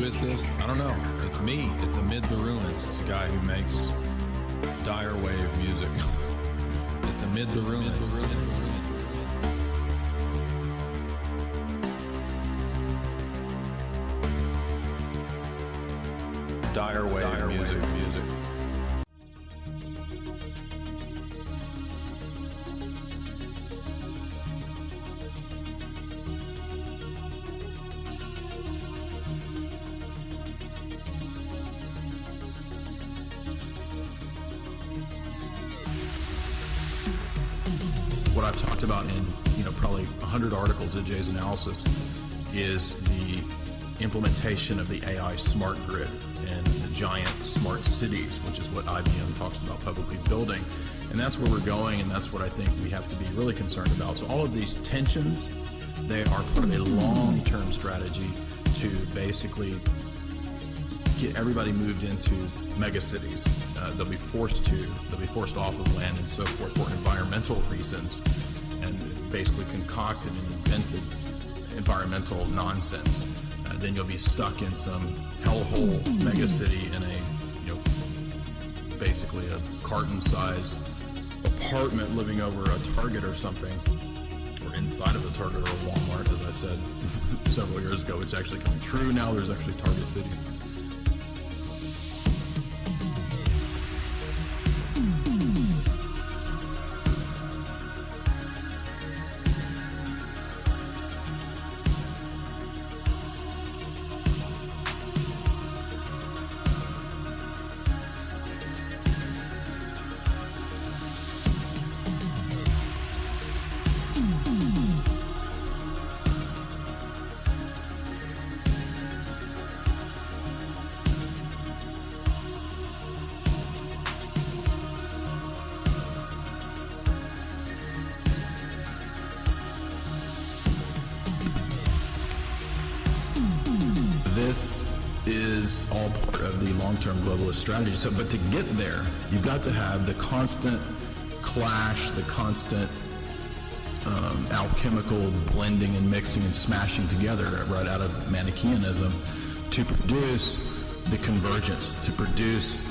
is this? I don't know. It's me. It's Amid the Ruins. It's a guy who makes Dyer wave music. It's Amid the Ruins. Dyer wave music. What I've talked about in probably 100 articles at Jay's Analysis is the implementation of the AI smart grid and the giant smart cities, which is what IBM talks about publicly building. And that's where we're going, and that's what I think we have to be really concerned about. So all of these tensions, they are part of a long-term strategy to basically get everybody moved into mega cities. They'll be forced off of land and so forth for environmental reasons, and basically concocted and invented environmental nonsense. Then you'll be stuck in some hellhole mega city in a, basically a carton-size apartment living over a Target or something, or inside of a Target or a Walmart, as I said several years ago. It's actually coming true now. There's actually Target cities. is all part of the long-term globalist strategy. So, but to get there, you've got to have the constant clash, the constant alchemical blending and mixing and smashing together right out of Manichaeanism to produce the convergence, to produce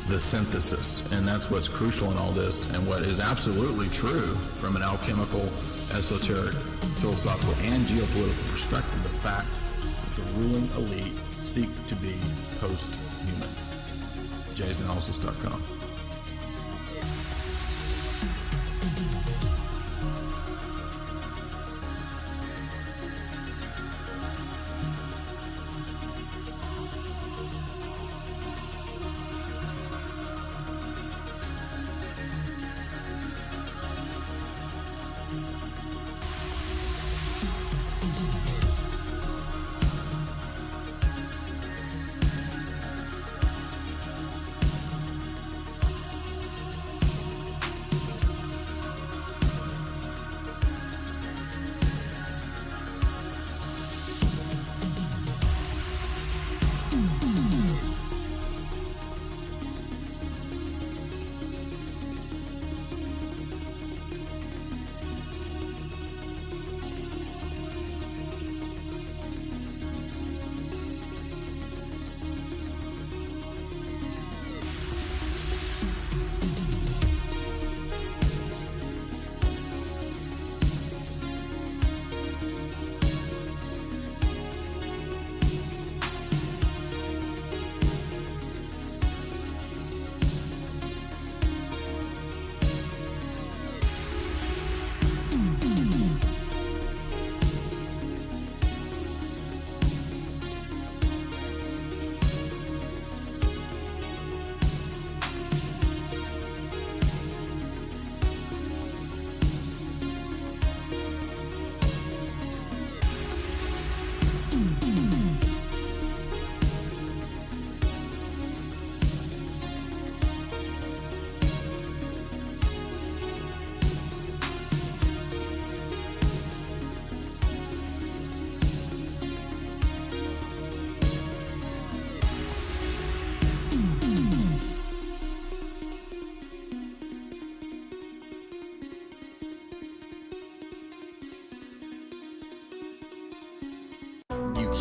the synthesis. And that's what's crucial in all this, and what is absolutely true from an alchemical, esoteric, philosophical, and geopolitical perspective, the fact that the ruling elite seek to be post-human. jaysanalysis.com.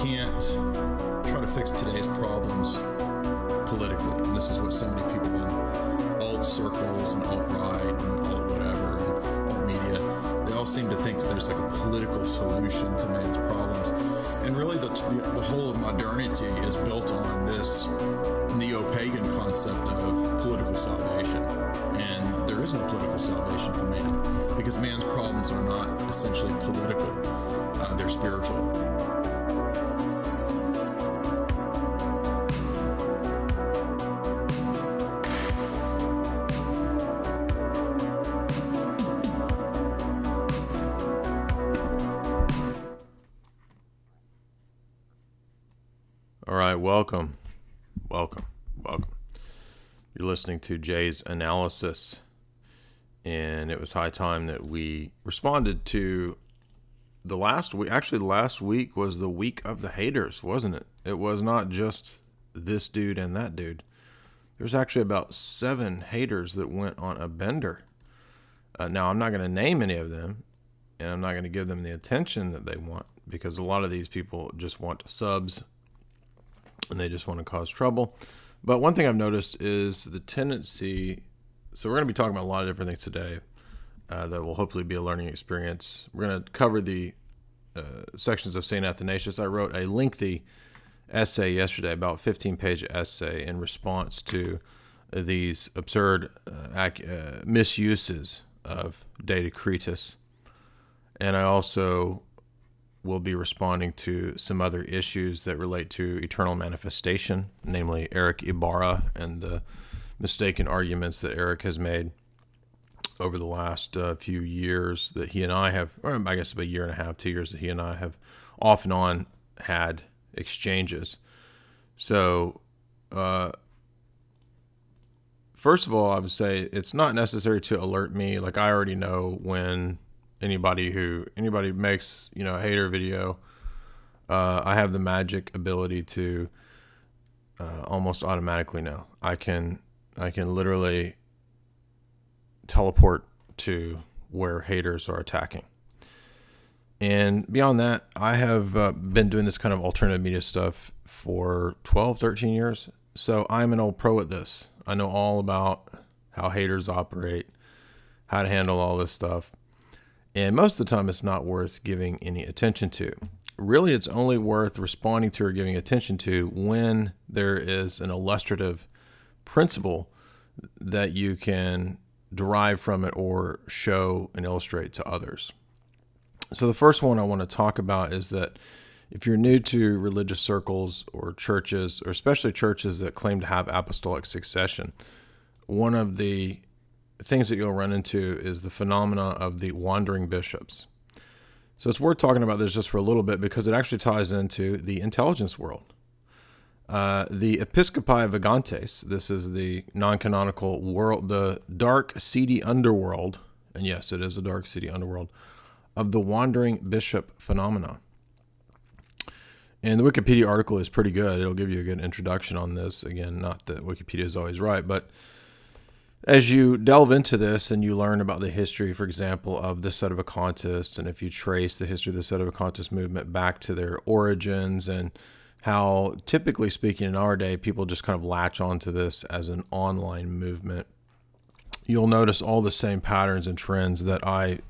Can't try to fix today's problems politically. And this is what so many people in alt circles and alt-right and alt-whatever and alt-media, they all seem to think that there's like a political solution to man's problems. And really the whole of modernity is built on this neo-pagan concept of political salvation. And there is no political salvation for man, because man's problems are not essentially political, they're spiritual. All right, welcome. You're listening to Jay's Analysis, and it was high time that we responded to the last week. Actually, the last week was the week of the haters, wasn't it? It was not just this dude and that dude. There's actually about 7 haters that went on a bender. Now, I'm not going to name any of them, and I'm not going to give them the attention that they want, because a lot of these people just want subs and they just want to cause trouble. But one thing I've noticed is the tendency, so we're going to be talking about a lot of different things today that will hopefully be a learning experience. We're going to cover the sections of St Athanasius. I wrote a lengthy essay yesterday, about 15-page essay, in response to these absurd misuses of Decretis. And I also will be responding to some other issues that relate to eternal manifestation, namely Eric Ibarra and the mistaken arguments that Eric has made over the last few years that he and I have, or I guess about a year and a half, 2 years, that he and I have off and on had exchanges. So, first of all, I would say it's not necessary to alert me. Like, I already know when anybody makes, a hater video. I have the magic ability to almost automatically know. I can literally teleport to where haters are attacking. And beyond that, I have been doing this kind of alternative media stuff for 12, 13 years. So I'm an old pro at this. I know all about how haters operate, how to handle all this stuff. And most of the time, it's not worth giving any attention to. Really, it's only worth responding to or giving attention to when there is an illustrative principle that you can derive from it or show and illustrate to others. So the first one I want to talk about is that if you're new to religious circles or churches, or especially churches that claim to have apostolic succession, one of the things that you'll run into is the phenomena of the wandering bishops. So it's worth talking about this just for a little bit because it actually ties into the intelligence world. The Episcopi Vagantes, this is the non-canonical world, the dark, seedy underworld, and yes, it is a dark, seedy underworld, of the wandering bishop phenomena. And the Wikipedia article is pretty good. It'll give you a good introduction on this. Again, not that Wikipedia is always right, but as you delve into this and you learn about the history, for example, of the Sedevacantists, and if you trace the history of the Sedevacantist movement back to their origins and how, typically speaking, in our day, people just kind of latch onto this as an online movement, you'll notice all the same patterns and trends that I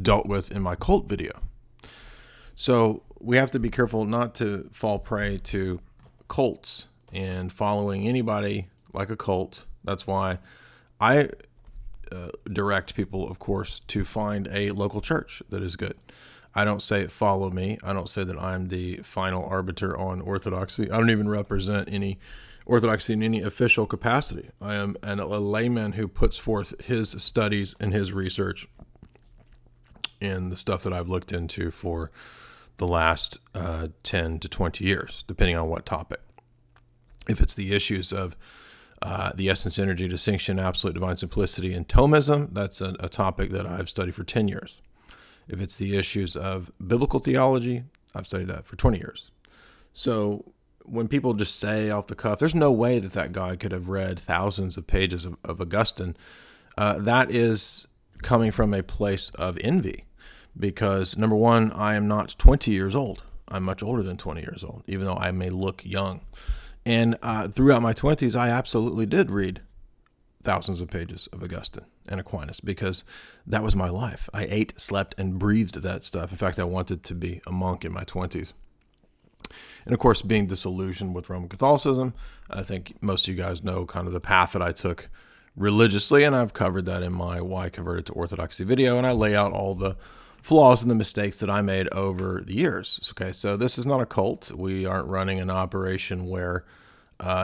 dealt with in my cult video. So we have to be careful not to fall prey to cults and following anybody like a cult. That's why I direct people, of course, to find a local church that is good. I don't say follow me. I don't say that I'm the final arbiter on orthodoxy. I don't even represent any orthodoxy in any official capacity. I am a layman who puts forth his studies and his research and the stuff that I've looked into for the last 10 to 20 years, depending on what topic. If it's the issues of the essence, energy, distinction, absolute divine simplicity, and Thomism, that's a topic that I've studied for 10 years. If it's the issues of biblical theology, I've studied that for 20 years. So when people just say off the cuff, there's no way that guy could have read thousands of pages of Augustine, that is coming from a place of envy. Because, number one, I am not 20 years old. I'm much older than 20 years old, even though I may look young. And throughout my 20s, I absolutely did read thousands of pages of Augustine and Aquinas because that was my life. I ate, slept, and breathed that stuff. In fact, I wanted to be a monk in my 20s. And, of course, being disillusioned with Roman Catholicism, I think most of you guys know kind of the path that I took religiously, and I've covered that in my Why I Converted to Orthodoxy video, and I lay out all the flaws and the mistakes that I made over the years. Okay, so this is not a cult. We aren't running an operation where,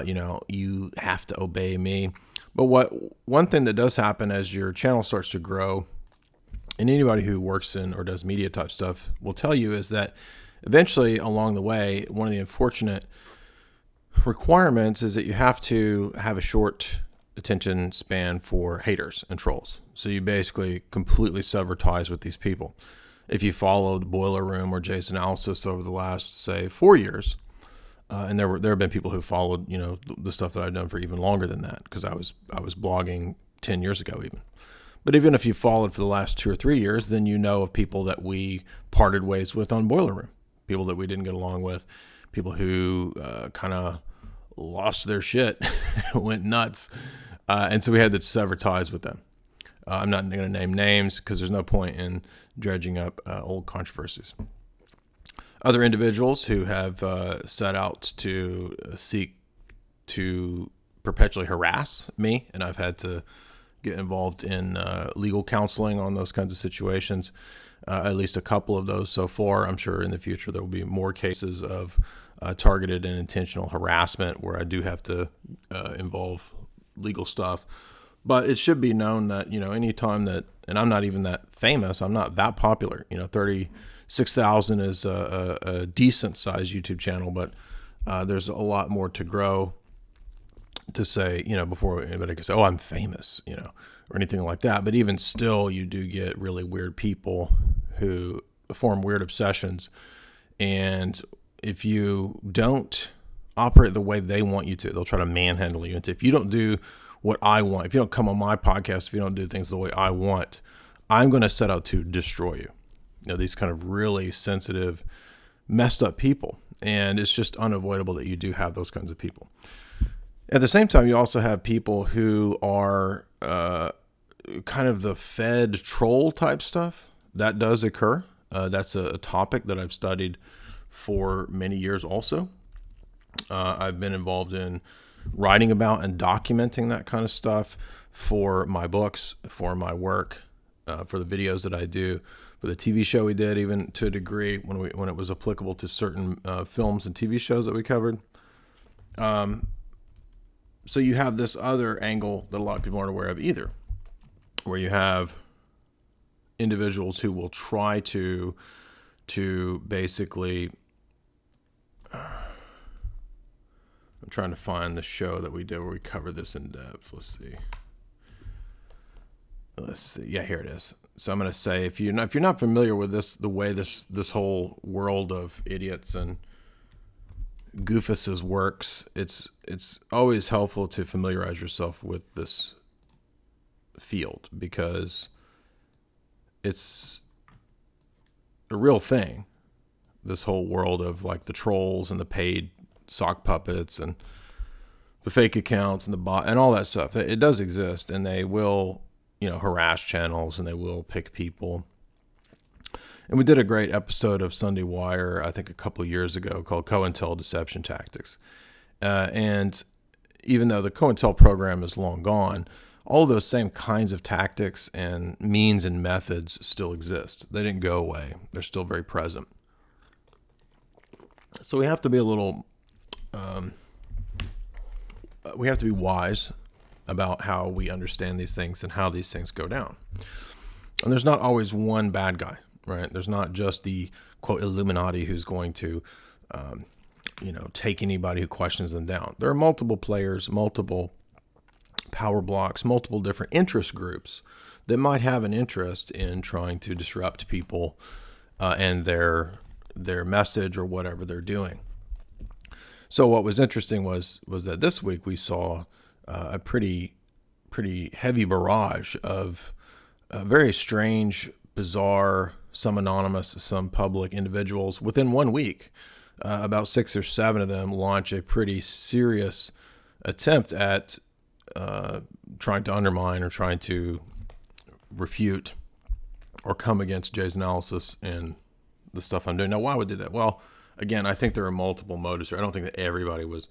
you have to obey me. But one thing that does happen as your channel starts to grow, and anybody who works in or does media type stuff will tell you, is that eventually along the way, one of the unfortunate requirements is that you have to have a short attention span for haters and trolls. So you basically completely sever ties with these people. If you followed Boiler Room or Jay's analysis over the last, say, 4 years, and there have been people who followed, the stuff that I've done for even longer than that, because I was blogging 10 years ago even. But even if you followed for the last 2 or 3 years, then you know of people that we parted ways with on Boiler Room, people that we didn't get along with, people who kind of lost their shit, went nuts, and so we had to sever ties with them. I'm not going to name names because there's no point in dredging up old controversies. Other individuals who have set out to seek to perpetually harass me, and I've had to get involved in legal counseling on those kinds of situations, at least a couple of those so far. I'm sure in the future there will be more cases of targeted and intentional harassment where I do have to involve legal stuff. But it should be known that, any time that, and I'm not even that famous, I'm not that popular, 36,000 is a decent sized YouTube channel, but there's a lot more to grow to say, before anybody can say, oh, I'm famous, or anything like that. But even still, you do get really weird people who form weird obsessions. And if you don't operate the way they want you to. They'll try to manhandle you. And if you don't do what I want, if you don't come on my podcast, if you don't do things the way I want, I'm going to set out to destroy you. You know, these kind of really sensitive, messed up people. And it's just unavoidable that you do have those kinds of people. At the same time, you also have people who are kind of the fed troll type stuff. That does occur. That's a topic that I've studied for many years also. I've been involved in writing about and documenting that kind of stuff for my books, for my work, for the videos that I do, for the TV show we did, even to a degree when it was applicable to certain films and TV shows that we covered. So you have this other angle that a lot of people aren't aware of either, where you have individuals who will try to basically, I'm trying to find the show that we did where we covered this in depth. Let's see. Yeah, here it is. So I'm going to say, if you're not familiar with the way this whole world of idiots and goofuses works, it's always helpful to familiarize yourself with this field, because it's a real thing. This whole world of like the trolls and the paid sock puppets and the fake accounts and the bot and all that stuff. It does exist, and they will, harass channels, and they will pick people. And we did a great episode of Sunday Wire, I think a couple of years ago, called COINTEL Deception Tactics. And even though the COINTEL program is long gone, all those same kinds of tactics and means and methods still exist. They didn't go away. They're still very present. So we have to be a little, we have to be wise about how we understand these things and how these things go down. And there's not always one bad guy, right? There's not just the, quote, Illuminati who's going to, take anybody who questions them down. There are multiple players, multiple power blocks, multiple different interest groups that might have an interest in trying to disrupt people and their message or whatever they're doing. So what was interesting was that this week we saw a pretty heavy barrage of very strange, bizarre, some anonymous, some public individuals within 1 week. About 6 or 7 of them launch a pretty serious attempt at trying to undermine or trying to refute or come against Jay's analysis and the stuff I'm doing. Now, why would I do that? Well, again, I think there are multiple motives here. I don't think that everybody was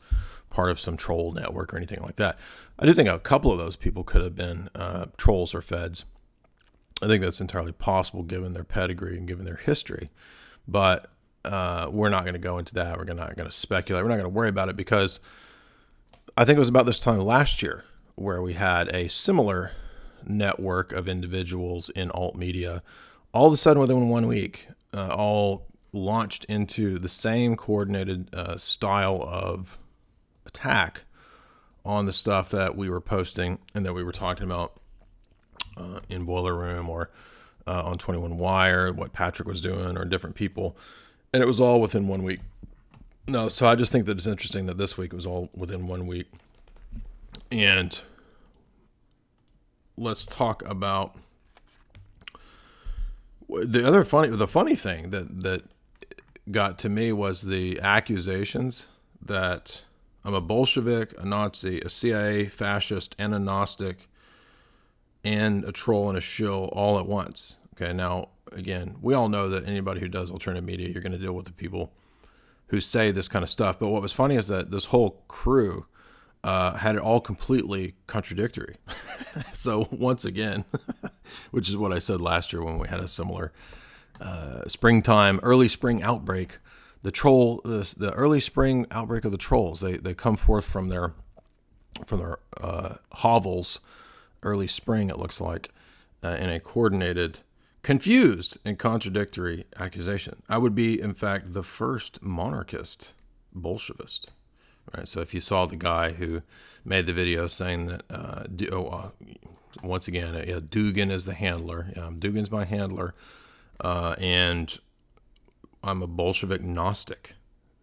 part of some troll network or anything like that. I do think a couple of those people could have been trolls or feds. I think that's entirely possible given their pedigree and given their history. But we're not going to go into that. We're not going to speculate. We're not going to worry about it, because I think it was about this time last year where we had a similar network of individuals in alt media, all of a sudden within 1 week, all launched into the same coordinated style of attack on the stuff that we were posting and that we were talking about in Boiler Room or on 21 Wire, what Patrick was doing, or different people. And it was all within 1 week. No, so I just think that it's interesting that this week it was all within 1 week. And let's talk about the funny thing that got to me was the accusations that I'm a Bolshevik, a Nazi, a CIA fascist, and a Gnostic, and a troll and a shill all at once. Okay, now, again, we all know that anybody who does alternative media, you're going to deal with the people who say this kind of stuff. But what was funny is that this whole crew had it all completely contradictory. So once again, which is what I said last year when we had a similar early spring outbreak, the early spring outbreak of the trolls, they come forth from their hovels, early spring, it looks like, in a coordinated, confused and contradictory accusation. I would be, in fact, the first monarchist Bolshevist. Right. So if you saw the guy who made the video saying that, once again, Dugin is the handler. Dugin's my handler, and I'm a Bolshevik Gnostic.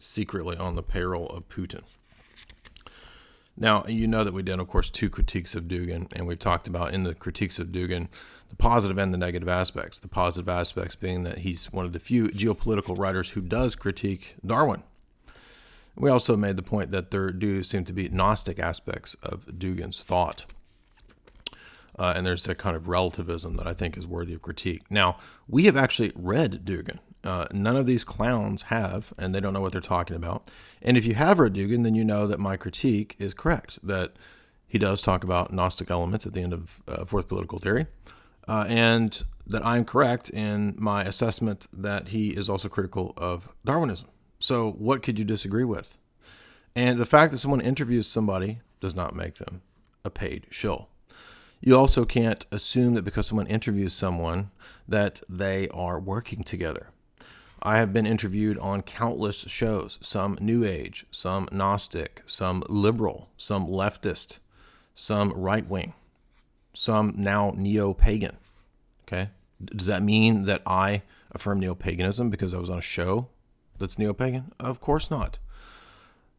secretly on the payroll of Putin. Now, you know that we did, of course, 2 critiques of Dugin, and we've talked about in the critiques of Dugin the positive and the negative aspects. The positive aspects being that he's one of the few geopolitical writers who does critique Darwin. We also made the point that there do seem to be Gnostic aspects of Dugin's thought. And there's a kind of relativism that I think is worthy of critique. Now, we have actually read Dugin. None of these clowns have, and they don't know what they're talking about. And if you have read Dugin, then you know that my critique is correct, that he does talk about Gnostic elements at the end of Fourth Political Theory, and that I'm correct in my assessment that he is also critical of Darwinism. So what could you disagree with? And the fact that someone interviews somebody does not make them a paid shill. You also can't assume that because someone interviews someone that they are working together. I have been interviewed on countless shows, some New Age, some Gnostic, some liberal, some leftist, some right-wing, some now neo-pagan. Okay? Does that mean that I affirm neo-paganism because I was on a show that's neo-pagan? Of course not.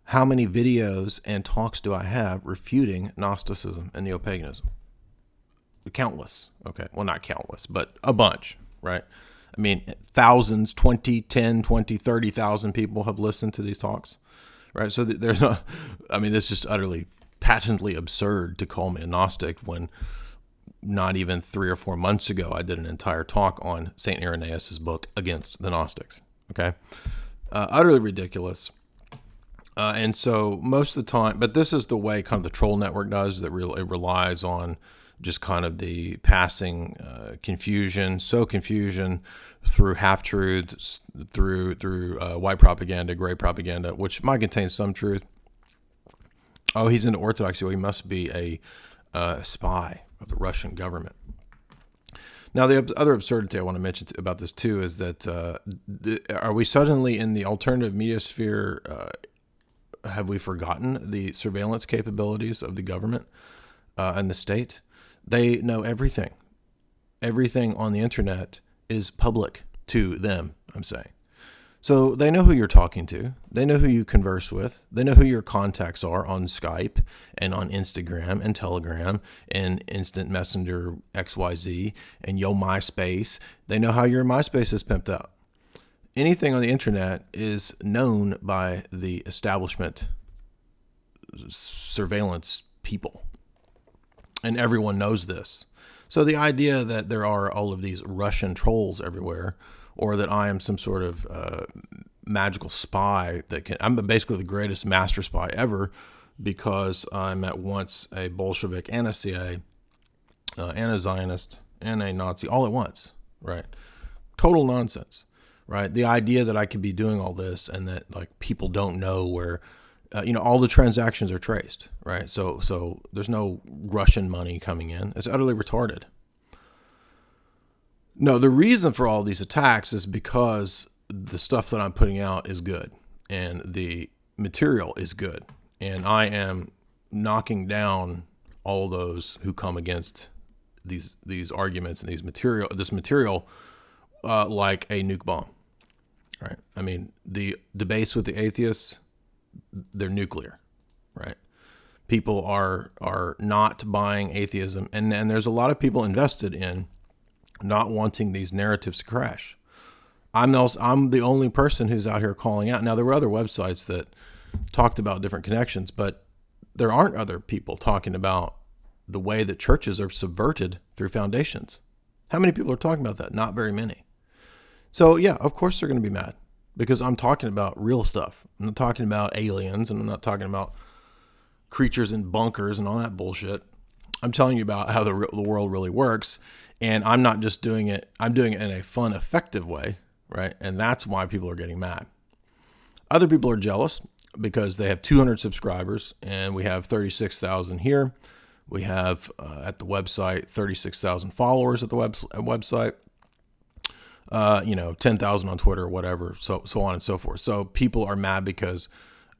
How many videos and talks do I have refuting Gnosticism and neo-paganism? Countless. Okay. Well, not countless, but a bunch, right? I mean, thousands, 20, 10, 20, 30,000 people have listened to these talks, right? So there's no, I mean, this is just utterly patently absurd to call me a Gnostic when not even 3 or 4 months ago, I did an entire talk on St Irenaeus' book Against the Gnostics. Okay. Utterly ridiculous. And so most of the time, but this is the way kind of the troll network does, that it relies on just kind of the passing confusion through half-truths, through white propaganda, gray propaganda, which might contain some truth. Oh, he's into Orthodoxy. Well, he must be a spy of the Russian government. Now, the other absurdity I want to mention about this, too, is that are we suddenly in the alternative media sphere, have we forgotten the surveillance capabilities of the government and the state? They know everything. Everything on the internet is public to them, I'm saying. So they know who you're talking to. They know who you converse with. They know who your contacts are on Skype and on Instagram and Telegram and Instant Messenger XYZ and Yo MySpace. They know how your MySpace is pimped out. Anything on the internet is known by the establishment surveillance people. And everyone knows this. So the idea that there are all of these Russian trolls everywhere, or that I am some sort of magical spy I'm basically the greatest master spy ever because I'm at once a Bolshevik and a CIA, and a Zionist and a Nazi all at once, right? Total nonsense, right? The idea that I could be doing all this and that like people don't know where all the transactions are traced, right? So there's no Russian money coming in. It's utterly retarded. No, the reason for all these attacks is because the stuff that I'm putting out is good and the material is good. And I am knocking down all those who come against these arguments and this material like a nuke bomb, right? I mean, the debates with the atheists, they're nuclear, right? People are not buying atheism, and there's a lot of people invested in not wanting these narratives to crash. I'm the only person who's out here calling out. Now, there were other websites that talked about different connections, but there aren't other people talking about the way that churches are subverted through foundations. How many people are talking about that? Not very many. So yeah, of course they're going to be mad. Because I'm talking about real stuff. I'm not talking about aliens, and I'm not talking about creatures in bunkers and all that bullshit. I'm telling you about how the world really works, and I'm not just doing it. I'm doing it in a fun, effective way, right? And that's why people are getting mad. Other people are jealous because they have 200 subscribers, and we have 36,000 here. We have at the website 36,000 followers at the website. 10,000 on Twitter or whatever, so on and so forth. So people are mad because,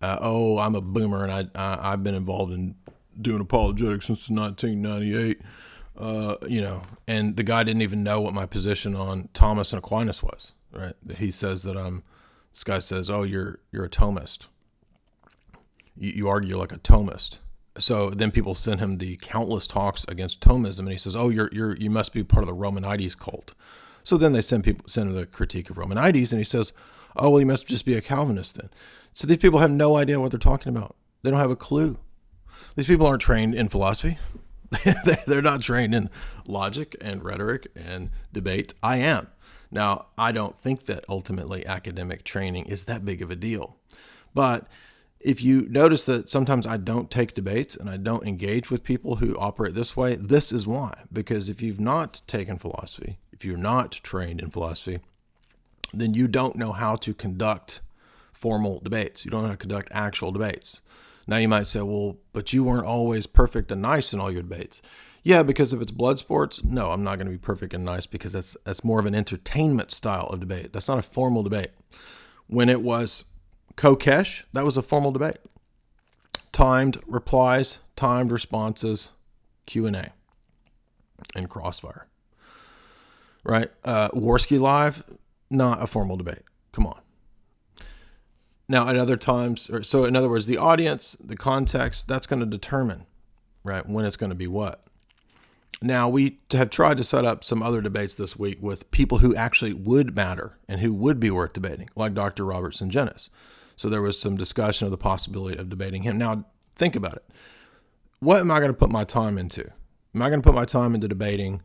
I'm a boomer and I've been involved in doing apologetics since 1998, and the guy didn't even know what my position on Thomas and Aquinas was, right? He says that I'm This guy says, "Oh, you're a Thomist. You argue like a Thomist." So then people send him the countless talks against Thomism, and he says, "Oh, you must be part of the Romanites cult." So then they send him the critique of Romanites, and he says, "Oh, well, you must just be a Calvinist then." So these people have no idea what they're talking about. They don't have a clue. These people aren't trained in philosophy. They're not trained in logic and rhetoric and debate. I am. Now, I don't think that ultimately academic training is that big of a deal. But if you notice that sometimes I don't take debates and I don't engage with people who operate this way, this is why. Because if you've not taken philosophy, if you're not trained in philosophy, then you don't know how to conduct formal debates. You don't know how to conduct actual debates. Now you might say, well, but you weren't always perfect and nice in all your debates. Yeah, because if it's blood sports, no, I'm not going to be perfect and nice because that's more of an entertainment style of debate. That's not a formal debate. When it was Kokesh, that was a formal debate. Timed replies, timed responses, Q&A, and crossfire. Right? Worski Live, not a formal debate. Come on. Now, at other times, so in other words, the audience, the context, that's going to determine, right, when it's going to be what. Now, we have tried to set up some other debates this week with people who actually would matter and who would be worth debating, like Dr. Robert St. Genis. So there was some discussion of the possibility of debating him. Now, think about it. What am I going to put my time into? Am I going to put my time into debating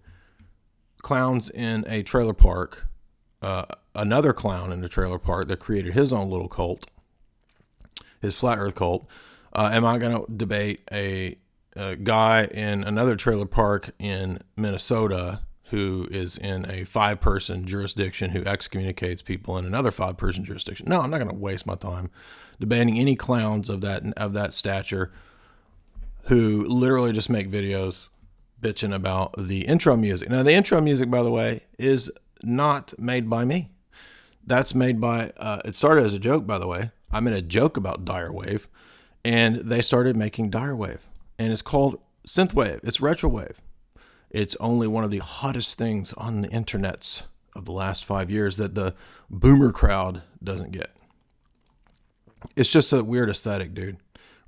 clowns in a trailer park, another clown in a trailer park that created his own little cult, his flat earth cult? Am I going to debate a guy in another trailer park in Minnesota who is in a 5-person jurisdiction who excommunicates people in another 5-person jurisdiction? No, I'm not going to waste my time debating any clowns of that stature who literally just make videos bitching about the intro music. Now, the intro music, by the way, is not made by me. That's made by, it started as a joke, by the way. I made a joke about Dyer wave, and they started making Dyer wave. And it's called synthwave. It's retrowave. It's only one of the hottest things on the internets of the last 5 years that the boomer crowd doesn't get. It's just a weird aesthetic, dude.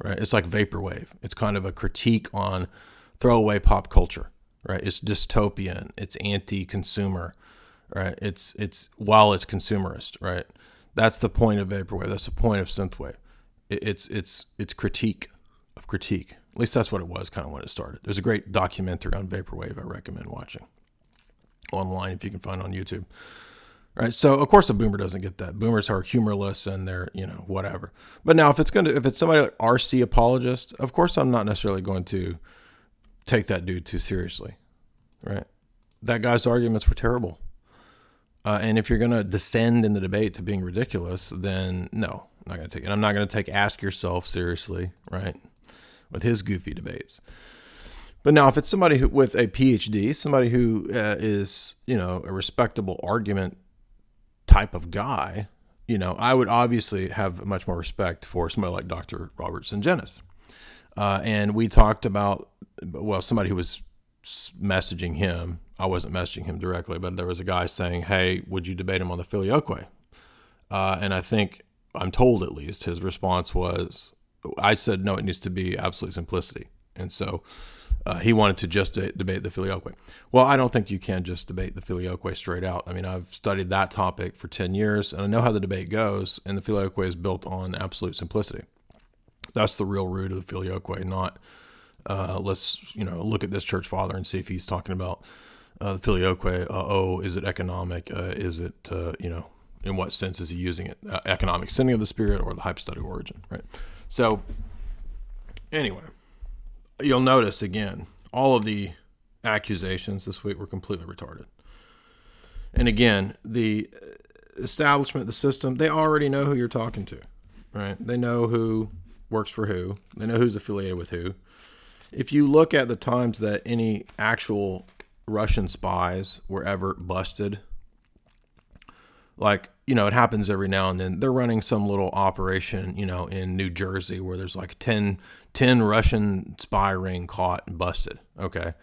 Right? It's like vaporwave. It's kind of a critique on throwaway pop culture. Right? It's dystopian. It's anti-consumer. Right? It's while it's consumerist. Right? That's the point of vaporwave. That's the point of synthwave. It's critique of critique. At least that's what it was kind of when it started. There's a great documentary on vaporwave I recommend watching online if you can find on YouTube. Right? So of course a boomer doesn't get that. Boomers are humorless and they're, whatever. But now if it's somebody like RC apologist, of course I'm not necessarily going to take that dude too seriously. Right? That guy's arguments were terrible. And if you're going to descend in the debate to being ridiculous, then no, I'm not going to take it. I'm not going to take Ask Yourself seriously, right? With his goofy debates. But now if it's somebody with a PhD, somebody who is, a respectable argument type of guy, I would obviously have much more respect for somebody like Dr. Robert St. Genis. And we talked about, somebody who was messaging him. I wasn't messaging him directly, but there was a guy saying, hey, would you debate him on the Filioque? And I think, I'm told at least, his response was, I said, no, it needs to be absolute simplicity. And so he wanted to just debate the Filioque. Well, I don't think you can just debate the Filioque straight out. I mean, I've studied that topic for 10 years, and I know how the debate goes, and the Filioque is built on absolute simplicity. That's the real root of the Filioque, not let's, look at this church father and see if he's talking about the Filioque. Is it economic? Is it, in what sense is he using it? Economic sending of the Spirit or the hypostatic origin, right? So anyway, you'll notice again, all of the accusations this week were completely retarded. And again, the establishment, the system, they already know who you're talking to, right? They know who works for who. They know who's affiliated with who. If you look at the times that any actual Russian spies were ever busted, like, it happens every now and then. They're running some little operation, in New Jersey where there's like 10 Russian spy ring caught and busted. Okay.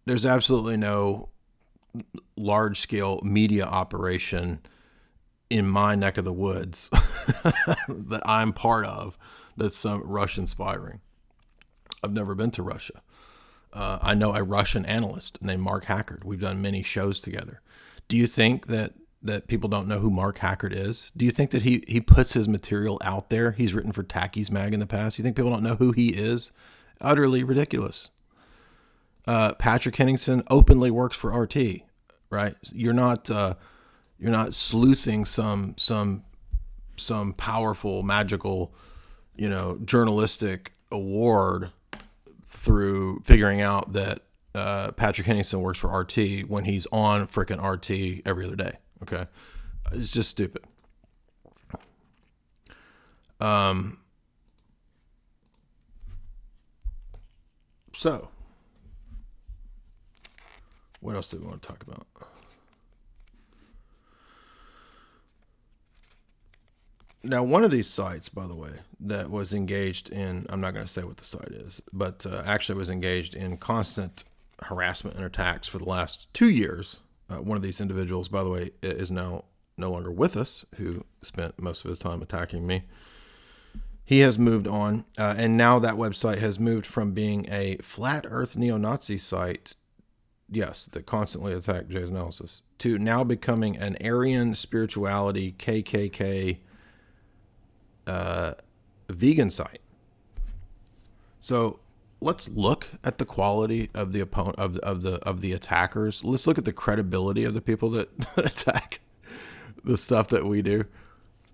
There's absolutely no large scale media operation in my neck of the woods that I'm part of that's some Russian spy ring. I've never been to Russia. I know a Russian analyst named Mark Hackard. We've done many shows together. Do you think that people don't know who Mark Hackard is? Do you think that he puts his material out there? He's written for Tacky's Mag in the past. You think people don't know who he is? Utterly ridiculous. Patrick Henningsen openly works for RT, right? You're not sleuthing some powerful, magical, journalistic award through figuring out that Patrick Henningsen works for RT when he's on frickin' RT every other day. Okay, it's just stupid. So, what else do we want to talk about? Now, one of these sites, by the way, that was engaged in, I'm not going to say what the site is, but actually was engaged in constant harassment and attacks for the last 2 years. One of these individuals, by the way, is now no longer with us, who spent most of his time attacking me. He has moved on, and now that website has moved from being a flat earth neo-Nazi site, yes, that constantly attacked Jay's analysis, to now becoming an Aryan spirituality, KKK, vegan site. So let's look at the quality of the opponent of the attackers. Let's look at the credibility of the people that attack the stuff that we do.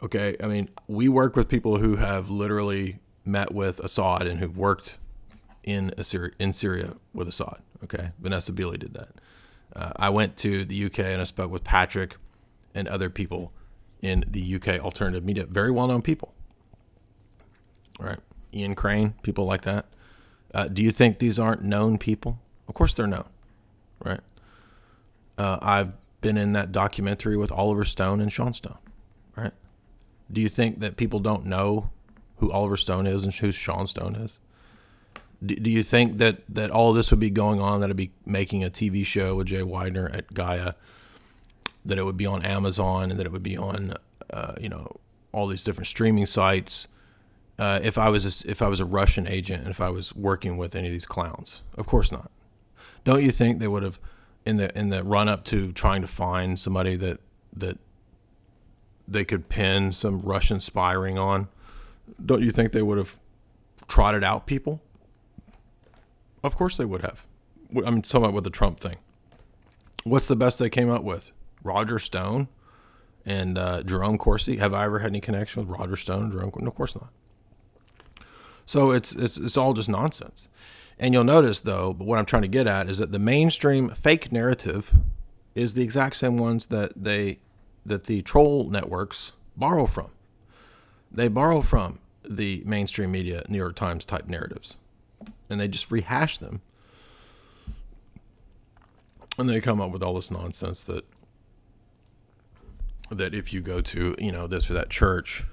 Okay, I mean, we work with people who have literally met with Assad and who've worked in Syria with Assad. Okay, Vanessa Beeley did that. I went to the UK and I spoke with Patrick and other people in the UK alternative media, very well-known people. All right, Ian Crane, people like that. Do you think these aren't known people? Of course they're known, right? I've been in that documentary with Oliver Stone and Sean Stone, right? Do you think that people don't know who Oliver Stone is and who Sean Stone is? Do you think that all of this would be going on, that it'd be making a TV show with Jay Widener at Gaia, that it would be on Amazon, and that it would be on, all these different streaming sites? If I was a Russian agent and if I was working with any of these clowns? Of course not. Don't you think they would have, in the run up to trying to find somebody that they could pin some Russian spy ring on, don't you think they would have trotted out people? Of course they would have. I mean, somewhat with the Trump thing. What's the best they came up with? Roger Stone and Jerome Corsi. Have I ever had any connection with Roger Stone and Jerome? No, of course not. So it's all just nonsense. And you'll notice, though, but what I'm trying to get at is that the mainstream fake narrative is the exact same ones that the troll networks borrow from. They borrow from the mainstream media, New York Times type narratives, and they just rehash them. And they come up with all this nonsense that if you go to, this or that church,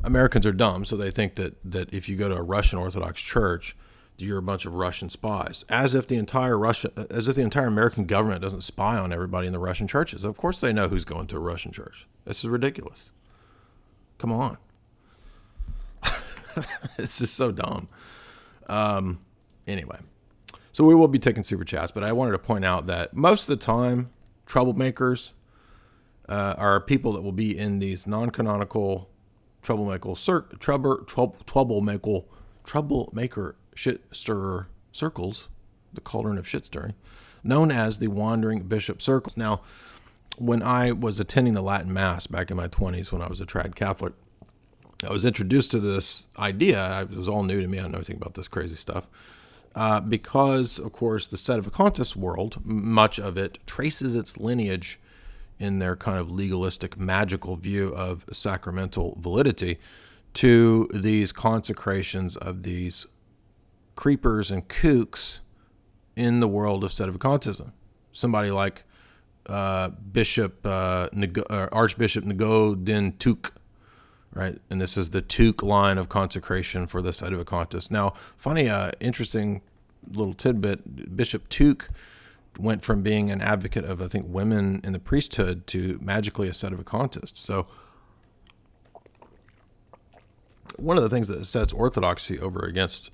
Americans are dumb, so they think that if you go to a Russian Orthodox church, you're a bunch of Russian spies, as if the entire American government doesn't spy on everybody in the Russian churches. Of course they know who's going to a Russian church. This is ridiculous. Come on. It's just so dumb. Anyway, so we will be taking super chats, but I wanted to point out that most of the time, troublemakers are people that will be in these non-canonical troublemaker shit stirrer circles, the cauldron of shit stirring, known as the wandering bishop circles. Now, when I was attending the Latin Mass back in my 20s, when I was a trad Catholic, I was introduced to this idea. It was all new to me. I didn't know anything about this crazy stuff. Because, of course, the Sedevacantist world, much of it traces its lineage in their kind of legalistic, magical view of sacramental validity to these consecrations of these creepers and kooks in the world of Sedevacantism. Somebody like Archbishop Ngo Din Tuk, right? And this is the Tuk line of consecration for the Sedevacantists. Now, funny, interesting little tidbit, Bishop Tuk went from being an advocate of, I think, women in the priesthood to magically a Sedevacantist. So one of the things that sets Orthodoxy over against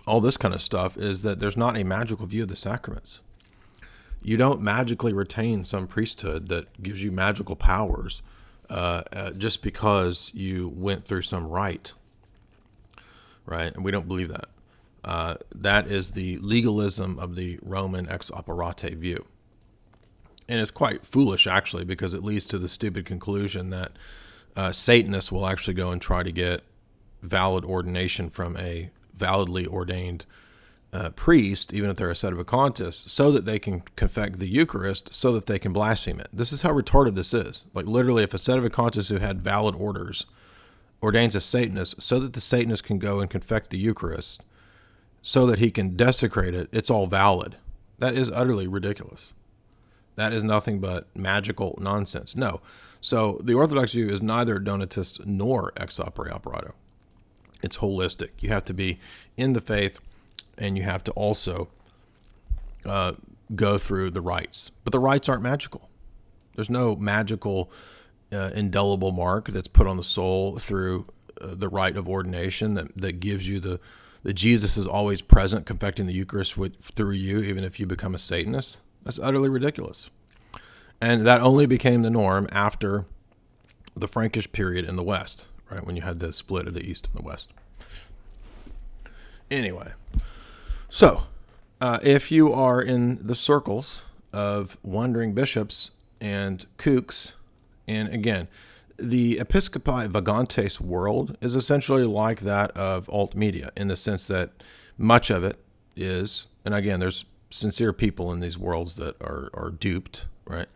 all this kind of stuff is that there's not a magical view of the sacraments. You don't magically retain some priesthood that gives you magical powers just because you went through some rite, right? And we don't believe that. That is the legalism of the Roman ex operate view. And it's quite foolish, actually, because it leads to the stupid conclusion that Satanists will actually go and try to get valid ordination from a validly ordained priest, even if they're a Sedevacantist, so that they can confect the Eucharist, so that they can blaspheme it. This is how retarded this is. Like, literally, if a Sedevacantist who had valid orders ordains a Satanist so that the Satanist can go and confect the Eucharist, so that he can desecrate it, it's all valid. That is utterly ridiculous. That is nothing but magical nonsense. No. So the Orthodox view is neither Donatist nor ex opere operato. It's holistic. You have to be in the faith, and you have to also go through the rites. But the rites aren't magical. There's no magical indelible mark that's put on the soul through the rite of ordination that gives you the Jesus is always present, confecting the Eucharist through you, even if you become a Satanist. That's utterly ridiculous. And that only became the norm after the Frankish period in the West, right, when you had the split of the East and the West. Anyway, so if you are in the circles of wandering bishops and kooks, and again, the Episcopi Vagantes world is essentially like that of alt media in the sense that much of it is, and again, there's sincere people in these worlds that are duped, right?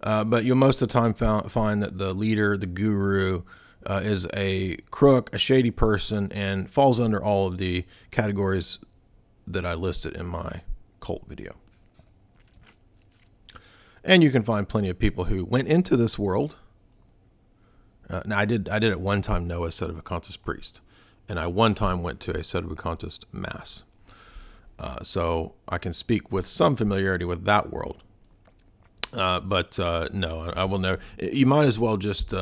But you'll most of the time find that the leader, the guru, is a crook, a shady person, and falls under all of the categories that I listed in my cult video. And you can find plenty of people who went into this world. Now, I did at one time know a Sedevacantist priest, and I one time went to a Sedevacantist mass. So I can speak with some familiarity with that world. But no, I will never. You might as well just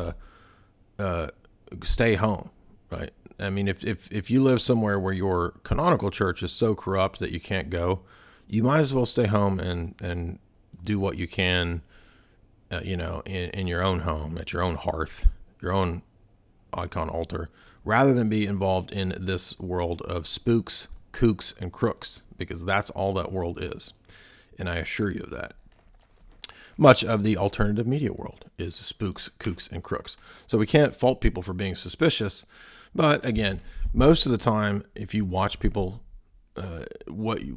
stay home, right? I mean, if you live somewhere where your canonical church is so corrupt that you can't go, you might as well stay home and do what you can, in your own home, at your own hearth, your own icon altar, rather than be involved in this world of spooks, kooks, and crooks, because that's all that world is. And I assure you of that. Much of the alternative media world is spooks, kooks, and crooks. So we can't fault people for being suspicious. But again, most of the time, if you watch people,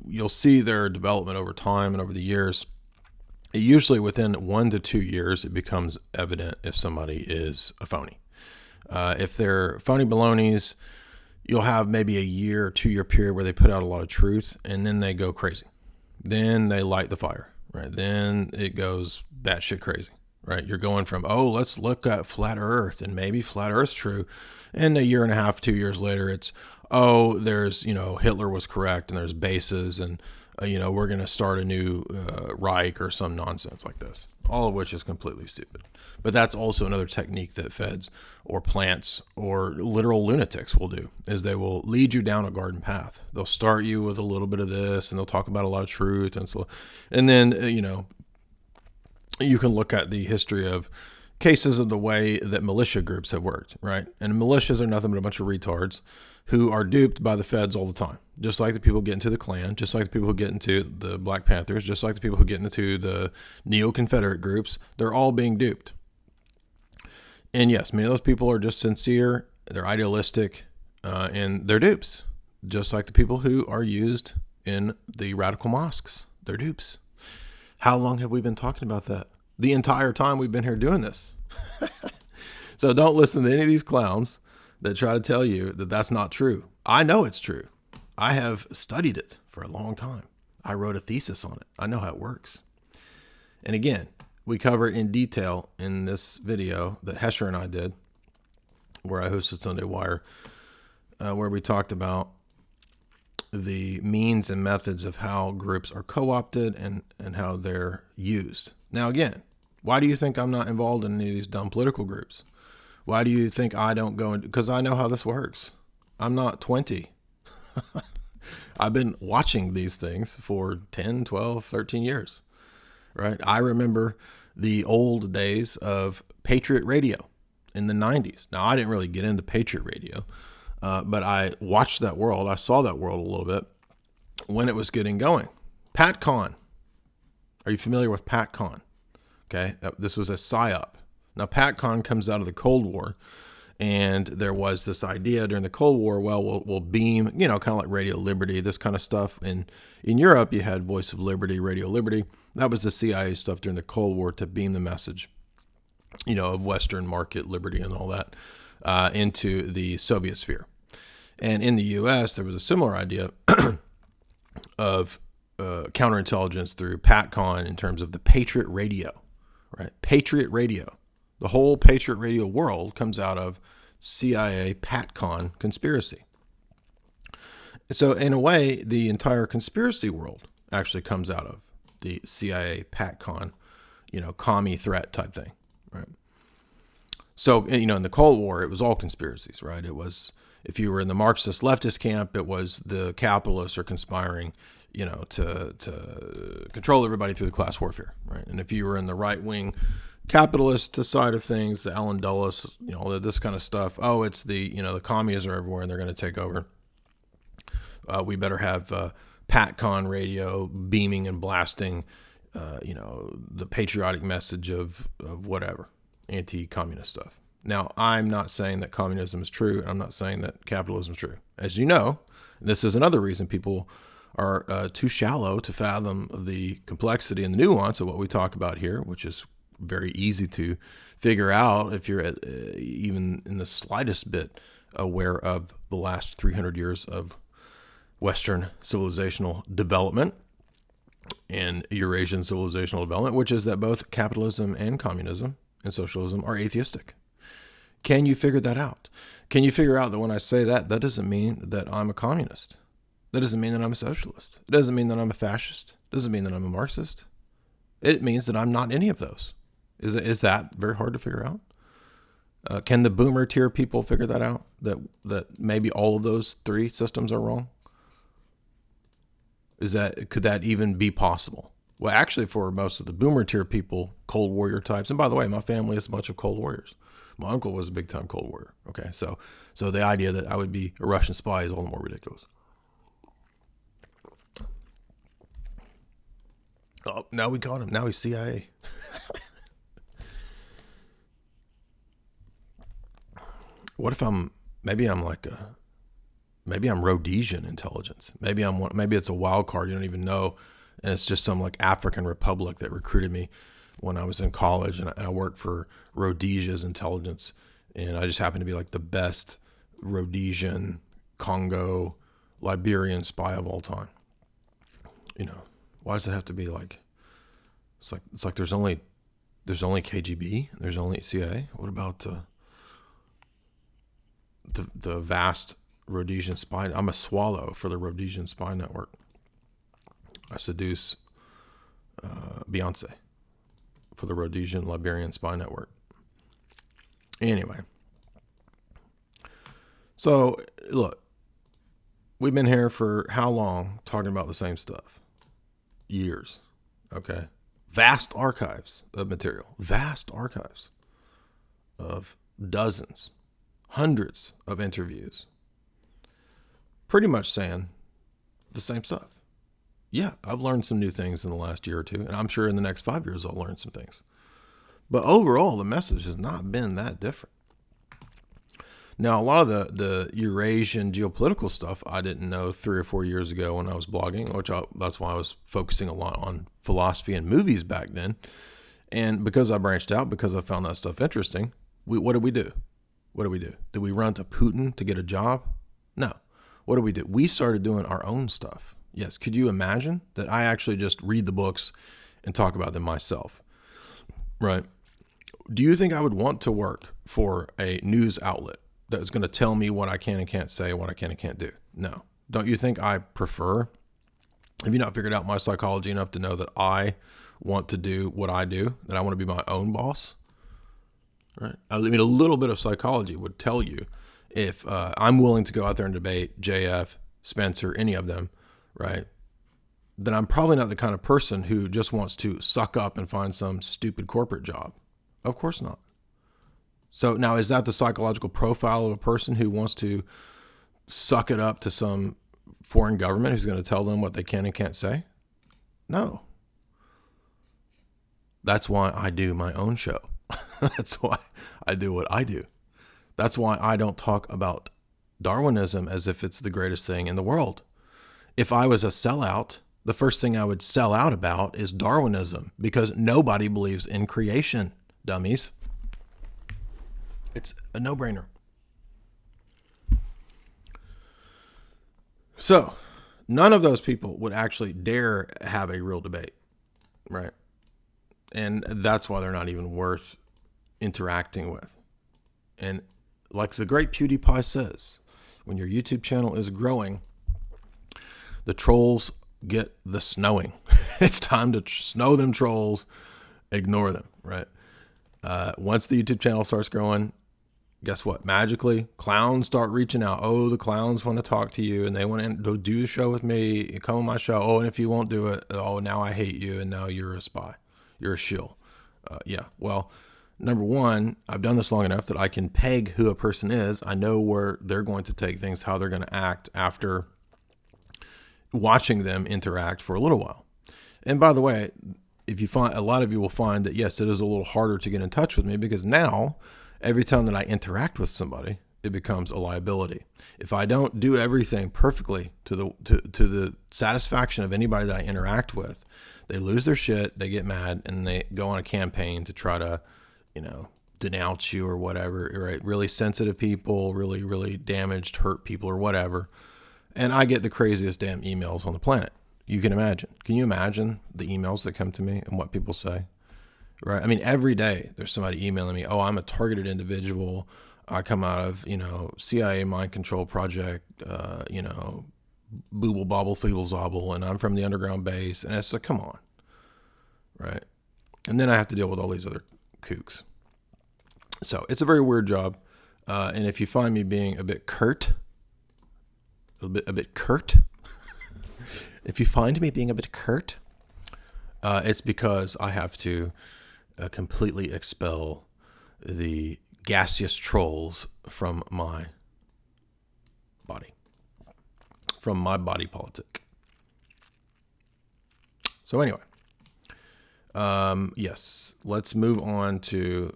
you'll see their development over time and over the years. Usually within 1 to 2 years, it becomes evident if somebody is a phony. If they're phony balonies, you'll have maybe a year or 2 year period where they put out a lot of truth, and then they go crazy. Then they light the fire, right? Then it goes batshit crazy, right? You're going from, let's look at flat Earth, and maybe flat Earth's true. And a year and a half, 2 years later, it's, there's, Hitler was correct, and there's bases, and, we're going to start a new Reich or some nonsense like this, all of which is completely stupid. But that's also another technique that feds or plants or literal lunatics will do, is they will lead you down a garden path. They'll start you with a little bit of this, and they'll talk about a lot of truth. And then, you can look at the history of cases of the way that militia groups have worked, right? And militias are nothing but a bunch of retards who are duped by the feds all the time. Just like the people who get into the Klan, just like the people who get into the Black Panthers, just like the people who get into the neo-Confederate groups, they're all being duped. And yes, many of those people are just sincere, they're idealistic, and they're dupes. Just like the people who are used in the radical mosques, they're dupes. How long have we been talking about that? The entire time we've been here doing this. So don't listen to any of these clowns that try to tell you that that's not true. I know it's true. I have studied it for a long time. I wrote a thesis on it. I know how it works. And again, we cover it in detail in this video that Hesher and I did, where I hosted Sunday Wire, where we talked about the means and methods of how groups are co-opted and how they're used. Now, again, why do you think I'm not involved in any of these dumb political groups? Why do you think I don't go in? Because I know how this works. I'm not 20. I've been watching these things for 10, 12, 13 years, right? I remember the old days of Patriot Radio in the 90s. Now, I didn't really get into Patriot Radio, but I watched that world. I saw that world a little bit when it was getting going. PatCon. Are you familiar with PatCon? Okay, this was a PSYOP. Now, PatCon comes out of the Cold War, and there was this idea during the Cold War, well, we'll beam, kind of like Radio Liberty, this kind of stuff. And in Europe, you had Voice of Liberty, Radio Liberty. That was the CIA stuff during the Cold War to beam the message, of Western market liberty and all that into the Soviet sphere. And in the U.S., there was a similar idea of counterintelligence through PatCon in terms of the Patriot Radio, right? Patriot Radio. The whole Patriot Radio world comes out of CIA PatCon conspiracy. So in a way, the entire conspiracy world actually comes out of the CIA PatCon, commie threat type thing, right? So, in the Cold War, it was all conspiracies, right? It was, if you were in the Marxist leftist camp, it was the capitalists are conspiring, to control everybody through the class warfare, right? And if you were in the right wing capitalist side of things, the Alan Dulles, this kind of stuff. Oh, it's the commies are everywhere and they're going to take over. We better have PatCon radio beaming and blasting, the patriotic message of whatever, anti-communist stuff. Now, I'm not saying that communism is true. I'm not saying that capitalism is true. As you know, this is another reason people are too shallow to fathom the complexity and the nuance of what we talk about here, which is very easy to figure out if you're even in the slightest bit aware of the last 300 years of Western civilizational development and Eurasian civilizational development, which is that both capitalism and communism and socialism are atheistic. Can you figure that out? Can you figure out that when I say that doesn't mean that I'm a communist? That doesn't mean that I'm a socialist. It doesn't mean that I'm a fascist. It doesn't mean that I'm a Marxist. It means that I'm not any of those. Is that very hard to figure out? Can the boomer tier people figure that out? That maybe all of those three systems are wrong? Could that even be possible? Well, actually, for most of the boomer tier people, Cold Warrior types, and by the way, my family is a bunch of Cold Warriors. My uncle was a big time Cold Warrior. Okay, so the idea that I would be a Russian spy is all the more ridiculous. Oh, now we caught him. Now he's CIA. What if maybe I'm Rhodesian intelligence. Maybe it's a wild card you don't even know. And it's just some like African republic that recruited me when I was in college, and I worked for Rhodesia's intelligence. And I just happened to be like the best Rhodesian, Congo, Liberian spy of all time. Why does it have to be like, it's like there's only KGB, there's only CIA. What about the vast Rhodesian spy? I'm a swallow for the Rhodesian spy network. I seduce Beyonce for the Rhodesian Liberian spy network. Anyway, so look, we've been here for how long talking about the same stuff? Years. Okay. Vast archives of material, vast archives of dozens, hundreds of interviews, pretty much saying the same stuff. Yeah, I've learned some new things in the last year or two, and I'm sure in the next 5 years I'll learn some things. But overall, the message has not been that different. Now, a lot of the Eurasian geopolitical stuff I didn't know 3 or 4 years ago when I was blogging, that's why I was focusing a lot on philosophy and movies back then. And because I branched out, because I found that stuff interesting, what did we do? Did we run to Putin to get a job? No. What did we do? We started doing our own stuff. Yes. Could you imagine that I actually just read the books and talk about them myself? Right. Do you think I would want to work for a news outlet that is going to tell me what I can and can't say, what I can and can't do? No. Don't you think I prefer? Have you not figured out my psychology enough to know that I want to do what I do, that I want to be my own boss? Right? I mean, a little bit of psychology would tell you if I'm willing to go out there and debate JF, Spencer, any of them, right? Then I'm probably not the kind of person who just wants to suck up and find some stupid corporate job. Of course not. So now, is that the psychological profile of a person who wants to suck it up to some foreign government who's going to tell them what they can and can't say? No. That's why I do my own show. That's why I do what I do. That's why I don't talk about Darwinism as if it's the greatest thing in the world. If I was a sellout, the first thing I would sell out about is Darwinism, because nobody believes in creation, dummies. It's a no-brainer. So, none of those people would actually dare have a real debate, right? And that's why they're not even worth interacting with. And like the great PewDiePie says, when your YouTube channel is growing, the trolls get the snowing. It's time to snow them trolls, ignore them, right? Once the YouTube channel starts growing, guess what? Magically, clowns start reaching out. Oh, the clowns want to talk to you and they want to do the show with me. You come on my show. Oh, and if you won't do it, oh, now I hate you and now you're a spy. You're a shill. Yeah, well, number one, I've done this long enough that I can peg who a person is. I know where they're going to take things, how they're going to act after watching them interact for a little while. And by the way, if you find, a lot of you will find that, yes, it is a little harder to get in touch with me because now every time that I interact with somebody, it becomes a liability. If I don't do everything perfectly to the satisfaction of anybody that I interact with, they lose their shit, they get mad, and they go on a campaign to try to, denounce you or whatever, right? Really sensitive people, really, really damaged, hurt people or whatever. And I get the craziest damn emails on the planet. You can imagine. Can you imagine the emails that come to me and what people say? Right? I mean, every day there's somebody emailing me, oh, I'm a targeted individual. I come out of, CIA mind control project, booble bobble feeble zobble, and I'm from the underground base. And it's like, come on. Right? And then I have to deal with all these other kooks. So it's a very weird job. And if you find me being a bit curt, if you find me being a bit curt, it's because I have to completely expel the gaseous trolls from my body, from my body politic. So anyway, yes, let's move on to,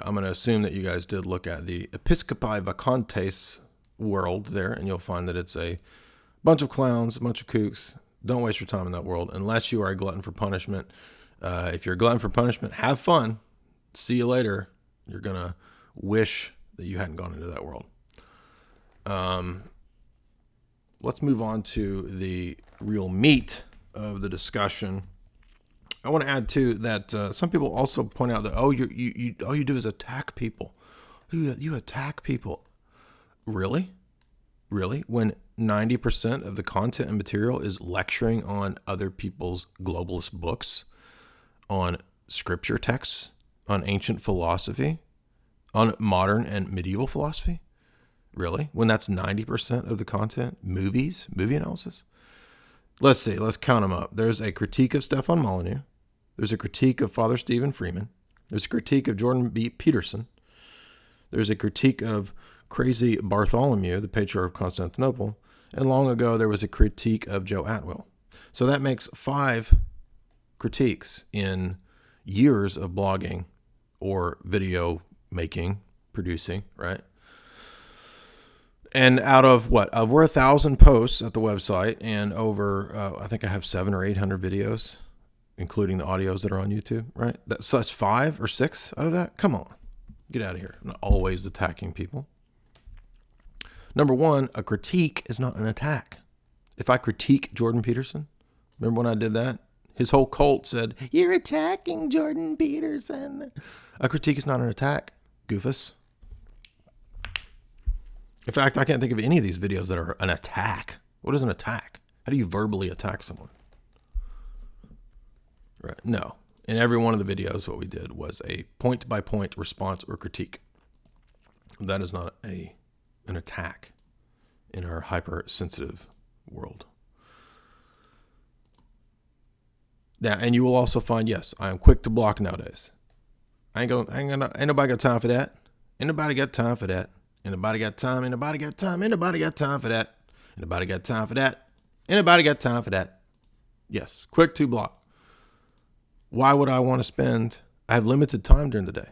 I'm going to assume that you guys did look at the Episcopi Vacantes world there, and you'll find that it's a bunch of clowns, a bunch of kooks. Don't waste your time in that world unless you are a glutton for punishment. If you're a glutton for punishment, have fun. See you later. You're going to wish that you hadn't gone into that world. Let's move on to the real meat of the discussion. I want to add too that some people also point out that all you do is attack people. You attack people. Really? When 90% of the content and material is lecturing on other people's globalist books, on scripture texts, on ancient philosophy, on modern and medieval philosophy? Really? When that's 90% of the content? Movie analysis? Let's see. Let's count them up. There's a critique of Stefan Molyneux. There's a critique of Father Stephen Freeman. There's a critique of Jordan B. Peterson. There's a critique of Crazy Bartholomew, the Patriarch of Constantinople. And long ago, there was a critique of Joe Atwill. So that makes 5 critiques in years of blogging or video making, producing, right? And out of over 1,000 posts at the website and over, I think I have 700 or 800 videos, including the audios that are on YouTube, right? So that's 5 or 6 out of that? Come on, get out of here. I'm not always attacking people. Number one, a critique is not an attack. If I critique Jordan Peterson, remember when I did that? His whole cult said, you're attacking Jordan Peterson. A critique is not an attack, goofus. In fact, I can't think of any of these videos that are an attack. What is an attack? How do you verbally attack someone? Right. No. In every one of the videos, what we did was a point-by-point response or critique. That is not an attack in our hypersensitive world. Now, and you will also find, yes, I am quick to block nowadays. Ain't nobody got time for that. Ain't nobody got time for that. Ain't nobody got time. Ain't nobody got time. Ain't nobody got time for that. Ain't nobody got time for that. Ain't nobody got time for that. Yes, quick to block. Why would I want to spend? I have limited time during the day.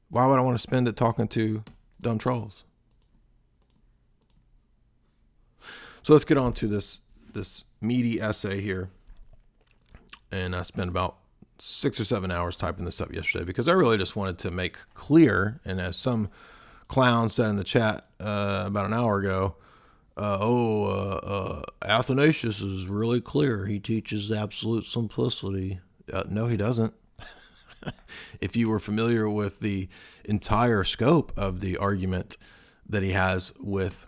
Why would I want to spend it talking to dumb trolls? So let's get on to this meaty essay here. And I spent about 6 or 7 hours typing this up yesterday because I really just wanted to make clear, and as some clown said in the chat about an hour ago, Athanasius is really clear. He teaches absolute simplicity. No, he doesn't. If you were familiar with the entire scope of the argument that he has with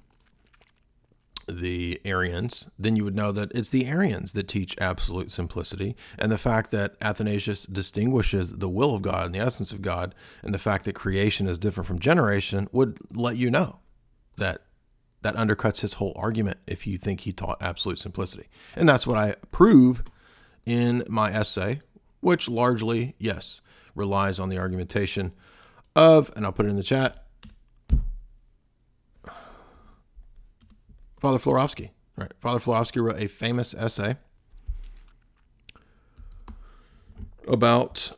the Arians, then you would know that it's the Arians that teach absolute simplicity. And the fact that Athanasius distinguishes the will of God and the essence of God, and the fact that creation is different from generation, would let you know that that undercuts his whole argument if you think he taught absolute simplicity. And that's what I prove in my essay, which largely, yes, relies on the argumentation of, and I'll put it in the chat, Fr Florovsky. Right. Fr Florovsky wrote a famous essay about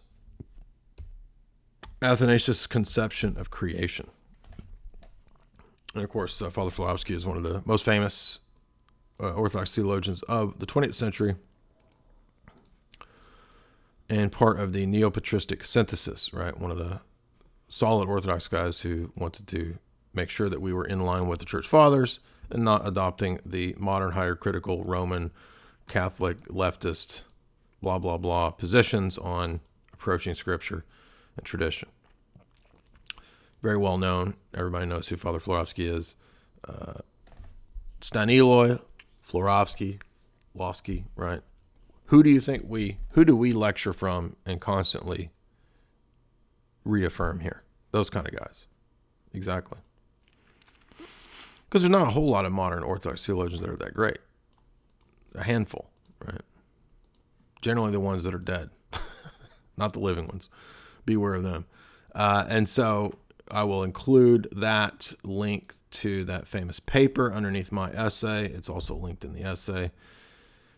Athanasius' conception of creation. And of course, Fr Florovsky is one of the most famous Orthodox theologians of the 20th century and part of the neo-patristic synthesis, right? One of the solid Orthodox guys who wanted to make sure that we were in line with the Church Fathers and not adopting the modern hierarchical Roman Catholic leftist blah, blah, blah positions on approaching Scripture and tradition. Very well known. Everybody knows who Fr Florovsky is. Staniloy, Florovsky, Losky, right? Who do we lecture from and constantly reaffirm here? Those kind of guys. Exactly. Because there's not a whole lot of modern Orthodox theologians that are that great. A handful, right? Generally the ones that are dead, not the living ones. Beware of them. And so I will include that link to that famous paper underneath my essay. It's also linked in the essay,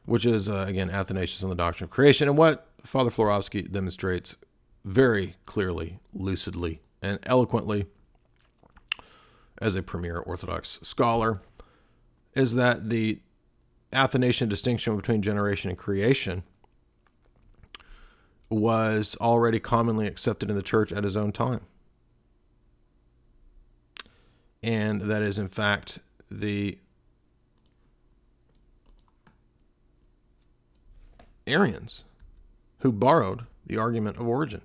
which is, again, Athanasius on the Doctrine of Creation. And what Fr Florovsky demonstrates very clearly, lucidly, and eloquently as a premier Orthodox scholar is that the Athanasian distinction between generation and creation was already commonly accepted in the church at his own time. And that is, in fact, the Arians who borrowed the argument of Origen.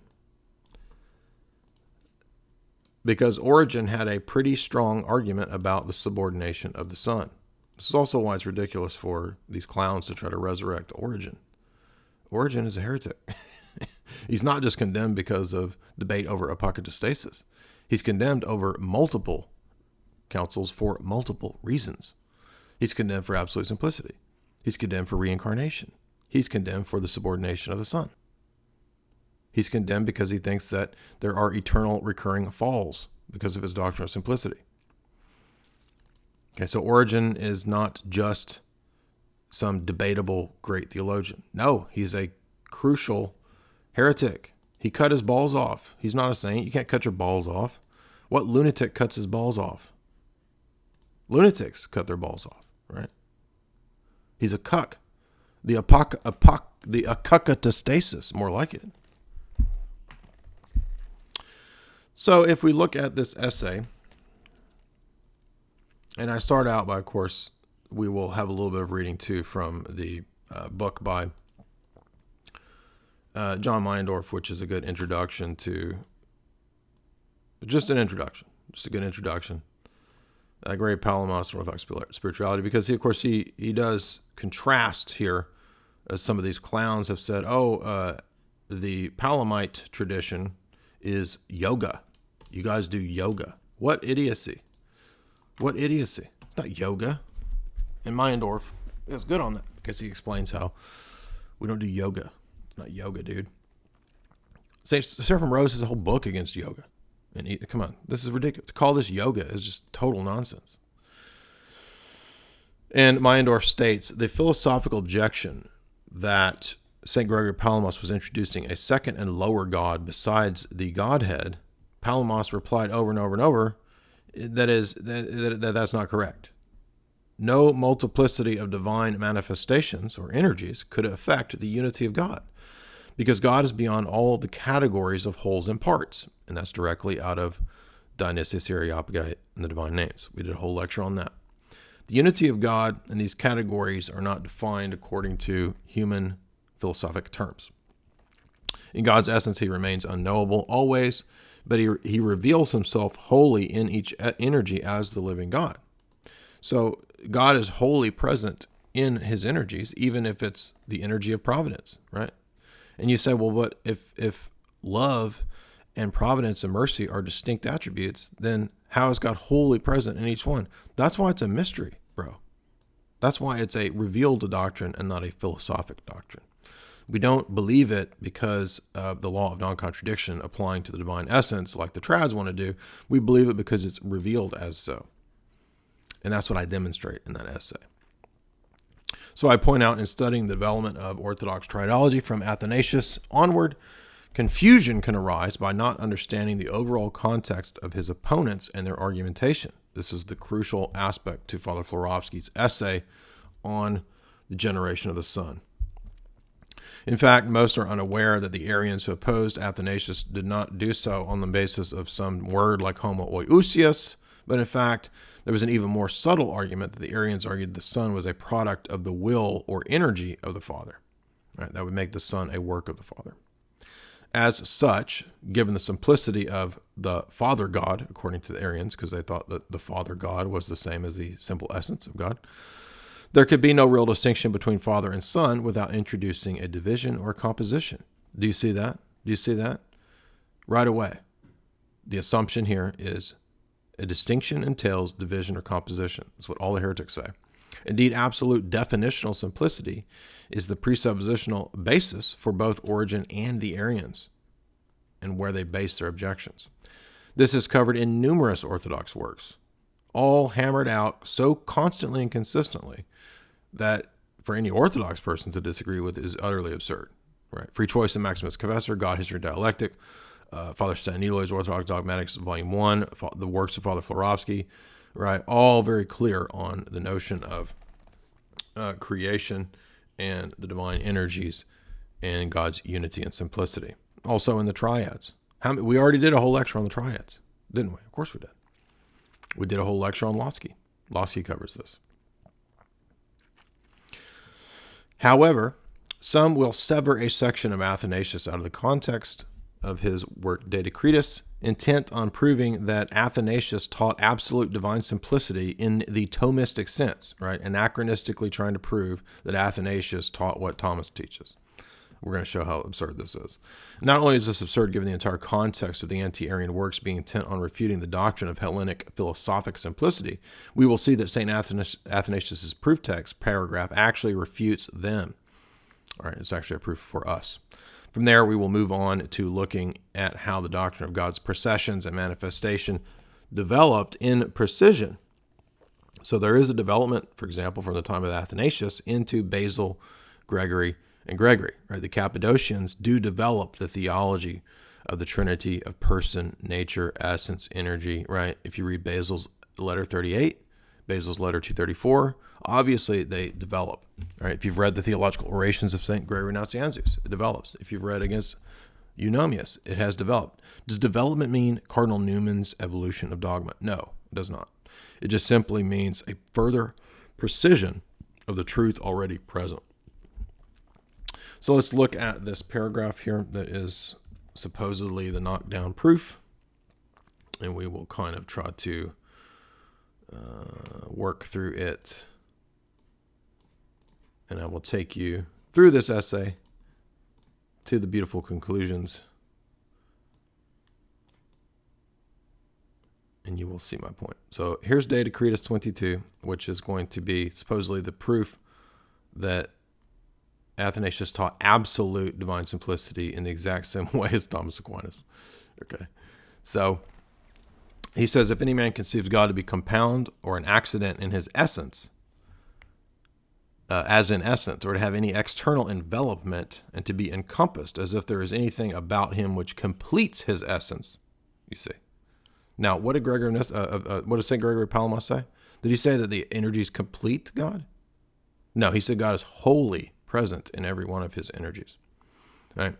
Because Origen had a pretty strong argument about the subordination of the Son. This is also why it's ridiculous for these clowns to try to resurrect Origen. Origen is a heretic. He's not just condemned because of debate over apocatastasis. He's condemned over multiple councils for multiple reasons. He's condemned for absolute simplicity. He's condemned for reincarnation. He's condemned for the subordination of the Son. He's condemned because he thinks that there are eternal recurring falls because of his doctrine of simplicity. Okay, so Origen is not just some debatable great theologian. No, he's a crucial heretic. He cut his balls off. He's not a saint. You can't cut your balls off. What lunatic cuts his balls off? Lunatics cut their balls off, right? He's a cuck. The apocatastasis, more like it. So if we look at this essay, and I start out by, of course, we will have a little bit of reading too from the book by John Meyendorff, which is a good introduction to, just a good introduction Gregory Palamos, Orthodox spirituality, because of course he does contrast here, as some of these clowns have said, the Palamite tradition is yoga. You guys do yoga. What idiocy. What idiocy. It's not yoga. And Meyendorff is good on that because he explains how we don't do yoga. It's not yoga, dude. St. Seraphim Rose has a whole book against yoga. And come on, this is ridiculous. To call this yoga is just total nonsense. And Meyendorff states, the philosophical objection that St. Gregory Palamos was introducing a second and lower God besides the Godhead, Palamos replied over and over and over, that's not correct. No multiplicity of divine manifestations or energies could affect the unity of God, because God is beyond all the categories of wholes and parts. And that's directly out of Dionysius Areopagite and the Divine Names. We did a whole lecture on that. The unity of God and these categories are not defined according to human philosophic terms. In God's essence, he remains unknowable always, but he reveals himself wholly in each energy as the living God. So God is wholly present in his energies, even if it's the energy of providence, right? And you say, well, but if love and providence and mercy are distinct attributes, then how is God wholly present in each one? That's why it's a mystery, bro. That's why it's a revealed doctrine and not a philosophic doctrine. We don't believe it because of the law of non-contradiction applying to the divine essence like the trads want to do. We believe it because it's revealed as so. And that's what I demonstrate in that essay. So I point out, in studying the development of Orthodox Triadology from Athanasius onward, confusion can arise by not understanding the overall context of his opponents and their argumentation. This is the crucial aspect to Fr Florovsky's essay on the generation of the Son. In fact, most are unaware that the Arians who opposed Athanasius did not do so on the basis of some word like homoousios, but in fact, there was an even more subtle argument that the Arians argued the Son was a product of the will or energy of the Father. Right? That would make the Son a work of the Father. As such, given the simplicity of the Father God, according to the Arians, because they thought that the Father God was the same as the simple essence of God, there could be no real distinction between Father and Son without introducing a division or composition. Do you see that? Do you see that? Right away. The assumption here is a distinction entails division or composition. That's what all the heretics say. Indeed, absolute definitional simplicity is the presuppositional basis for both Origen and the Arians, and where they base their objections. This is covered in numerous Orthodox works, all hammered out so constantly and consistently that for any Orthodox person to disagree with is utterly absurd. Right? Free Choice and Maximus Confessor, God, History, and Dialectic, Father Staniloy's Orthodox Dogmatics, Volume 1, the works of Fr Florovsky, right? All very clear on the notion of creation and the divine energies and God's unity and simplicity. Also in the triads. We already did a whole lecture on the triads, didn't we? Of course we did. We did a whole lecture on Losky. Losky covers this. However, some will sever a section of Athanasius out of the context of his work De Decretis, intent on proving that Athanasius taught absolute divine simplicity in the Thomistic sense, right? Anachronistically trying to prove that Athanasius taught what Thomas teaches. We're going to show how absurd this is. Not only is this absurd given the entire context of the anti-Arian works being intent on refuting the doctrine of Hellenic philosophic simplicity, we will see that St. Athanasius' proof text paragraph actually refutes them. All right, it's actually a proof for us. From there, we will move on to looking at how the doctrine of God's processions and manifestation developed in precision. So there is a development, for example, from the time of Athanasius into Basil, Gregory, and Gregory. Right? The Cappadocians do develop the theology of the Trinity of person, nature, essence, energy. Right? If you read Basil's letter 38, Basil's letter 234, obviously they develop. Right? If you've read the theological orations of St. Gregory Nazianzus, it develops. If you've read against Eunomius, it has developed. Does development mean Cardinal Newman's evolution of dogma? No, it does not. It just simply means a further precision of the truth already present. So let's look at this paragraph here that is supposedly the knockdown proof, and we will kind of try to work through it. And I will take you through this essay to the beautiful conclusions. And you will see my point. So here's Decretis 22, which is going to be supposedly the proof that Athanasius taught absolute divine simplicity in the exact same way as Thomas Aquinas. Okay. So he says, if any man conceives God to be compound or an accident in his essence, as in essence, or to have any external envelopment and to be encompassed as if there is anything about him which completes his essence, you see. Now, what did St. Gregory Palamas say? Did he say that the energies complete God? No, he said God is wholly present in every one of his energies. All right.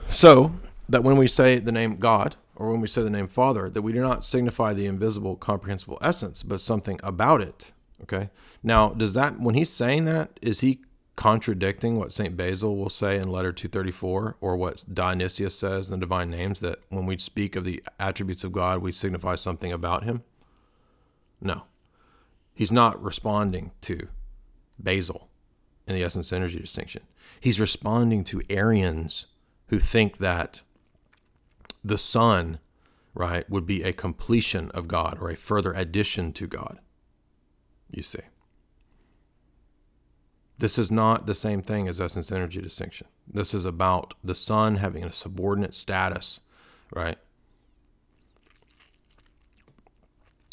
So that when we say the name God, or when we say the name Father, that we do not signify the invisible, comprehensible essence, but something about it. Okay. Now, does that, when he's saying that, is he contradicting what St Basil will say in letter 234, or what Dionysius says in the Divine Names, that when we speak of the attributes of God, we signify something about him? No. He's not responding to Basil in the essence energy distinction. He's responding to Arians who think that the Son, right, would be a completion of God or a further addition to God. You see. This is not the same thing as essence energy distinction. This is about the Son having a subordinate status, right?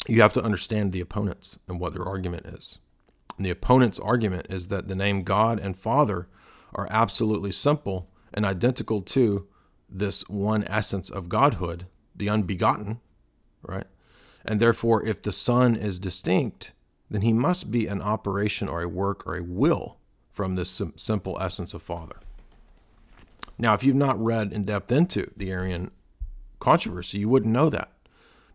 You have to understand the opponents and what their argument is. And the opponent's argument is that the name God and Father are absolutely simple and identical to this one essence of Godhood, the unbegotten, right? And therefore, if the Son is distinct, then he must be an operation or a work or a will from this simple essence of Father. Now, if you've not read in depth into the Arian controversy, you wouldn't know that.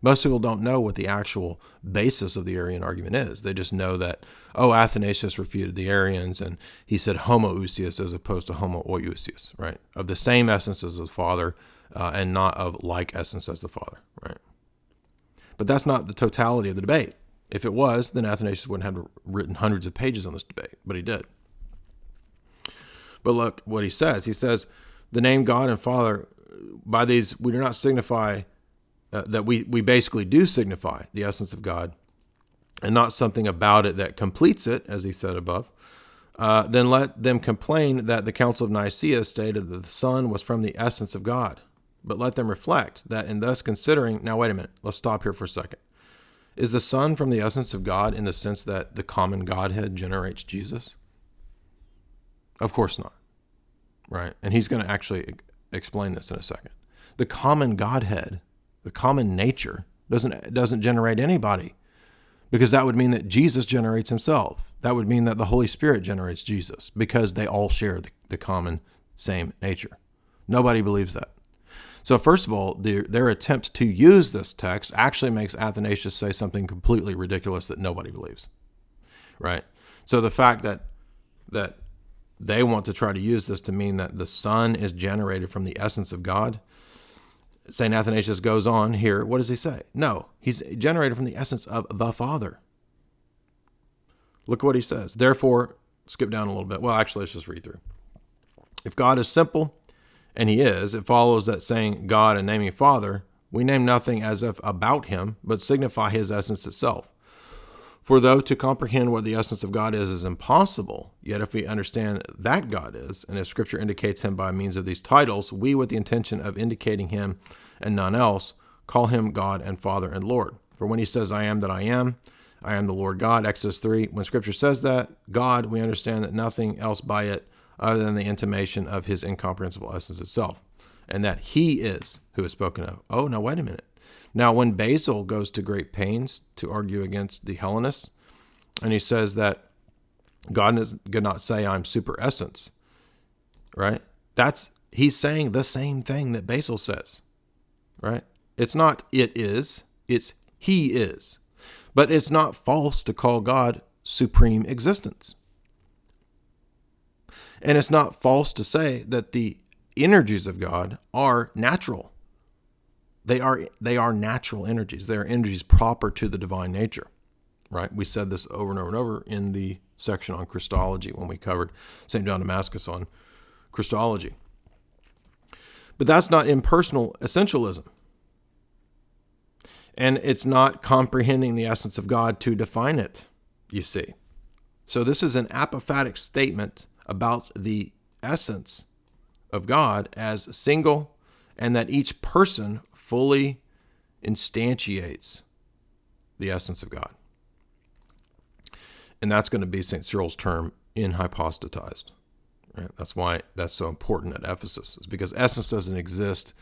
Most people don't know what the actual basis of the Arian argument is. They just know that, Athanasius refuted the Arians, and he said homoousios as opposed to homoousios, right? Of the same essence as the Father, and not of like essence as the Father, right? But that's not the totality of the debate. If it was, then Athanasius wouldn't have written hundreds of pages on this debate, but he did. But look what he says. He says, the name God and Father, by these, we do not signify that we basically do signify the essence of God and not something about it that completes it, as he said above. Then let them complain that the Council of Nicaea stated that the Son was from the essence of God. But let them reflect that in thus considering, now wait a minute, let's stop here for a second. Is the Son from the essence of God in the sense that the common Godhead generates Jesus? Of course not, right? And he's going to actually explain this in a second. The common Godhead, the common nature, doesn't generate anybody, because that would mean that Jesus generates himself. That would mean that the Holy Spirit generates Jesus, because they all share the common same nature. Nobody believes that. So first of all, their attempt to use this text actually makes Athanasius say something completely ridiculous that nobody believes, right? So the fact that they want to try to use this to mean that the Son is generated from the essence of God, St. Athanasius goes on here. What does he say? No, he's generated from the essence of the Father. Look what he says. Therefore, skip down a little bit. Well, actually, let's just read through. If God is simple, and he is, it follows that saying God and naming Father, we name nothing as if about him, but signify his essence itself. For though to comprehend what the essence of God is impossible, yet if we understand that God is, and if Scripture indicates him by means of these titles, we, with the intention of indicating him and none else, call him God and Father and Lord. For when he says, I am that I am the Lord God, Exodus 3, when Scripture says that, God, we understand that nothing else by it other than the intimation of his incomprehensible essence itself, and that he is who is spoken of. Oh, now wait a minute. Now, when Basil goes to great pains to argue against the Hellenists, and he says that God is going to not say I'm super essence, right? He's saying the same thing that Basil says, right? It's not it is, it's he is. But it's not false to call God supreme existence. And it's not false to say that the energies of God are natural. They are natural energies. They are energies proper to the divine nature, right? We said this over and over and over in the section on Christology when we covered St John Damascus on Christology. But that's not impersonal essentialism. And it's not comprehending the essence of God to define it, you see. So this is an apophatic statement about the essence of God as single, and that each person fully instantiates the essence of God. And that's going to be St. Cyril's term, inhypostatized. Right? That's why that's so important at Ephesus, is because essence doesn't exist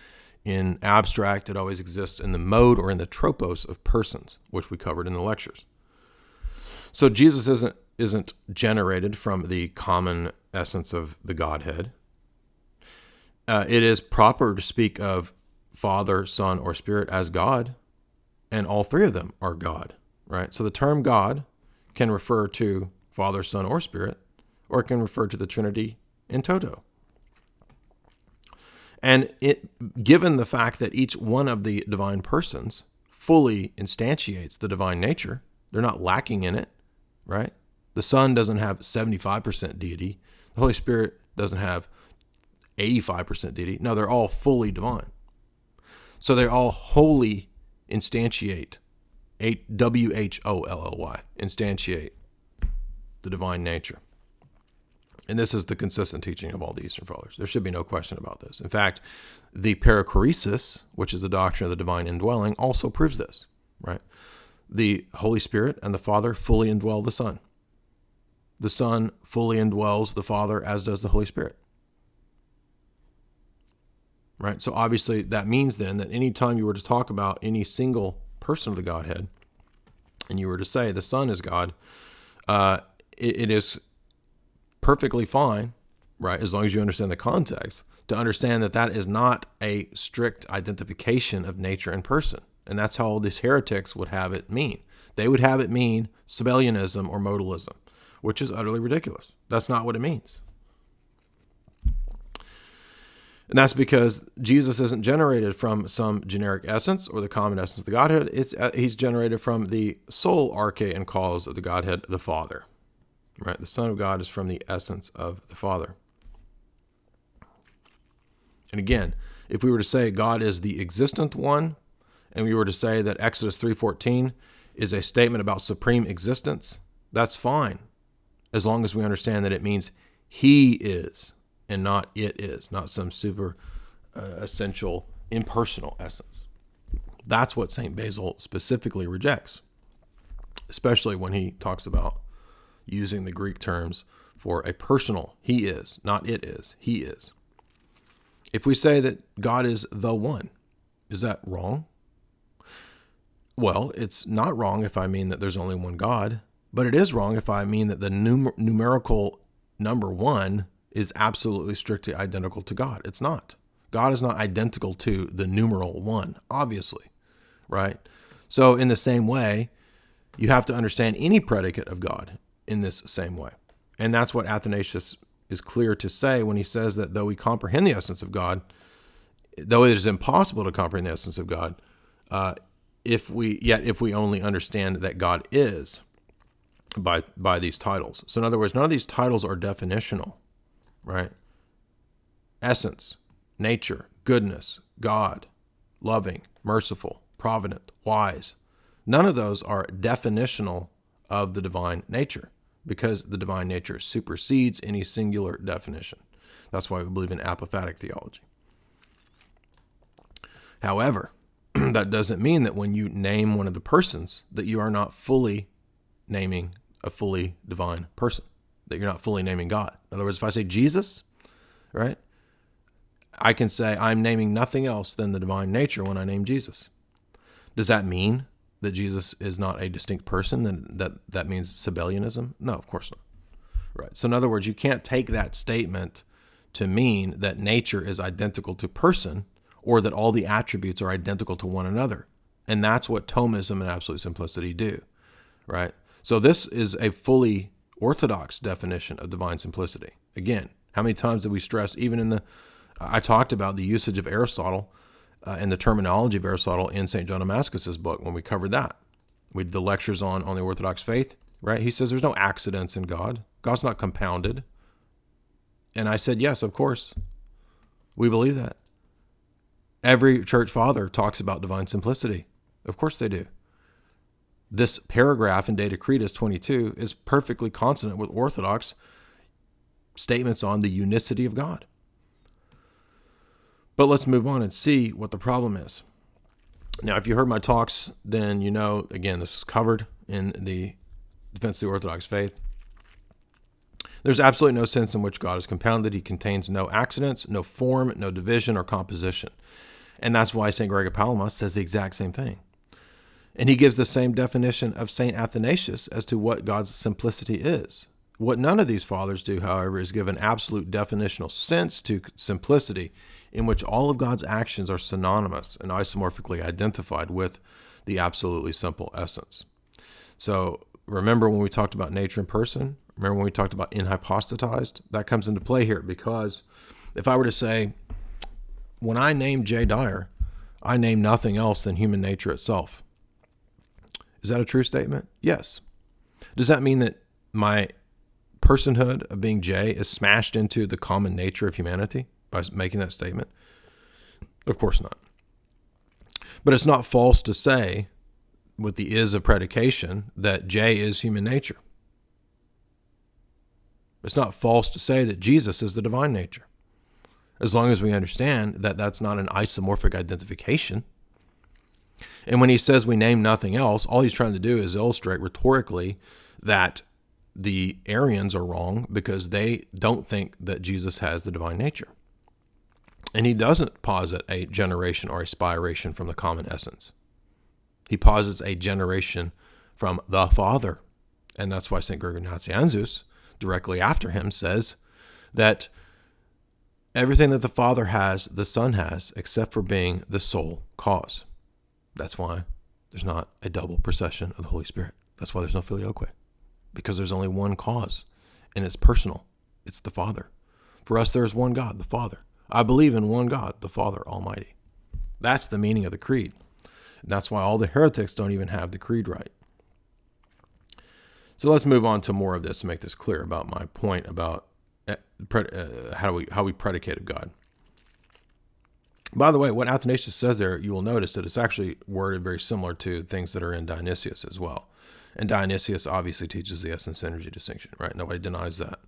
in abstract. It always exists in the mode or in the tropos of persons, which we covered in the lectures. So Jesus isn't generated from the common essence of the Godhead. It is proper to speak of Father, Son, or Spirit as God, and all three of them are God, right? So the term God can refer to Father, Son, or Spirit, or it can refer to the Trinity in toto. And given the fact that each one of the divine persons fully instantiates the divine nature, they're not lacking in it, right? The Son doesn't have 75% deity. The Holy Spirit doesn't have 85% deity. No, they're all fully divine. So they all wholly instantiate, W-H-O-L-L-Y, instantiate the divine nature. And this is the consistent teaching of all the Eastern Fathers. There should be no question about this. In fact, the perichoresis, which is the doctrine of the divine indwelling, also proves this, right? The Holy Spirit and the Father fully indwell the Son. The Son fully indwells the Father, as does the Holy Spirit. Right? So obviously that means then that any time you were to talk about any single person of the Godhead, and you were to say the Son is God, it is perfectly fine, right, as long as you understand the context, to understand that that is not a strict identification of nature and person. And that's how these heretics would have it mean. They would have it mean Sabellianism or modalism, which is utterly ridiculous. That's not what it means. And that's because Jesus isn't generated from some generic essence or the common essence of the Godhead. He's generated from the sole arche and cause of the Godhead, the Father. Right? The Son of God is from the essence of the Father. And again, if we were to say God is the existent one, and we were to say that Exodus 3:14 is a statement about supreme existence, that's fine, as long as we understand that it means He is, and not it is, not some super essential impersonal essence. That's what St Basil specifically rejects, especially when he talks about using the Greek terms for a personal He is, not it is, He is. If we say that God is the one, is that wrong? Well, it's not wrong if I mean that there's only one God, but it is wrong if I mean that the numerical number one is absolutely strictly identical to God. It's not. God is not identical to the numeral one, obviously, right? So in the same way, you have to understand any predicate of God in this same way. And that's what Athanasius is clear to say when he says that though we comprehend the essence of God, though it is impossible to comprehend the essence of God, if we only understand that God is by these titles. So in other words, none of these titles are definitional, right? Essence, nature, goodness, God, loving, merciful, provident, wise. None of those are definitional of the divine nature, because the divine nature supersedes any singular definition. That's why we believe in apophatic theology. However, that doesn't mean that when you name one of the persons that you are not fully naming a fully divine person, that you're not fully naming God. In other words, if I say Jesus, right, I can say I'm naming nothing else than the divine nature when I name Jesus. Does that mean that Jesus is not a distinct person, and that means Sabellianism? No, of course not. Right. So in other words, you can't take that statement to mean that nature is identical to person, or that all the attributes are identical to one another. And that's what Thomism and absolute simplicity do, right? So this is a fully orthodox definition of divine simplicity. Again, how many times did we stress, even in I talked about the usage of Aristotle and the terminology of Aristotle in St. John Damascus's book when we covered that. We did the lectures on the Orthodox faith, right? He says there's no accidents in God. God's not compounded. And I said, yes, of course. We believe that. Every church father talks about divine simplicity. Of course they do. This paragraph in Decretis 22 is perfectly consonant with Orthodox statements on the unicity of God. But let's move on and see what the problem is. Now, if you heard my talks, then you know, again, this is covered in the Defense of the Orthodox Faith. There's absolutely no sense in which God is compounded. He contains no accidents, no form, no division or composition. And that's why St. Gregory of Palamas says the exact same thing. And he gives the same definition of St Athanasius as to what God's simplicity is. What none of these fathers do, however, is give an absolute definitional sense to simplicity in which all of God's actions are synonymous and isomorphically identified with the absolutely simple essence. So remember when we talked about nature and person? Remember when we talked about inhypostatized? That comes into play here, because if I were to say, when I name J. Dyer, I name nothing else than human nature itself. Is that a true statement? Yes. Does that mean that my personhood of being J is smashed into the common nature of humanity by making that statement? Of course not. But it's not false to say, with the is of predication, that J is human nature. It's not false to say that Jesus is the divine nature, as long as we understand that that's not an isomorphic identification. And when he says we name nothing else, all he's trying to do is illustrate rhetorically that the Arians are wrong because they don't think that Jesus has the divine nature. And he doesn't posit a generation or a spiration from the common essence. He posits a generation from the Father. And that's why St. Gregory Nazianzus, directly after him, says that everything that the Father has, the Son has, except for being the sole cause. That's why there's not a double procession of the Holy Spirit. That's why there's no Filioque. Because there's only one cause, and it's personal. It's the Father. For us, there is one God, the Father. I believe in one God, the Father Almighty. That's the meaning of the creed. That's why all the heretics don't even have the creed right. So let's move on to more of this to make this clear about my point about how we predicated God. By the way, what Athanasius says there, you will notice that it's actually worded very similar to things that are in Dionysius as well. And Dionysius obviously teaches the essence-energy distinction, right? Nobody denies that.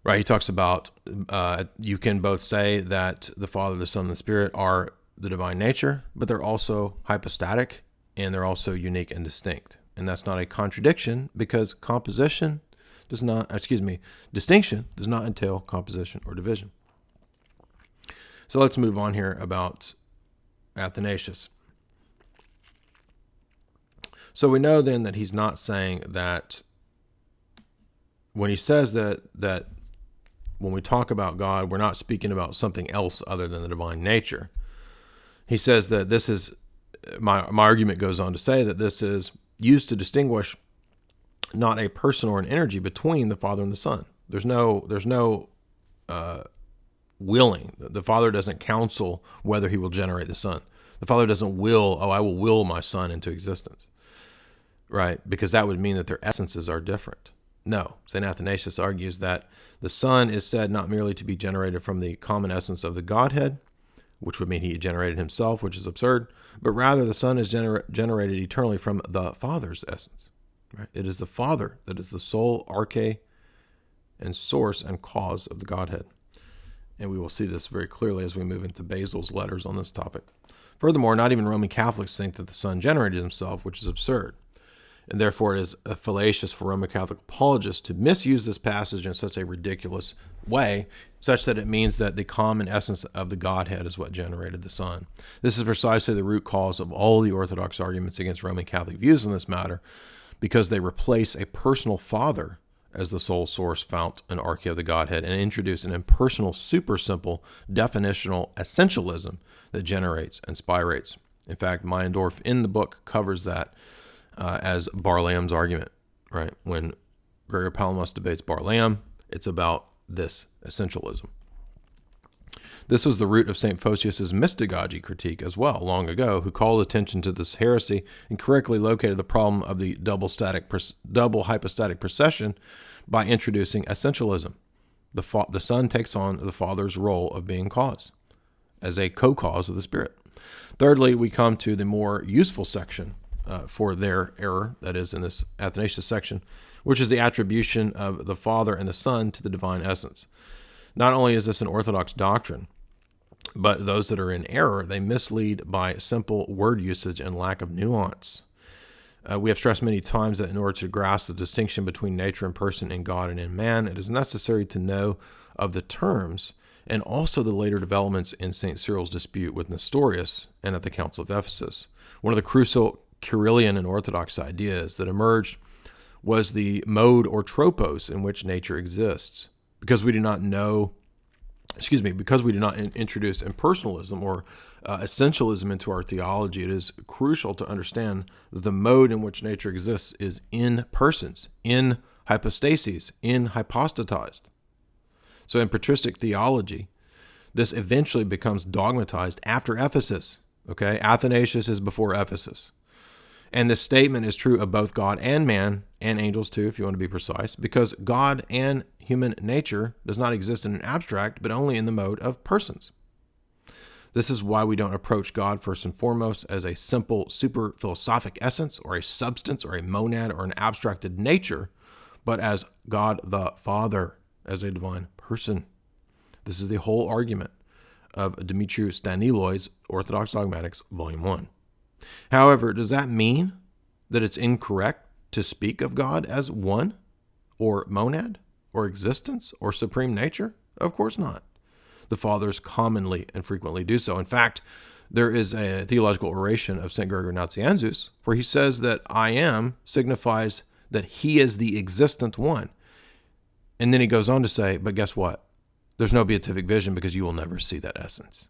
Right, he talks about you can both say that the Father, the Son, and the Spirit are the divine nature, but they're also hypostatic, and they're also unique and distinct. And that's not a contradiction, because distinction does not entail composition or division. So let's move on here about Athanasius. So we know then that he's not saying that when he says that when we talk about God, we're not speaking about something else other than the divine nature. He says that this is, my argument goes on to say that this is used to distinguish not a person or an energy between the Father and the Son. There's no willing. The Father doesn't counsel whether he will generate the Son. The Father doesn't will, I will will my Son into existence, right? Because that would mean that their essences are different. No, St. Athanasius argues that the Son is said not merely to be generated from the common essence of the Godhead, which would mean he generated himself, which is absurd, but rather the Son is generated eternally from the Father's essence. Right? It is the Father that is the sole arche and source and cause of the Godhead. And we will see this very clearly as we move into Basil's letters on this topic. Furthermore, not even Roman Catholics think that the Son generated himself, which is absurd. And therefore it is fallacious for Roman Catholic apologists to misuse this passage in such a ridiculous way, such that it means that the common essence of the Godhead is what generated the Son. This is precisely the root cause of all the Orthodox arguments against Roman Catholic views on this matter, because they replace a personal Father as the sole source, fount, and arche of the Godhead, and introduce an impersonal, super simple, definitional essentialism that generates and spirates. In fact, Meyendorff in the book covers that as Barlaam's argument, right? When Gregory Palamas debates Barlaam, it's about this essentialism. This was the root of St Photius's mystagogy critique as well, long ago, who called attention to this heresy and correctly located the problem of the double hypostatic procession by introducing essentialism. The Son takes on the Father's role of being cause, as a co-cause of the Spirit. Thirdly, we come to the more useful section for their error, that is in this Athanasius section, which is the attribution of the Father and the Son to the divine essence. Not only is this an Orthodox doctrine, but those that are in error, they mislead by simple word usage and lack of nuance. We have stressed many times that in order to grasp the distinction between nature and person in God and in man, it is necessary to know of the terms and also the later developments in St. Cyril's dispute with Nestorius and at the Council of Ephesus. One of the crucial Cyrillian and Orthodox ideas that emerged was the mode or tropos in which nature exists. Because we do not introduce impersonalism or essentialism into our theology, it is crucial to understand that the mode in which nature exists is in persons, in hypostases, in hypostatized. So in patristic theology, this eventually becomes dogmatized after Ephesus. Okay, Athanasius is before Ephesus. And this statement is true of both God and man, and angels too, if you want to be precise, because God and human nature does not exist in an abstract, but only in the mode of persons. This is why we don't approach God first and foremost as a simple super philosophic essence or a substance or a monad or an abstracted nature, but as God the Father, as a divine person. This is the whole argument of Demetrius Staniloi's Orthodox Dogmatics, Volume 1. However, does that mean that it's incorrect to speak of God as one, or monad, or existence, or supreme nature? Of course not. The Fathers commonly and frequently do so. In fact, there is a theological oration of St Gregory Nazianzus where he says that I am signifies that he is the existent one. And then he goes on to say, but guess what? There's no beatific vision because you will never see that essence.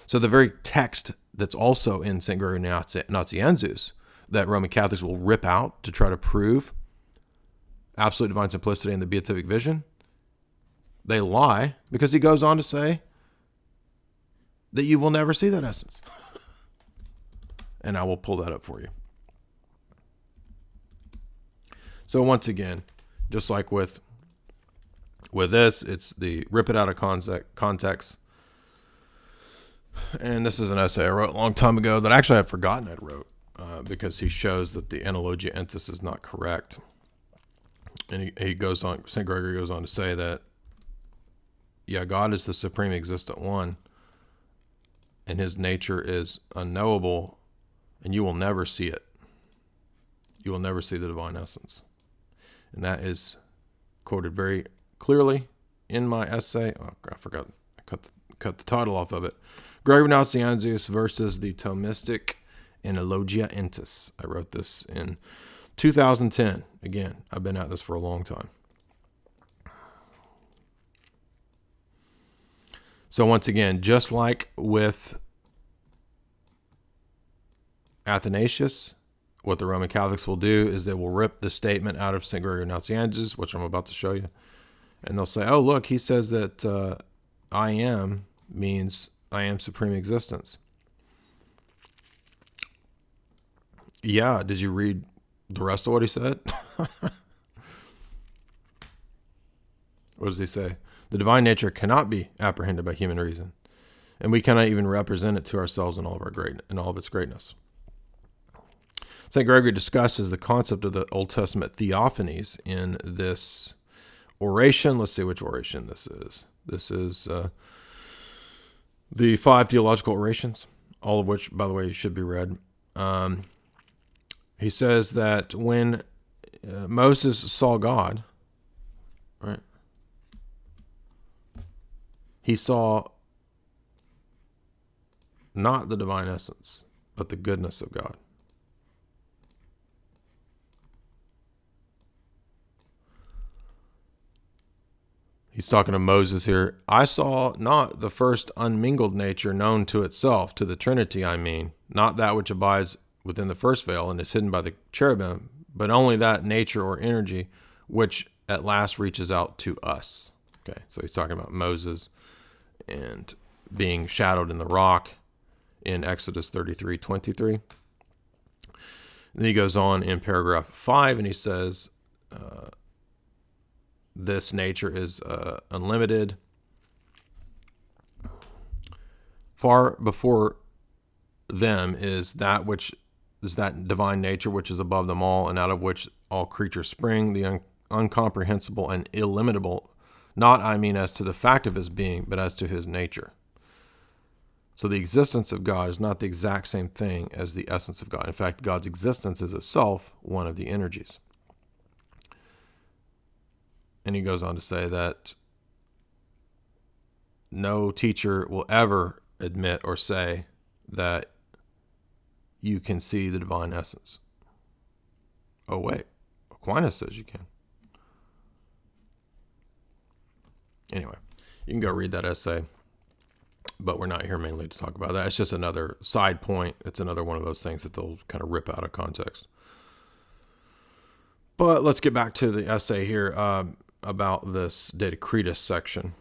So the very text that's also in St. Gregory Nazianzus that Roman Catholics will rip out to try to prove absolute divine simplicity and the beatific vision, they lie because he goes on to say that you will never see that essence. And I will pull that up for you. So once again, just like with this, it's the rip it out of context. And this is an essay I wrote a long time ago that actually I had forgotten I wrote because he shows that the analogia entis is not correct. And he goes on, St. Gregory goes on to say that, yeah, God is the supreme existent one, and his nature is unknowable, and you will never see it. You will never see the divine essence. And that is quoted very clearly in my essay. Oh, I forgot. I cut the title off of it. Gregory Nazianzus versus the Thomistic Analogia Entis. I wrote this in 2010. Again, I've been at this for a long time. So once again, just like with Athanasius, what the Roman Catholics will do is they will rip the statement out of St. Gregory Nazianzus, which I'm about to show you. And they'll say, oh, look, he says that I am means I am supreme existence. Yeah, did you read the rest of what he said? What does he say? The divine nature cannot be apprehended by human reason, and we cannot even represent it to ourselves in all of its greatness. St. Gregory discusses the concept of the Old Testament theophanies in this oration. Let's see which oration this is. This is the 5 theological orations, all of which, by the way, should be read. He says that when Moses saw God, right, he saw not the divine essence, but the goodness of God. He's talking to Moses here. I saw not the first unmingled nature known to itself, to the Trinity, I mean, not that which abides within the first veil and is hidden by the cherubim, but only that nature or energy which at last reaches out to us. Okay, so he's talking about Moses and being shadowed in the rock in Exodus 33:23. Then he goes on in paragraph 5 and he says, this nature is unlimited. Far before them is that which is that divine nature which is above them all, and out of which all creatures spring, the uncomprehensible and illimitable, not, I mean, as to the fact of his being, but as to his nature. So the existence of God is not the exact same thing as the essence of God. In fact, God's existence is itself one of the energies. And he goes on to say that no teacher will ever admit or say that you can see the divine essence. Oh, wait. Aquinas says you can. Anyway, you can go read that essay, but we're not here mainly to talk about that. It's just another side point. It's another one of those things that they'll kind of rip out of context. But let's get back to the essay here about this Decretis section.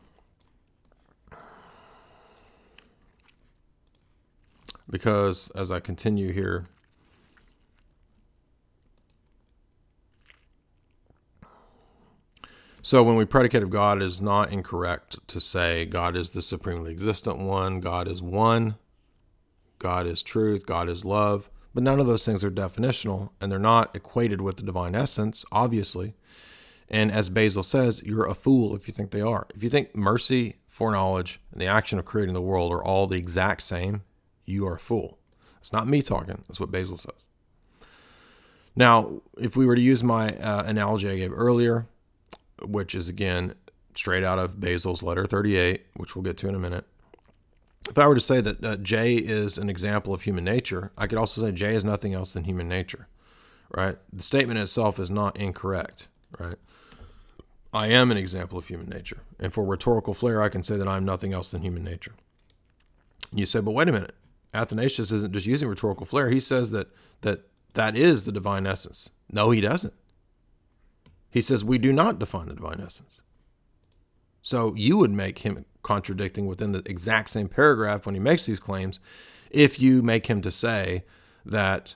Because as I continue here, so when we predicate of God, it is not incorrect to say God is the supremely existent one, God is one, God is truth, God is love. But none of those things are definitional, and they're not equated with the divine essence, obviously. And as Basil says, you're a fool if you think they are. If you think mercy, foreknowledge, and the action of creating the world are all the exact same, you are a fool. It's not me talking. That's what Basil says. Now, if we were to use my analogy I gave earlier, which is, again, straight out of Basil's letter 38, which we'll get to in a minute. If I were to say that J is an example of human nature, I could also say J is nothing else than human nature, right? The statement itself is not incorrect, right? I am an example of human nature. And for rhetorical flair, I can say that I'm nothing else than human nature. And you say, but wait a minute. Athanasius isn't just using rhetorical flair. He says that is the divine essence. No, he doesn't. He says we do not define the divine essence. So you would make him contradicting within the exact same paragraph when he makes these claims if you make him to say that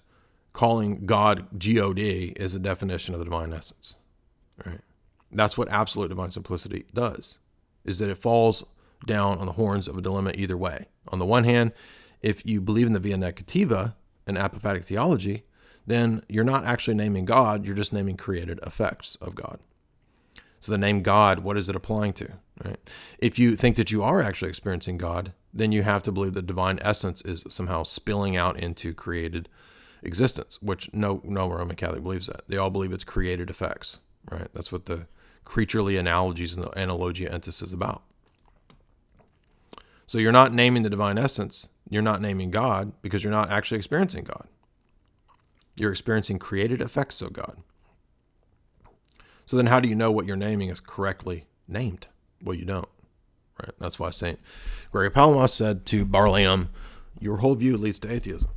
calling God God is a definition of the divine essence. Right? That's what absolute divine simplicity does, is that it falls down on the horns of a dilemma either way. On the one hand, if you believe in the via negativa and apophatic theology, then you're not actually naming God, you're just naming created effects of God. So the name God, what is it applying to? Right? If you think that you are actually experiencing God, then you have to believe the divine essence is somehow spilling out into created existence, which no Roman Catholic believes that. They all believe it's created effects, right? That's what the creaturely analogies and the analogia entis is about. So you're not naming the divine essence, you're not naming God, because you're not actually experiencing God. You're experiencing created effects of God. So then how do you know what you're naming is correctly named? Well, you don't. Right? That's why St. Gregory Palamas said to Barlaam, your whole view leads to atheism.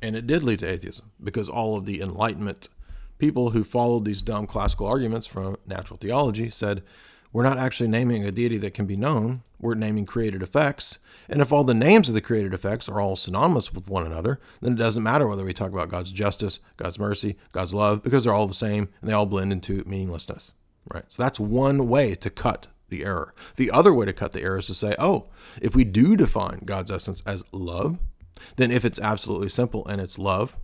And it did lead to atheism, because all of the Enlightenment people who followed these dumb classical arguments from natural theology said, we're not actually naming a deity that can be known. We're naming created effects. And if all the names of the created effects are all synonymous with one another, then it doesn't matter whether we talk about God's justice, God's mercy, God's love, because they're all the same and they all blend into meaninglessness. Right? So that's one way to cut the error. The other way to cut the error is to say, if we do define God's essence as love, then if it's absolutely simple and it's love,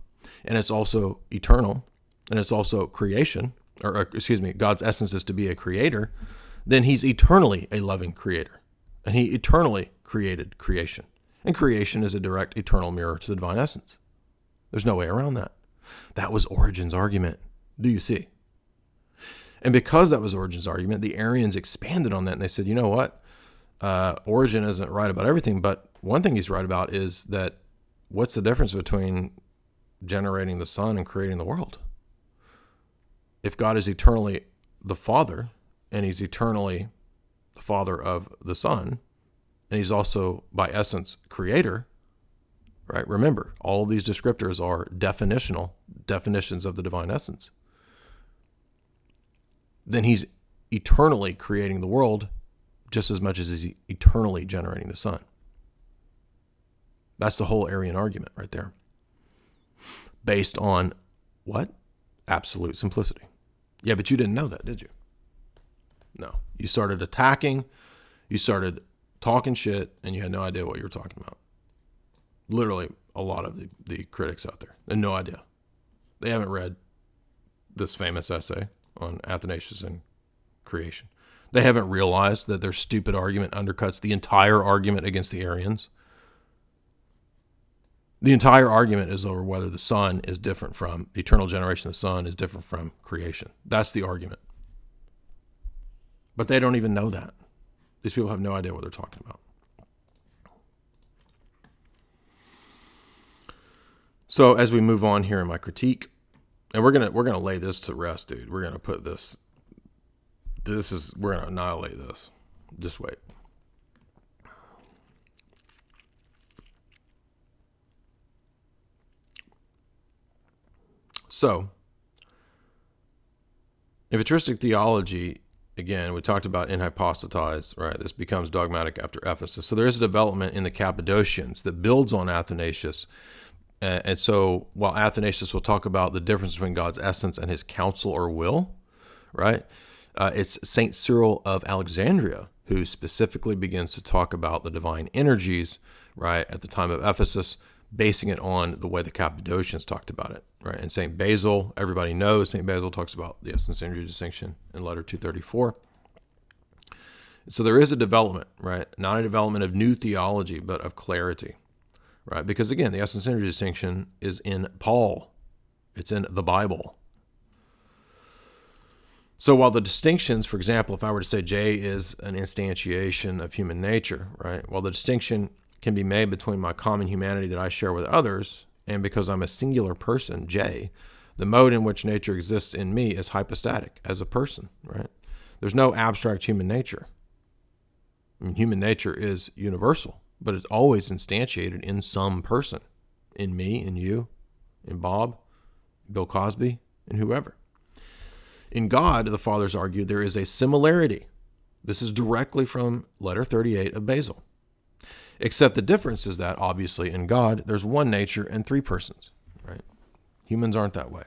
and it's also eternal, and it's also creation, God's essence is to be a creator, then he's eternally a loving creator. And he eternally created creation. And creation is a direct eternal mirror to the divine essence. There's no way around that. That was Origen's argument. Do you see? And because that was Origen's argument, the Arians expanded on that and they said, you know what? Origen isn't right about everything, but one thing he's right about is that what's the difference between generating the sun and creating the world? If God is eternally the Father, and he's eternally the Father of the Son, and he's also, by essence, creator, right? Remember, all of these descriptors are definitions of the divine essence. Then he's eternally creating the world, just as much as he's eternally generating the Son. That's the whole Arian argument right there. Based on what? Absolute simplicity. Yeah, but you didn't know that, did you? No. You started attacking, you started talking shit, and you had no idea what you were talking about. Literally, a lot of the critics out there, they have no idea. They haven't read this famous essay on Athanasius and creation. They haven't realized that their stupid argument undercuts the entire argument against the Arians. The entire argument is over whether the Son is different from, the eternal generation of the Son is different from creation. That's the argument. But they don't even know that. These people have no idea what they're talking about. So as we move on here in my critique, and we're gonna lay this to rest, dude. We're gonna put this. We're gonna annihilate this. Just wait. So, in patristic theology, again, we talked about inhypostatize, right? This becomes dogmatic after Ephesus. So there is a development in the Cappadocians that builds on Athanasius. And so while Athanasius will talk about the difference between God's essence and his counsel or will, right? It's St. Cyril of Alexandria who specifically begins to talk about the divine energies, right, at the time of Ephesus, basing it on the way the Cappadocians talked about it, right? And St. Basil, everybody knows, St. Basil talks about the essence energy distinction in letter 234. So there is a development, right? Not a development of new theology, but of clarity, right? Because again, the essence energy distinction is in Paul. It's in the Bible. So while the distinctions, for example, if I were to say J is an instantiation of human nature, right? While the distinction can be made between my common humanity that I share with others, and because I'm a singular person, J, the mode in which nature exists in me is hypostatic as a person, right? There's no abstract human nature. I mean, human nature is universal, but it's always instantiated in some person, in me, in you, in Bob, Bill Cosby, and whoever. In God, the fathers argue, there is a similarity. This is directly from letter 38 of Basil. Except the difference is that, obviously, in God, there's one nature and three persons, right? Humans aren't that way.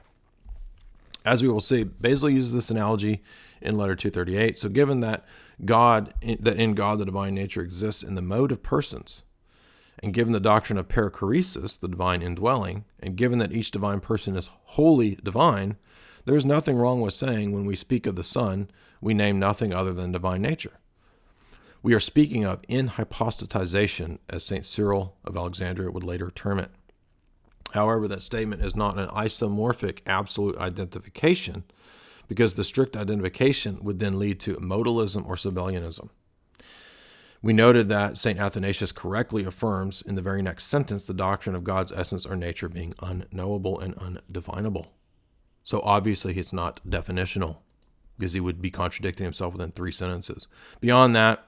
As we will see, Basil uses this analogy in letter 238. So given that in God the divine nature exists in the mode of persons, and given the doctrine of perichoresis, the divine indwelling, and given that each divine person is wholly divine, there is nothing wrong with saying when we speak of the Son, we name nothing other than divine nature. We are speaking of inhypostatization, as St. Cyril of Alexandria would later term it. However, that statement is not an isomorphic absolute identification, because the strict identification would then lead to modalism or Sabellianism. We noted that St. Athanasius correctly affirms in the very next sentence the doctrine of God's essence or nature being unknowable and undefinable. So obviously it's not definitional, because he would be contradicting himself within 3 sentences. Beyond that,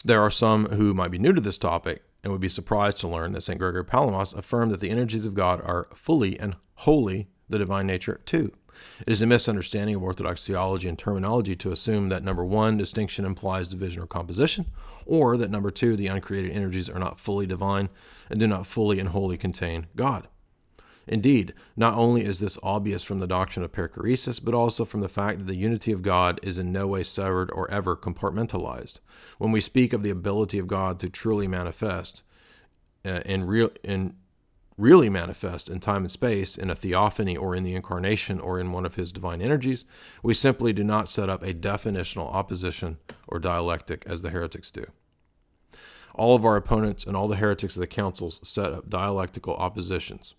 there are some who might be new to this topic and would be surprised to learn that St. Gregory Palamas affirmed that the energies of God are fully and wholly the divine nature too. It is a misunderstanding of Orthodox theology and terminology to assume that number 1, distinction implies division or composition, or that number 2, the uncreated energies are not fully divine and do not fully and wholly contain God. Indeed, not only is this obvious from the doctrine of perichoresis, but also from the fact that the unity of God is in no way severed or ever compartmentalized. When we speak of the ability of God to truly manifest and really manifest in time and space, in a theophany or in the incarnation or in one of his divine energies, we simply do not set up a definitional opposition or dialectic as the heretics do. All of our opponents and all the heretics of the councils set up dialectical oppositions.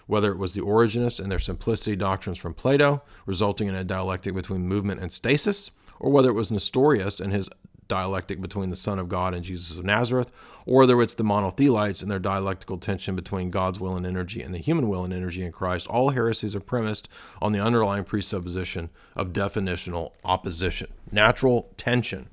Whether it was the Origenists and their simplicity doctrines from Plato, resulting in a dialectic between movement and stasis, or whether it was Nestorius and his dialectic between the Son of God and Jesus of Nazareth, or whether it's the monothelites and their dialectical tension between God's will and energy and the human will and energy in Christ, all heresies are premised on the underlying presupposition of definitional opposition, natural tension.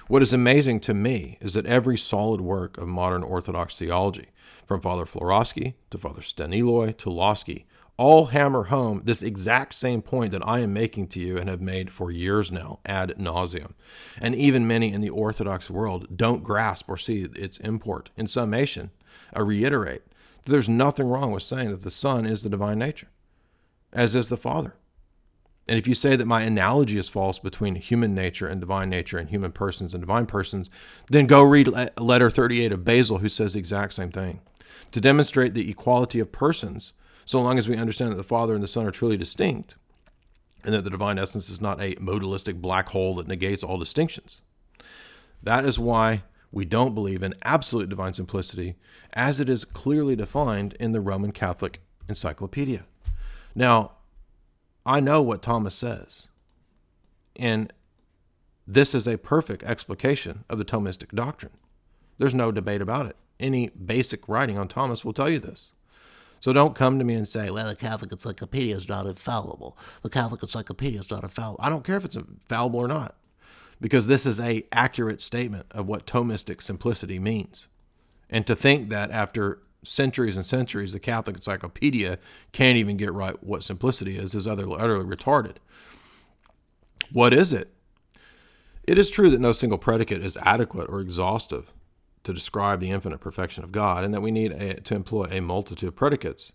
What is amazing to me is that every solid work of modern Orthodox theology, from Fr Florovsky to Father Staniloy to Losky, all hammer home this exact same point that I am making to you and have made for years now, ad nauseum. And even many in the Orthodox world don't grasp or see its import. In summation, I reiterate, there's nothing wrong with saying that the Son is the divine nature, as is the Father. And if you say that my analogy is false between human nature and divine nature and human persons and divine persons, then go read letter 38 of Basil, who says the exact same thing. To demonstrate the equality of persons, so long as we understand that the Father and the Son are truly distinct, and that the divine essence is not a modalistic black hole that negates all distinctions. That is why we don't believe in absolute divine simplicity as it is clearly defined in the Roman Catholic Encyclopedia. Now, I know what Thomas says, and this is a perfect explication of the Thomistic doctrine. There's no debate about it. Any basic writing on Thomas will tell you this. So don't come to me and say, well, the Catholic Encyclopedia is not infallible. The Catholic Encyclopedia is not infallible. I don't care if it's infallible or not, because this is an accurate statement of what Thomistic simplicity means. And to think that after centuries and centuries, the Catholic Encyclopedia can't even get right what simplicity is utterly retarded. What is it? It is true that no single predicate is adequate or exhaustive to describe the infinite perfection of God, and that we need to employ a multitude of predicates,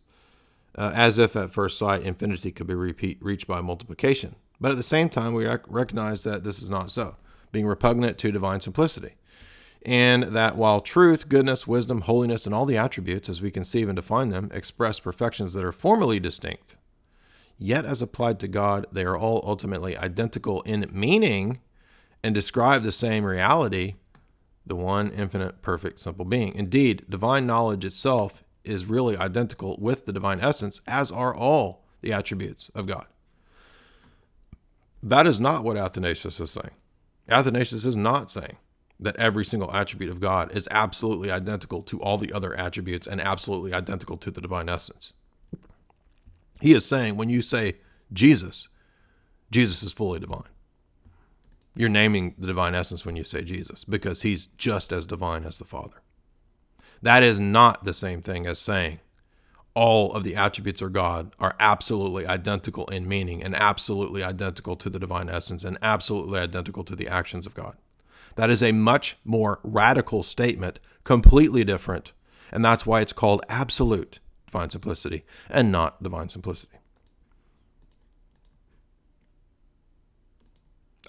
as if at first sight infinity could be reached by multiplication. But at the same time, we recognize that this is not so, being repugnant to divine simplicity. And that while truth, goodness, wisdom, holiness, and all the attributes, as we conceive and define them, express perfections that are formally distinct, yet as applied to God, they are all ultimately identical in meaning and describe the same reality, the one infinite, perfect, simple being. Indeed, divine knowledge itself is really identical with the divine essence, as are all the attributes of God. That is not what Athanasius is saying. Athanasius is not saying that every single attribute of God is absolutely identical to all the other attributes and absolutely identical to the divine essence. He is saying when you say Jesus, Jesus is fully divine. You're naming the divine essence when you say Jesus, because he's just as divine as the Father. That is not the same thing as saying all of the attributes of God are absolutely identical in meaning and absolutely identical to the divine essence and absolutely identical to the actions of God. That is a much more radical statement, completely different, and that's why it's called absolute divine simplicity and not divine simplicity.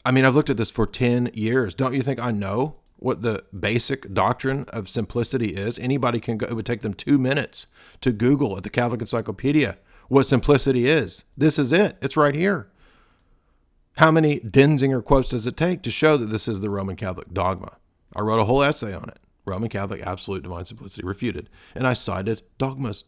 I mean, I've looked at this for 10 years. Don't you think I know what the basic doctrine of simplicity is? Anybody can go. It would take them 2 minutes to Google at the Catholic Encyclopedia what simplicity is. This is it. It's right here. How many Denzinger quotes does it take to show that this is the Roman Catholic dogma? I wrote a whole essay on it. Roman Catholic absolute divine simplicity refuted. And I cited dogmas.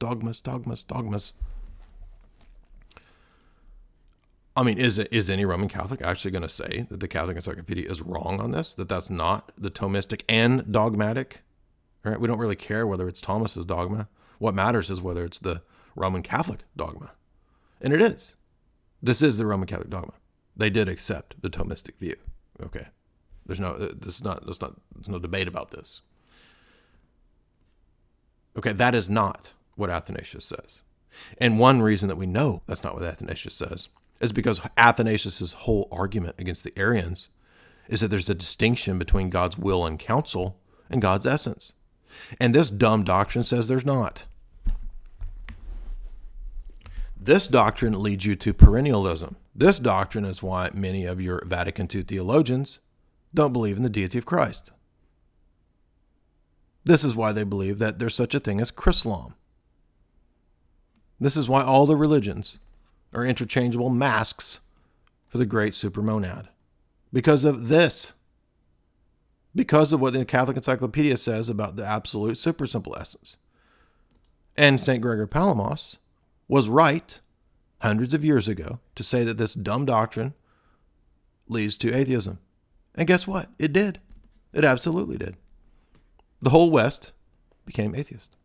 I mean, is any Roman Catholic actually going to say that the Catholic Encyclopedia is wrong on this? That that's not the Thomistic and dogmatic? Right? We don't really care whether it's Thomas's dogma. What matters is whether it's the Roman Catholic dogma. And it is. This is the Roman Catholic dogma. They did accept the Thomistic view. Okay. There's no debate about this. Okay, that is not what Athanasius says. And one reason that we know that's not what Athanasius says is because Athanasius' whole argument against the Arians is that there's a distinction between God's will and counsel and God's essence. And this dumb doctrine says there's not. This doctrine leads you to perennialism. This doctrine is why many of your Vatican II theologians don't believe in the deity of Christ. This is why they believe that there's such a thing as Chrislam. This is why all the religions are interchangeable masks for the great supermonad. Because of this. Because of what the Catholic Encyclopedia says about the absolute super simple essence. And St. Gregory Palamas was right hundreds of years ago to say that this dumb doctrine leads to atheism. And guess what? It did. It absolutely did. The whole West became atheist.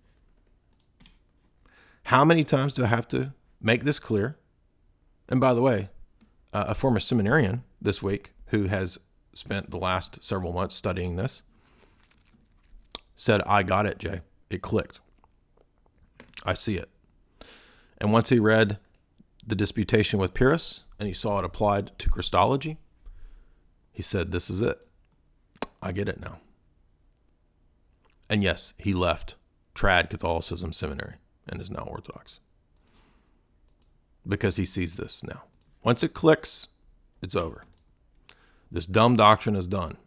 How many times do I have to make this clear? And by the way, a former seminarian this week who has spent the last several months studying this said, I got it, Jay. It clicked. I see it. And once he read the disputation with Pyrrhus and he saw it applied to Christology, he said, this is it. I get it now. And yes, he left Trad Catholicism Seminary and is now Orthodox. Because he sees this now. Once it clicks, it's over. This dumb doctrine is done.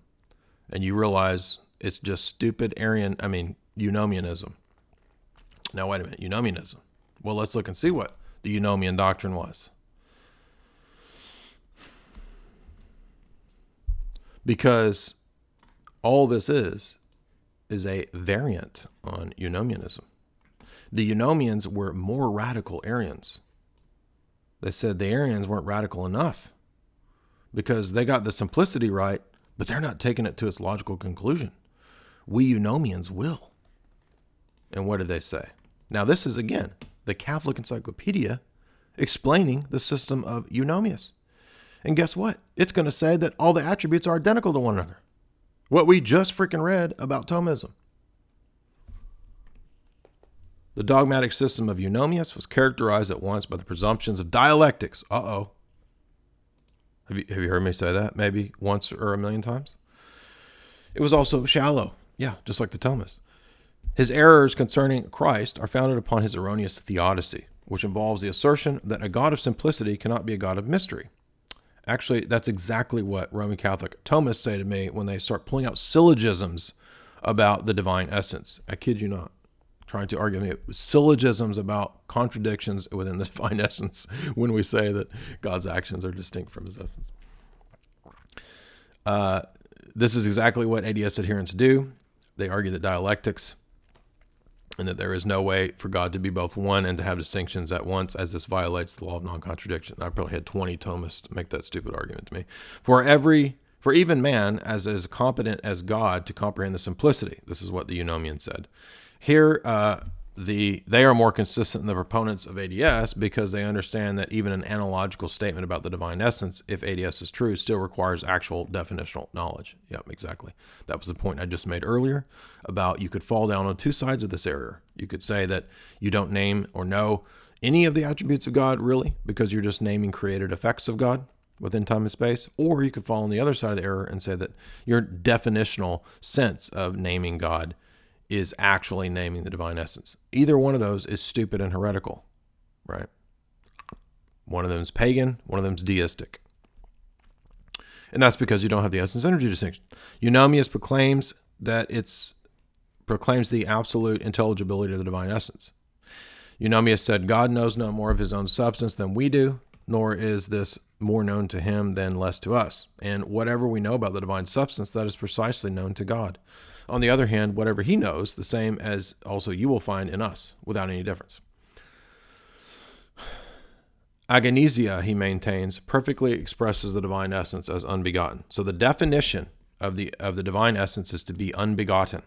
And you realize it's just stupid eunomianism. Now, wait a minute, eunomianism. Well, let's look and see what the eunomian doctrine was. Because all this is a variant on eunomianism. The eunomians were more radical Arians. They said the Arians weren't radical enough because they got the simplicity right, but they're not taking it to its logical conclusion. We eunomians will. And what did they say? Now, this is, again, the Catholic Encyclopedia explaining the system of eunomius. And guess what? It's going to say that all the attributes are identical to one another. What we just freaking read about Thomism. The dogmatic system of eunomius was characterized at once by the presumptions of dialectics. Uh-oh. Have you heard me say that maybe once or a million times? It was also shallow. Yeah, just like the Thomists. His errors concerning Christ are founded upon his erroneous theodicy, which involves the assertion that a God of simplicity cannot be a God of mystery. Actually, that's exactly what Roman Catholic Thomists say to me when they start pulling out syllogisms about the divine essence. I kid you not. Trying to argue me syllogisms about contradictions within the divine essence when we say that God's actions are distinct from his essence. This is exactly what ADS adherents do. They argue that dialectics and that there is no way for God to be both one and to have distinctions at once, as this violates the law of non-contradiction. I probably had 20 Thomists make that stupid argument to me. For even man as competent as God to comprehend the simplicity. This is what the eunomian said. Here, they are more consistent than the proponents of ADS because they understand that even an analogical statement about the divine essence, if ADS is true, still requires actual definitional knowledge. Yep, exactly. That was the point I just made earlier about you could fall down on two sides of this error. You could say that you don't name or know any of the attributes of God, really, because you're just naming created effects of God within time and space, or you could fall on the other side of the error and say that your definitional sense of naming God is actually naming the divine essence. Either one of those is stupid and heretical, right? One of them is pagan, one of them is deistic. And that's because you don't have the essence-energy distinction. Eunomius proclaims the absolute intelligibility of the divine essence. Eunomius said, God knows no more of his own substance than we do, nor is this more known to him than less to us. And whatever we know about the divine substance, that is precisely known to God. On the other hand, whatever he knows, the same as also you will find in us, without any difference. Agonesia, he maintains, perfectly expresses the divine essence as unbegotten. So the definition of the divine essence is to be unbegotten.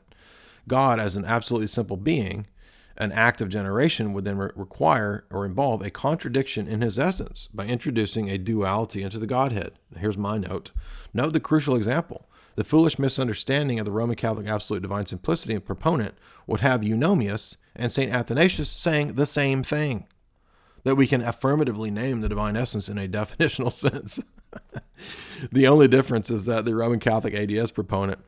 God, as an absolutely simple being, an act of generation would then require or involve a contradiction in his essence by introducing a duality into the Godhead. Here's my note. Note the crucial example. The foolish misunderstanding of the Roman Catholic absolute divine simplicity and proponent would have Eunomius and St Athanasius saying the same thing, that we can affirmatively name the divine essence in a definitional sense. The only difference is that the Roman Catholic ADS proponent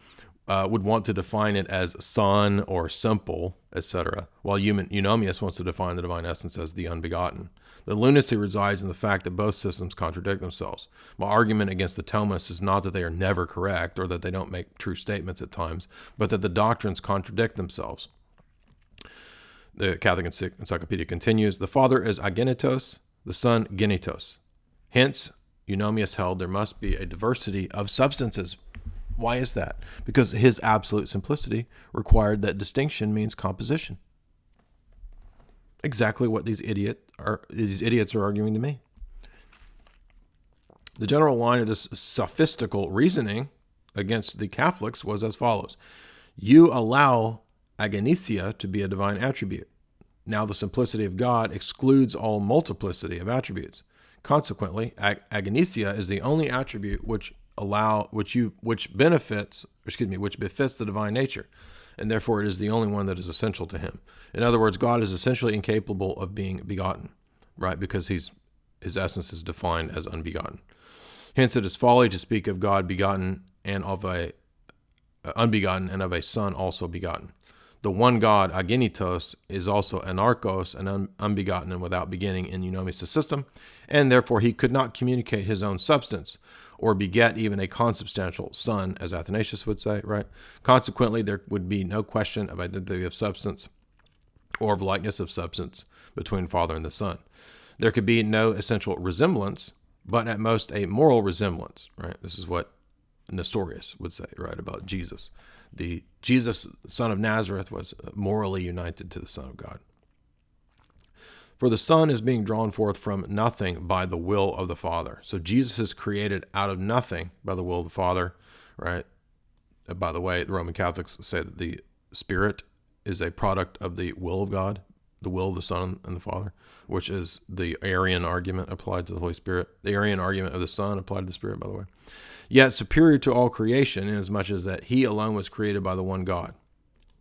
would want to define it as son or simple, etc., while Eunomius wants to define the divine essence as the unbegotten. The lunacy resides in the fact that both systems contradict themselves. My argument against the Thomists is not that they are never correct or that they don't make true statements at times, but that the doctrines contradict themselves. The Catholic Encyclopedia continues, the Father is agenitos, the Son genitos. Hence, Eunomius held there must be a diversity of substances. Why is that? Because his absolute simplicity required that distinction means composition. Exactly what these idiots are arguing to me. The general line of this sophistical reasoning against the Catholics was as follows. You allow agonesia to be a divine attribute. Now the simplicity of God excludes all multiplicity of attributes. Consequently, agonesia is the only attribute which befits the divine nature, and therefore it is the only one that is essential to him. In other words, God is essentially incapable of being begotten. right? Because his essence is defined as unbegotten. Hence, it is folly to speak of God begotten and of a unbegotten and of a son also begotten. The one God, agenitos, is also anarchos, and unbegotten and without beginning in eunomius system, and therefore he could not communicate his own substance, or beget even a consubstantial son, as Athanasius would say, right? Consequently, there would be no question of identity of substance or of likeness of substance between Father and the Son. There could be no essential resemblance, but at most a moral resemblance, right? This is what Nestorius would say, right, about Jesus. The Jesus, son of Nazareth, was morally united to the Son of God. For the Son is being drawn forth from nothing by the will of the Father. So Jesus is created out of nothing by the will of the Father, right? By the way, the Roman Catholics say that the Spirit is a product of the will of God, the will of the Son and the Father, which is the Arian argument applied to the Holy Spirit. The Arian argument of the Son applied to the Spirit, by the way. Yet superior to all creation, inasmuch as that he alone was created by the one God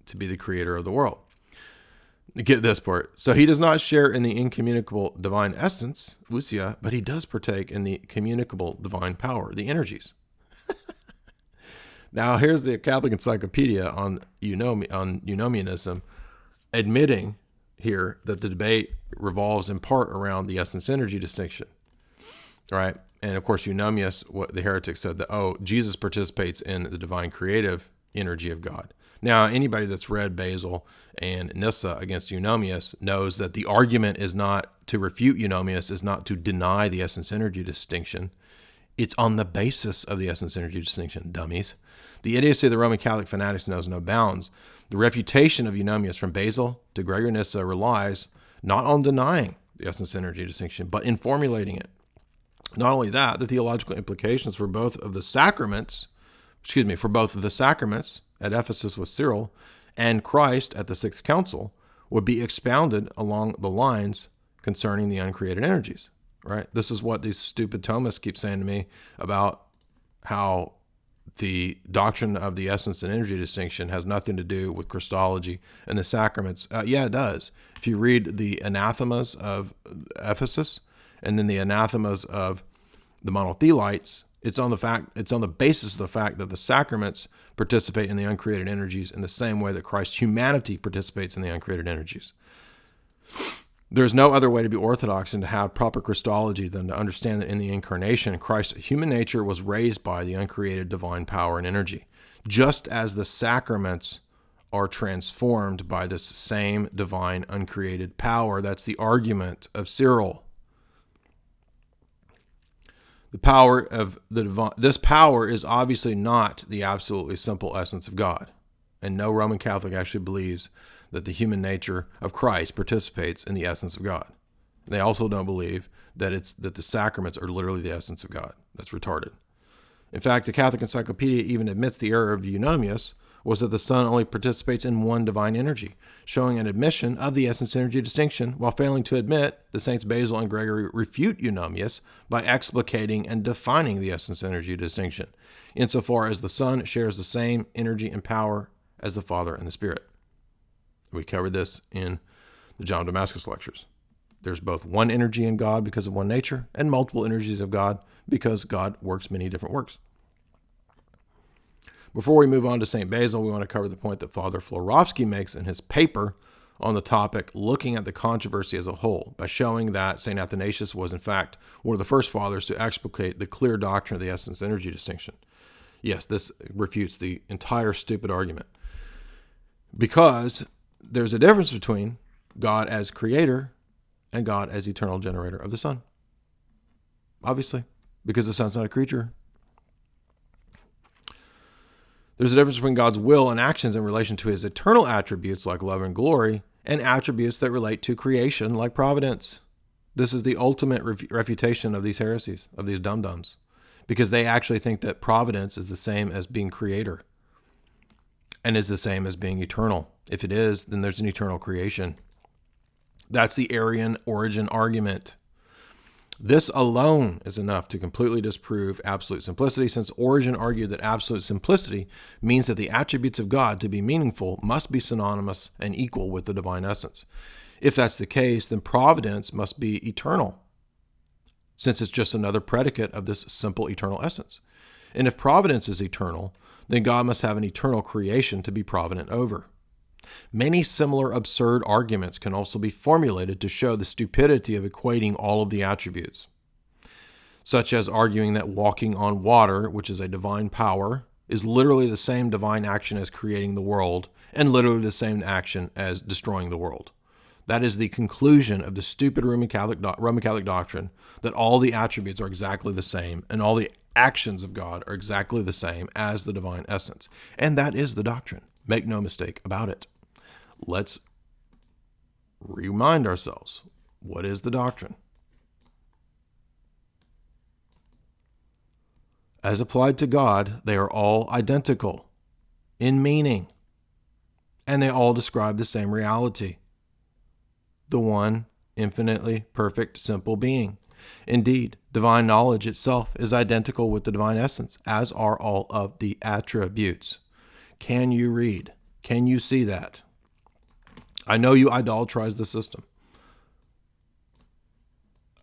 to be the creator of the world. Get this part. So he does not share in the incommunicable divine essence, ousia, but he does partake in the communicable divine power, the energies. Now, here's the Catholic Encyclopedia on eunomianism, admitting here that the debate revolves in part around the essence-energy distinction, right? And of course, eunomius, what the heretics said that, Jesus participates in the divine creative energy of God. Now, anybody that's read Basil and Nyssa against eunomius knows that the argument is not to refute eunomius, is not to deny the essence-energy distinction. It's on the basis of the essence-energy distinction, dummies. The idiocy of the Roman Catholic fanatics knows no bounds. The refutation of eunomius from Basil to Gregor Nyssa relies not on denying the essence-energy distinction, but in formulating it. Not only that, the theological implications for both of the sacraments, at Ephesus with Cyril and Christ at the Sixth Council would be expounded along the lines concerning the uncreated energies, right? This is what these stupid Thomists keep saying to me about how the doctrine of the essence and energy distinction has nothing to do with Christology and the sacraments. Yeah, it does. If you read the anathemas of Ephesus and then the anathemas of the monothelites, it's on the basis of the fact that the sacraments participate in the uncreated energies in the same way that Christ's humanity participates in the uncreated energies. There's no other way to be Orthodox and to have proper Christology than to understand that in the incarnation, Christ's human nature was raised by the uncreated divine power and energy, just as the sacraments are transformed by this same divine uncreated power. That's the argument of Cyril. The power of the divine, this power is obviously not the absolutely simple essence of God. And no Roman Catholic actually believes that the human nature of Christ participates in the essence of God. They also don't believe that the sacraments are literally the essence of God. That's retarded. In fact, the Catholic Encyclopedia even admits the error of eunomius was that the Son only participates in one divine energy, showing an admission of the essence-energy distinction while failing to admit the Saints Basil and Gregory refute eunomius by explicating and defining the essence-energy distinction, insofar as the Son shares the same energy and power as the Father and the Spirit. We covered this in the John of Damascus lectures. There's both one energy in God because of one nature and multiple energies of God because God works many different works. Before we move on to St. Basil, we want to cover the point that Fr Florovsky makes in his paper on the topic, looking at the controversy as a whole, by showing that St Athanasius was, in fact, one of the first fathers to explicate the clear doctrine of the essence-energy distinction. Yes, this refutes the entire stupid argument. Because there's a difference between God as creator and God as eternal generator of the Son. Obviously, because the Son's not a creature. There's a difference between God's will and actions in relation to his eternal attributes like love and glory and attributes that relate to creation like providence. This is the ultimate refutation of these heresies, of these dum-dums, because they actually think that providence is the same as being creator and is the same as being eternal. If it is, then there's an eternal creation. That's the Arian origin argument. This alone is enough to completely disprove absolute simplicity, since Origen argued that absolute simplicity means that the attributes of God, to be meaningful, must be synonymous and equal with the divine essence. If that's the case, then providence must be eternal, since it's just another predicate of this simple eternal essence. And if providence is eternal, then God must have an eternal creation to be provident over. Many similar absurd arguments can also be formulated to show the stupidity of equating all of the attributes, such as arguing that walking on water, which is a divine power, is literally the same divine action as creating the world, and literally the same action as destroying the world. That is the conclusion of the stupid Roman Catholic doctrine, that all the attributes are exactly the same, and all the actions of God are exactly the same as the divine essence. And that is the doctrine. Make no mistake about it. Let's remind ourselves, what is the doctrine? As applied to God, they are all identical in meaning, and they all describe the same reality. The one infinitely perfect, simple being. Indeed, divine knowledge itself is identical with the divine essence, as are all of the attributes. Can you read? Can you see that? I know you idolatrize the system.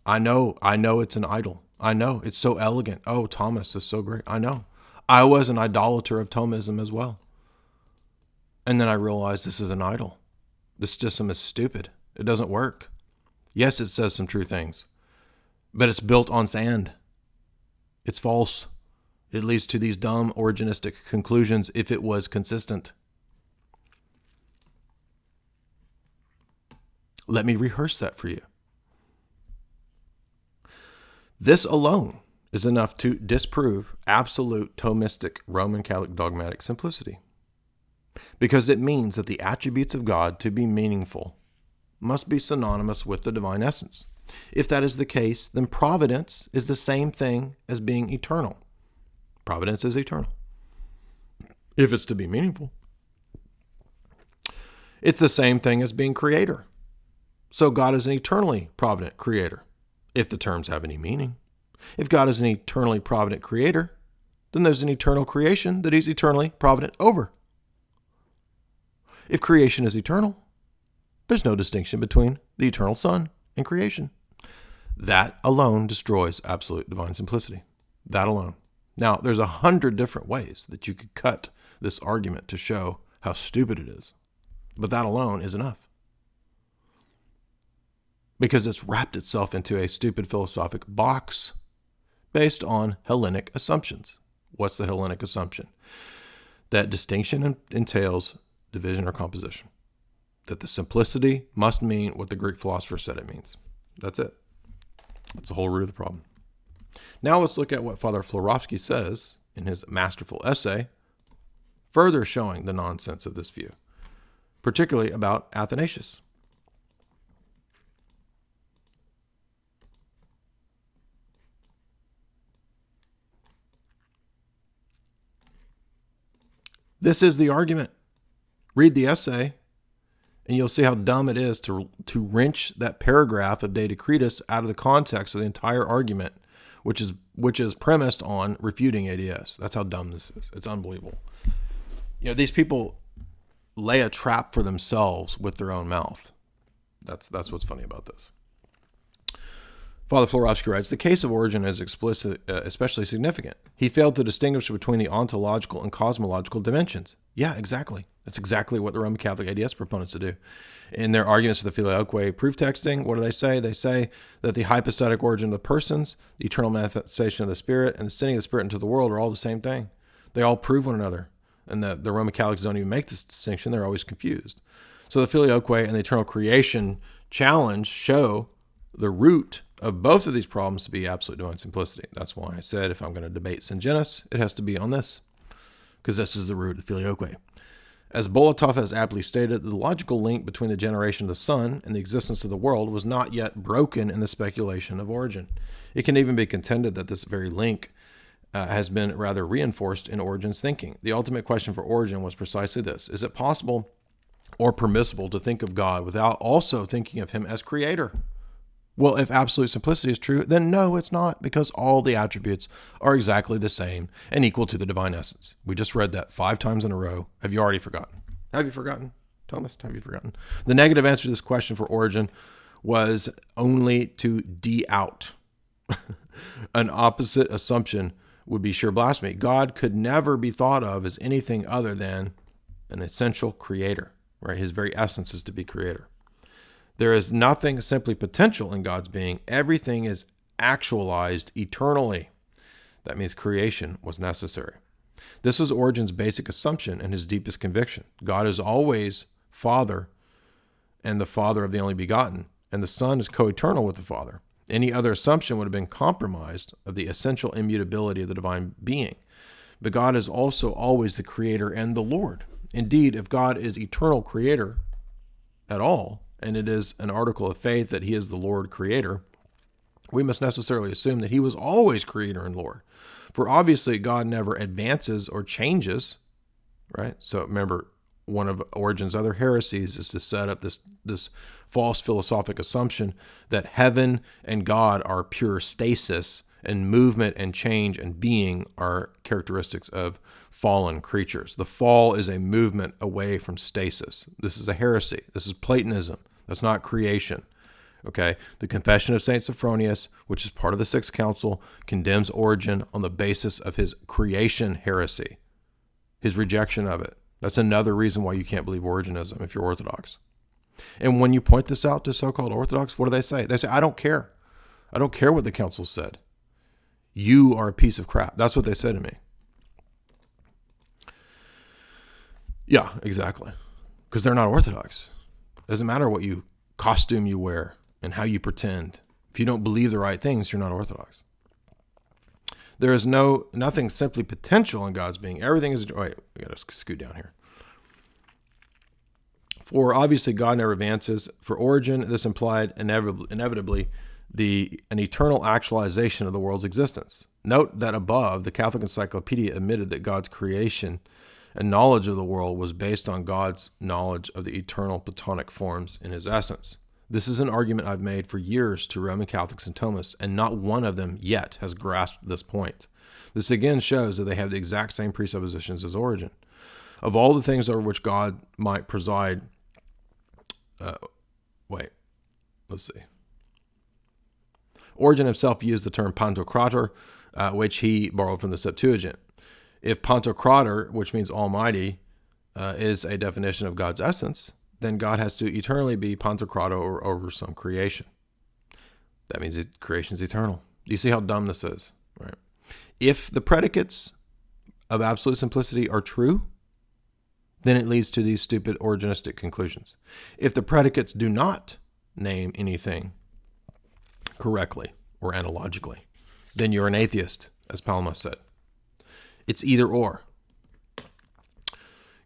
I know it's an idol. I know it's so elegant. Oh, Thomas is so great. I know. I was an idolater of Thomism as well. And then I realized this is an idol. This system is stupid. It doesn't work. Yes, it says some true things, but it's built on sand. It's false. It leads to these dumb originistic conclusions if it was consistent. Let me rehearse that for you. This alone is enough to disprove absolute Thomistic Roman Catholic dogmatic simplicity, because it means that the attributes of God, to be meaningful, must be synonymous with the divine essence. If that is the case, then providence is the same thing as being eternal. Providence is eternal. If it's to be meaningful, it's the same thing as being creator. So God is an eternally provident creator, if the terms have any meaning. If God is an eternally provident creator, then there's an eternal creation that he's eternally provident over. If creation is eternal, there's no distinction between the eternal Son and creation. That alone destroys absolute divine simplicity. That alone. Now, there's 100 different ways that you could cut this argument to show how stupid it is. But that alone is enough, because it's wrapped itself into a stupid philosophic box based on Hellenic assumptions. What's the Hellenic assumption? That distinction entails division or composition. That the simplicity must mean what the Greek philosopher said it means. That's it. That's the whole root of the problem. Now let's look at what Fr Florovsky says in his masterful essay, further showing the nonsense of this view, particularly about Athanasius. This is the argument. Read the essay, and you'll see how dumb it is to wrench that paragraph of De Decretis out of the context of the entire argument, which is premised on refuting ADS. That's how dumb this is. It's unbelievable. These people lay a trap for themselves with their own mouth. That's what's funny about this. Fr Florovsky writes, the case of Origen is especially significant. He failed to distinguish between the ontological and cosmological dimensions. Yeah, exactly. That's exactly what the Roman Catholic ADS proponents do. In their arguments for the Filioque proof texting, what do they say? They say that the hypostatic origin of the persons, the eternal manifestation of the Spirit, and the sending of the Spirit into the world are all the same thing. They all prove one another. And the Roman Catholics don't even make this distinction. They're always confused. So the Filioque and the eternal creation challenge show the root of both of these problems to be absolute divine simplicity. That's why I said if I'm going to debate Syngenis, it has to be on this, because this is the root of the Filioque. As Bolotov has aptly stated, the logical link between the generation of the Son and the existence of the world was not yet broken in the speculation of Origen. It can even be contended that this very link has been rather reinforced in Origen's thinking. The ultimate question for Origen was precisely this: is it possible or permissible to think of God without also thinking of him as creator? Well, if absolute simplicity is true, then no, it's not, because all the attributes are exactly the same and equal to the divine essence. We just read that 5 times in a row. Have you already forgotten? Have you forgotten? Thomas, have you forgotten? The negative answer to this question for Origen was only to out. An opposite assumption would be sheer blasphemy. God could never be thought of as anything other than an essential creator, right? His very essence is to be creator. There is nothing simply potential in God's being. Everything is actualized eternally. That means creation was necessary. This was Origen's basic assumption and his deepest conviction. God is always Father and the Father of the only begotten, and the Son is co-eternal with the Father. Any other assumption would have been compromised of the essential immutability of the divine being. But God is also always the Creator and the Lord. Indeed, if God is eternal Creator at all, and it is an article of faith that he is the Lord Creator, we must necessarily assume that he was always Creator and Lord. For obviously God never advances or changes, right? So remember, one of Origen's other heresies is to set up this false philosophic assumption that heaven and God are pure stasis, and movement and change and being are characteristics of fallen creatures. The fall is a movement away from stasis. This is a heresy. This is Platonism. That's not creation. Okay? The Confession of St Sophronius, which is part of the Sixth Council, condemns Origen on the basis of his creation heresy, his rejection of it. That's another reason why you can't believe Origenism if you're Orthodox. And when you point this out to so-called Orthodox, what do they say? They say, I don't care. I don't care what the council said. You are a piece of crap. That's what they said to me. Yeah, exactly. Because they're not Orthodox. It doesn't matter what costume you wear and how you pretend. If you don't believe the right things, you're not Orthodox. There is nothing simply potential in God's being. Everything is... Wait, we got to scoot down here. For obviously God never advances. For Origen, this implied inevitably an eternal actualization of the world's existence. Note that above, the Catholic Encyclopedia admitted that God's creation and knowledge of the world was based on God's knowledge of the eternal Platonic forms in his essence. This is an argument I've made for years to Roman Catholics and Thomists, and not one of them yet has grasped this point. This again shows that they have the exact same presuppositions as Origen. Of all the things over which God might preside, let's see. Origen himself used the term Pantocrator, which he borrowed from the Septuagint. If Pantocrator, which means Almighty, is a definition of God's essence, then God has to eternally be Pantocrator or over some creation. That means creation is eternal. Do you see how dumb this is? Right? If the predicates of absolute simplicity are true, then it leads to these stupid Origenistic conclusions. If the predicates do not name anything correctly or analogically, then you're an atheist, as Palma said. It's either or.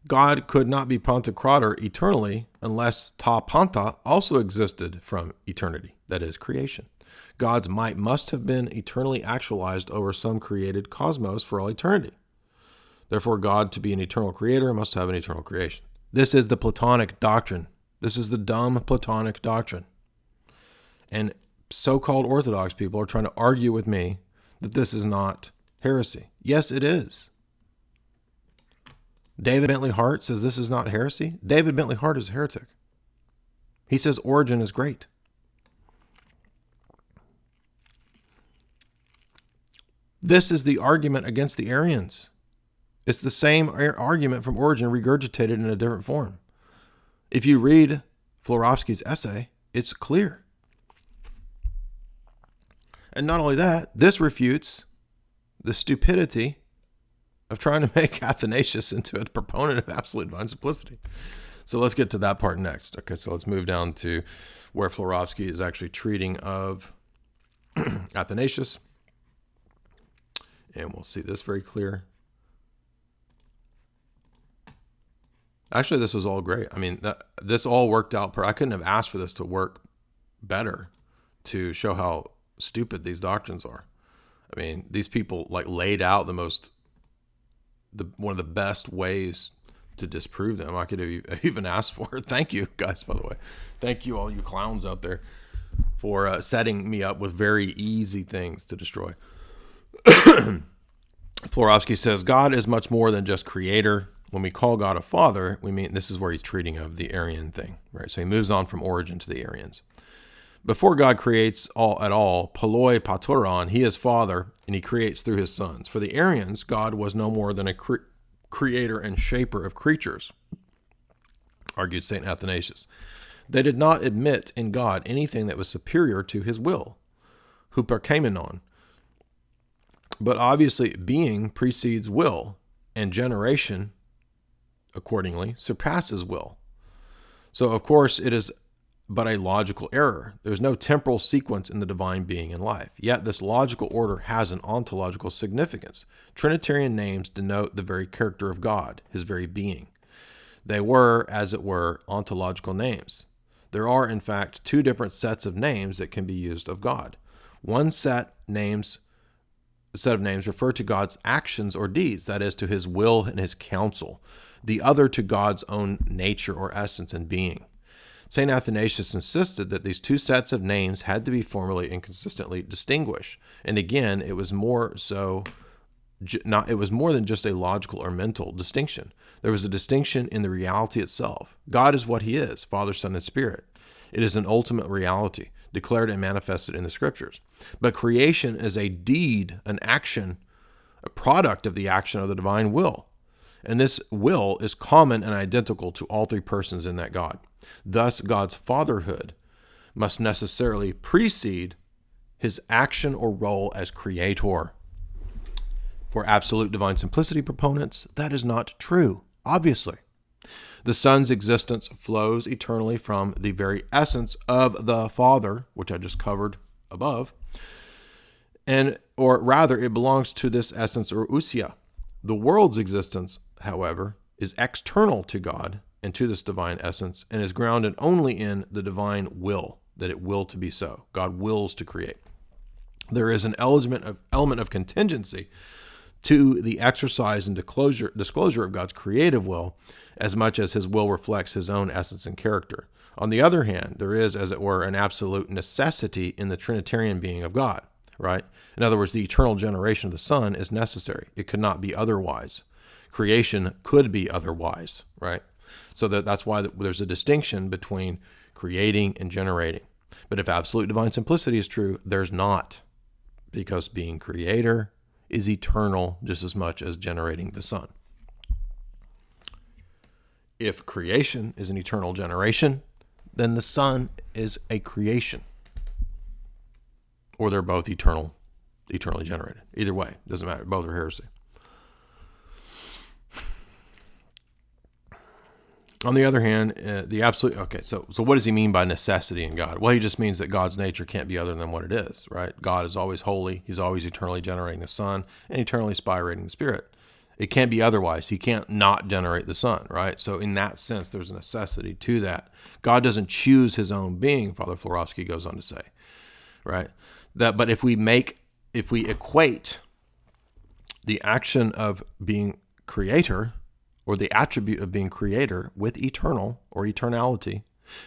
God could not be Pantocrator eternally unless ta panta also existed from eternity, that is, creation. God's might must have been eternally actualized over some created cosmos for all eternity. Therefore, God, to be an eternal creator, must have an eternal creation. This is the Platonic doctrine. This is the dumb Platonic doctrine. And so-called Orthodox people are trying to argue with me that this is not heresy. Yes, it is. David Bentley Hart says this is not heresy. David Bentley Hart is a heretic. He says Origen is great. This is the argument against the Arians. It's the same argument from Origen regurgitated in a different form. If you read Florovsky's essay, it's clear. And not only that, this refutes the stupidity of trying to make Athanasius into a proponent of absolute divine simplicity. So let's get to that part next. Okay, so let's move down to where Florovsky is actually treating of Athanasius. And we'll see this very clear. Actually, this was all great. I mean, this all worked out. I couldn't have asked for this to work better to show how stupid these doctrines are. I mean, these people laid out one of the best ways to disprove them I could have even asked for. Thank you, guys, by the way. Thank you, all you clowns out there, for for setting me up with very easy things to destroy. Florovsky says, God is much more than just creator. When we call God a father, we mean, this is where he's treating of the Arian thing, right? So he moves on from Origen to the Arians. Before God creates all at all, poloi patouron, he is father, and he creates through his sons. For the Arians, God was no more than a creator and shaper of creatures, argued St Athanasius. They did not admit in God anything that was superior to his will, huperkamenon. But obviously, being precedes will, and generation, accordingly, surpasses will. So, of course, it is but a logical error. There's no temporal sequence in the divine being and life. Yet this logical order has an ontological significance. Trinitarian names denote the very character of God, his very being. They were, as it were, ontological names. There are, in fact, two different sets of names that can be used of God. One set of names refer to God's actions or deeds, that is, to his will and his counsel. The other to God's own nature or essence and being. St. Athanasius insisted that these two sets of names had to be formally and consistently distinguished. And again, it was more than just a logical or mental distinction. There was a distinction in the reality itself. God is what he is, Father, Son, and Spirit. It is an ultimate reality, declared and manifested in the Scriptures. But creation is a deed, an action, a product of the action of the divine will. And this will is common and identical to all three persons in that God. Thus, God's fatherhood must necessarily precede his action or role as creator. For absolute divine simplicity proponents, that is not true, obviously. The Son's existence flows eternally from the very essence of the Father, which I just covered above, or rather, it belongs to this essence or ousia. The world's existence, however, is external to God and to this divine essence, and is grounded only in the divine will, that it will to be so. God wills to create. There is an element of contingency to the exercise and disclosure of God's creative will, as much as his will reflects his own essence and character. On the other hand, there is, as it were, an absolute necessity in the Trinitarian being of God, right? In other words, the eternal generation of the Son is necessary. It could not be otherwise. Creation could be otherwise, right? So that's why there's a distinction between creating and generating. But if absolute divine simplicity is true, there's not, because being creator is eternal just as much as generating the Son. If creation is an eternal generation, then the Son is a creation. Or they're both eternally generated. Either way, doesn't matter. Both are heresy. On the other hand, so what does he mean by necessity in God? Well, he just means that God's nature can't be other than what it is, right? God is always holy. He's always eternally generating the Son and eternally spirating the Spirit. It can't be otherwise. He can't not generate the Son, right? So in that sense, there's a necessity to that. God doesn't choose his own being, Father Florovsky goes on to say, right? But if we equate the action of being creator, or the attribute of being creator, with eternal or eternality,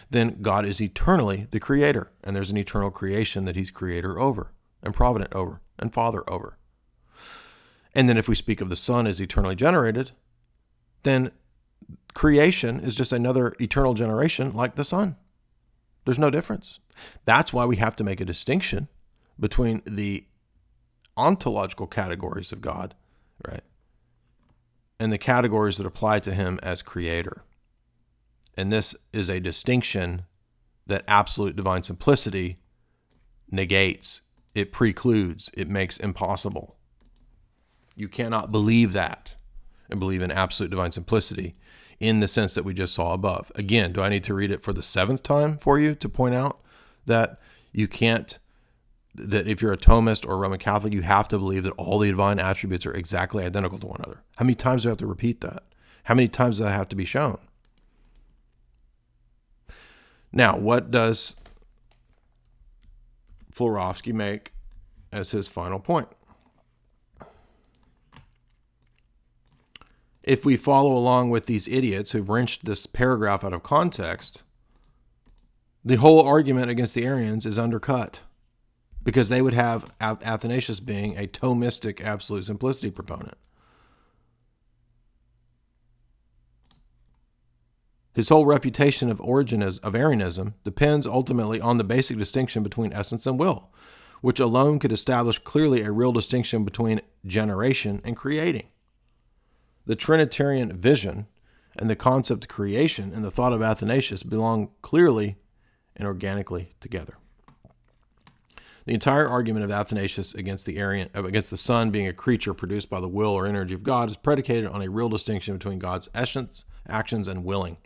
then God is eternally the creator, and there's an eternal creation that he's creator over, and provident over, and father over. And then if we speak of the Son as eternally generated, then creation is just another eternal generation like the Son. There's no difference. That's why we have to make a distinction between the ontological categories of God, right, and the categories that apply to him as creator. And this is a distinction that absolute divine simplicity negates. It precludes. It makes impossible. You cannot believe that and believe in absolute divine simplicity in the sense that we just saw above. Again, do I need to read it for the seventh time for you to point out that you can't, that if you're a Thomist or a Roman Catholic, you have to believe that all the divine attributes are exactly identical to one another? How many times do I have to repeat that? How many times does that have to be shown? Now, what does Florovsky make as his final point? If we follow along with these idiots who've wrenched this paragraph out of context, The whole argument against the Arians is undercut because they would have Athanasius being a Thomistic absolute simplicity proponent. His whole refutation of Arianism depends ultimately on the basic distinction between essence and will, which alone could establish clearly a real distinction between generation and creating. The Trinitarian vision and the concept of creation and the thought of Athanasius belong clearly and organically together. The entire argument of Athanasius against the Son being a creature produced by the will or energy of God is predicated on a real distinction between God's essence, actions, and willing.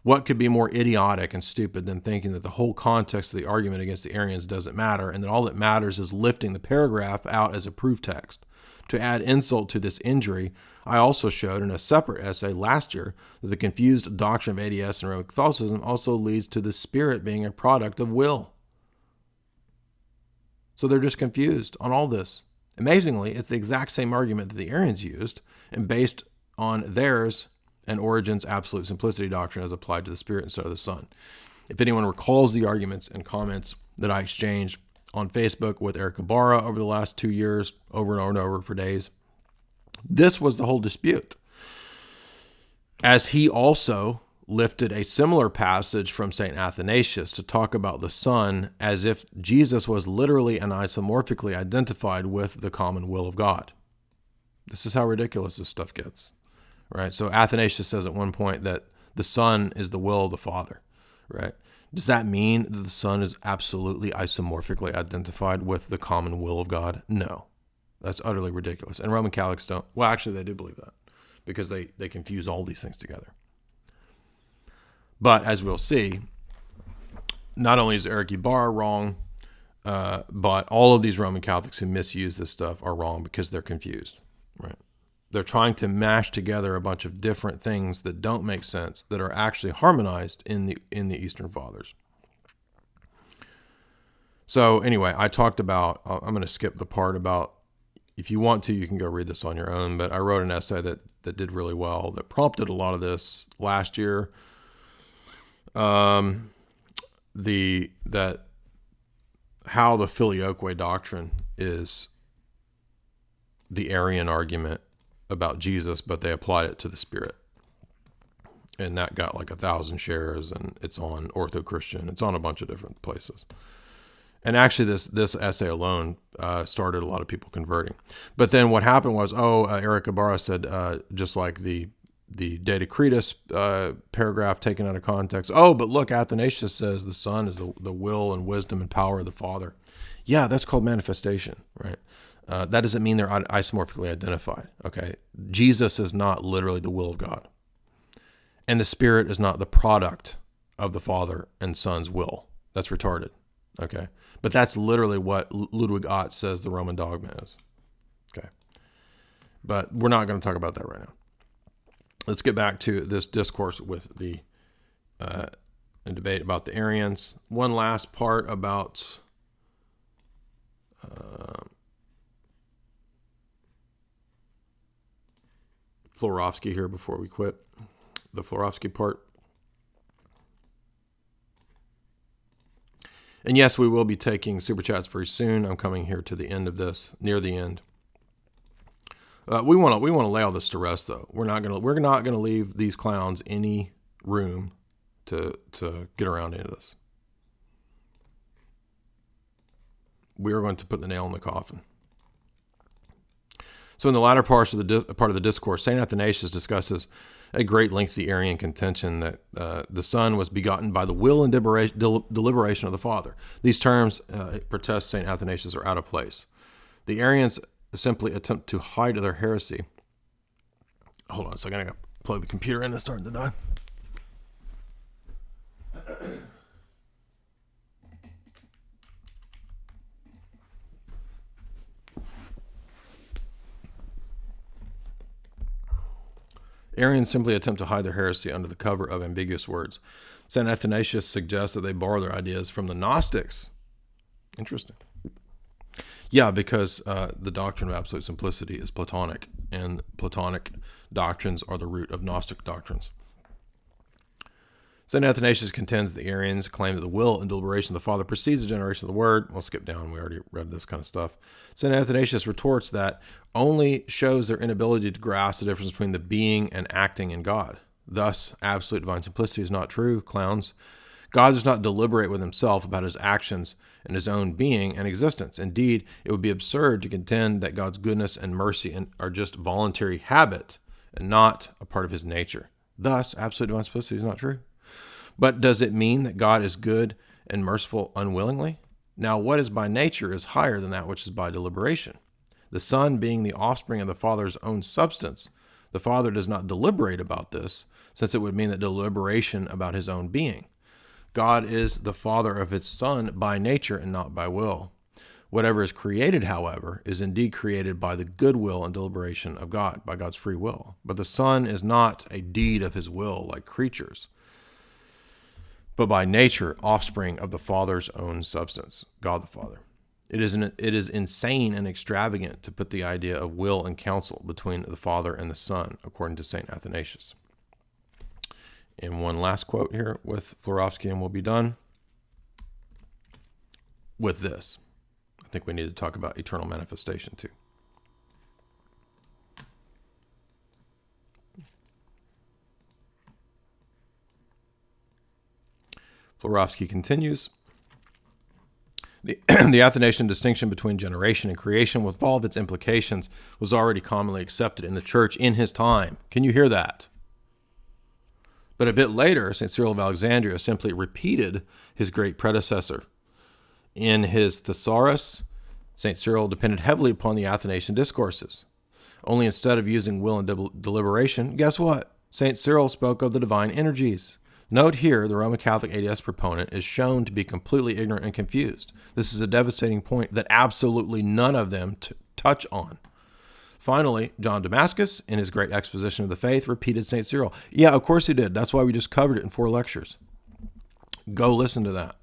What could be more idiotic and stupid than thinking that the whole context of the argument against the Arians doesn't matter, and that all that matters is lifting the paragraph out as a proof text? To add insult to this injury, I also showed in a separate essay last year that the confused doctrine of ADS and Roman Catholicism also leads to the Spirit being a product of will. So they're just confused on all this. Amazingly, it's the exact same argument that the Arians used, and based on theirs and Origen's absolute simplicity doctrine as applied to the Spirit instead of the Son. If anyone recalls the arguments and comments that I exchanged on Facebook with Eric Ibarra over the last 2 years, over and over and over for days, this was the whole dispute. As he also lifted a similar passage from St Athanasius to talk about the Son as if Jesus was literally and isomorphically identified with the common will of God. This is how ridiculous this stuff gets. Right? So Athanasius says at one point that the Son is the will of the Father, right? Does that mean that the Son is absolutely isomorphically identified with the common will of God? No. That's utterly ridiculous. And Roman Catholics don't. Well, actually, they do believe that because they confuse all these things together. But as we'll see, not only is Eric Ibarra wrong, but all of these Roman Catholics who misuse this stuff are wrong because they're confused, right? They're trying to mash together a bunch of different things that don't make sense that are actually harmonized in the Eastern Fathers. So anyway, I talked about, I'm going to skip the part about, if you want to, you can go read this on your own, but I wrote an essay that did really well, that prompted a lot of this last year. How the Filioque doctrine is the Arian argument about Jesus, but they applied it to the Spirit. And that got like 1,000 shares, and it's on Ortho Christian. It's on a bunch of different places. And actually this essay alone started a lot of people converting. But then what happened was, Eric Ibarra said, just like the De Decretis paragraph taken out of context, but look, Athanasius says the Son is the will and wisdom and power of the Father. Yeah, that's called manifestation, right? That doesn't mean they're isomorphically identified, okay? Jesus is not literally the will of God. And the Spirit is not the product of the Father and Son's will. That's retarded, okay? But that's literally what Ludwig Ott says the Roman dogma is, okay? But we're not going to talk about that right now. Let's get back to this discourse with the debate about the Arians. One last part about Florovsky here before we quit. The Florovsky part. And yes, we will be taking Super Chats very soon. I'm coming here to the end of this, near the end. We want to lay all this to rest, though. We're not gonna leave these clowns any room to get around into this. We are going to put the nail in the coffin. So in the latter part of the discourse, St Athanasius discusses at great length the Arian contention that the Son was begotten by the will and deliberation of the Father. These terms, protest St Athanasius, are out of place. The Arians simply attempt to hide their heresy. Hold on a second, I gotta plug the computer in. It's starting to die. Arians simply attempt to hide their heresy under the cover of ambiguous words. St. Athanasius suggests that they borrow their ideas from the Gnostics. Interesting. Yeah, because the doctrine of absolute simplicity is Platonic, and Platonic doctrines are the root of Gnostic doctrines. St Athanasius contends the Arians claim that the will and deliberation of the Father precedes the generation of the Word. We'll skip down. We already read this kind of stuff. St Athanasius retorts that only shows their inability to grasp the difference between the being and acting in God. Thus, absolute divine simplicity is not true, clowns. God does not deliberate with himself about his actions and his own being and existence. Indeed, it would be absurd to contend that God's goodness and mercy are just voluntary habit and not a part of his nature. Thus, absolute divine simplicity is not true. But does it mean that God is good and merciful unwillingly? Now, what is by nature is higher than that which is by deliberation. The Son being the offspring of the Father's own substance, the Father does not deliberate about this, since it would mean that deliberation about his own being. God is the Father of his Son by nature and not by will. Whatever is created, however, is indeed created by the good will and deliberation of God, by God's free will. But the Son is not a deed of his will like creatures, but by nature, offspring of the Father's own substance, God the Father. It is insane and extravagant to put the idea of will and counsel between the Father and the Son, according to St Athanasius. And one last quote here with Florovsky, and we'll be done with this. I think we need to talk about eternal manifestation too. Florovsky continues, the Athanasian distinction between generation and creation, with all of its implications, was already commonly accepted in the church in his time. Can you hear that? But a bit later, St. Cyril of Alexandria simply repeated his great predecessor. In his Thesaurus, St. Cyril depended heavily upon the Athanasian discourses. Only instead of using will and deliberation, guess what? St. Cyril spoke of the divine energies. Note here, the Roman Catholic ADS proponent is shown to be completely ignorant and confused. This is a devastating point that absolutely none of them touch on. Finally, John Damascus, in his great exposition of the faith, repeated St. Cyril. Yeah, of course he did. That's why we just covered it in 4 lectures. Go listen to that.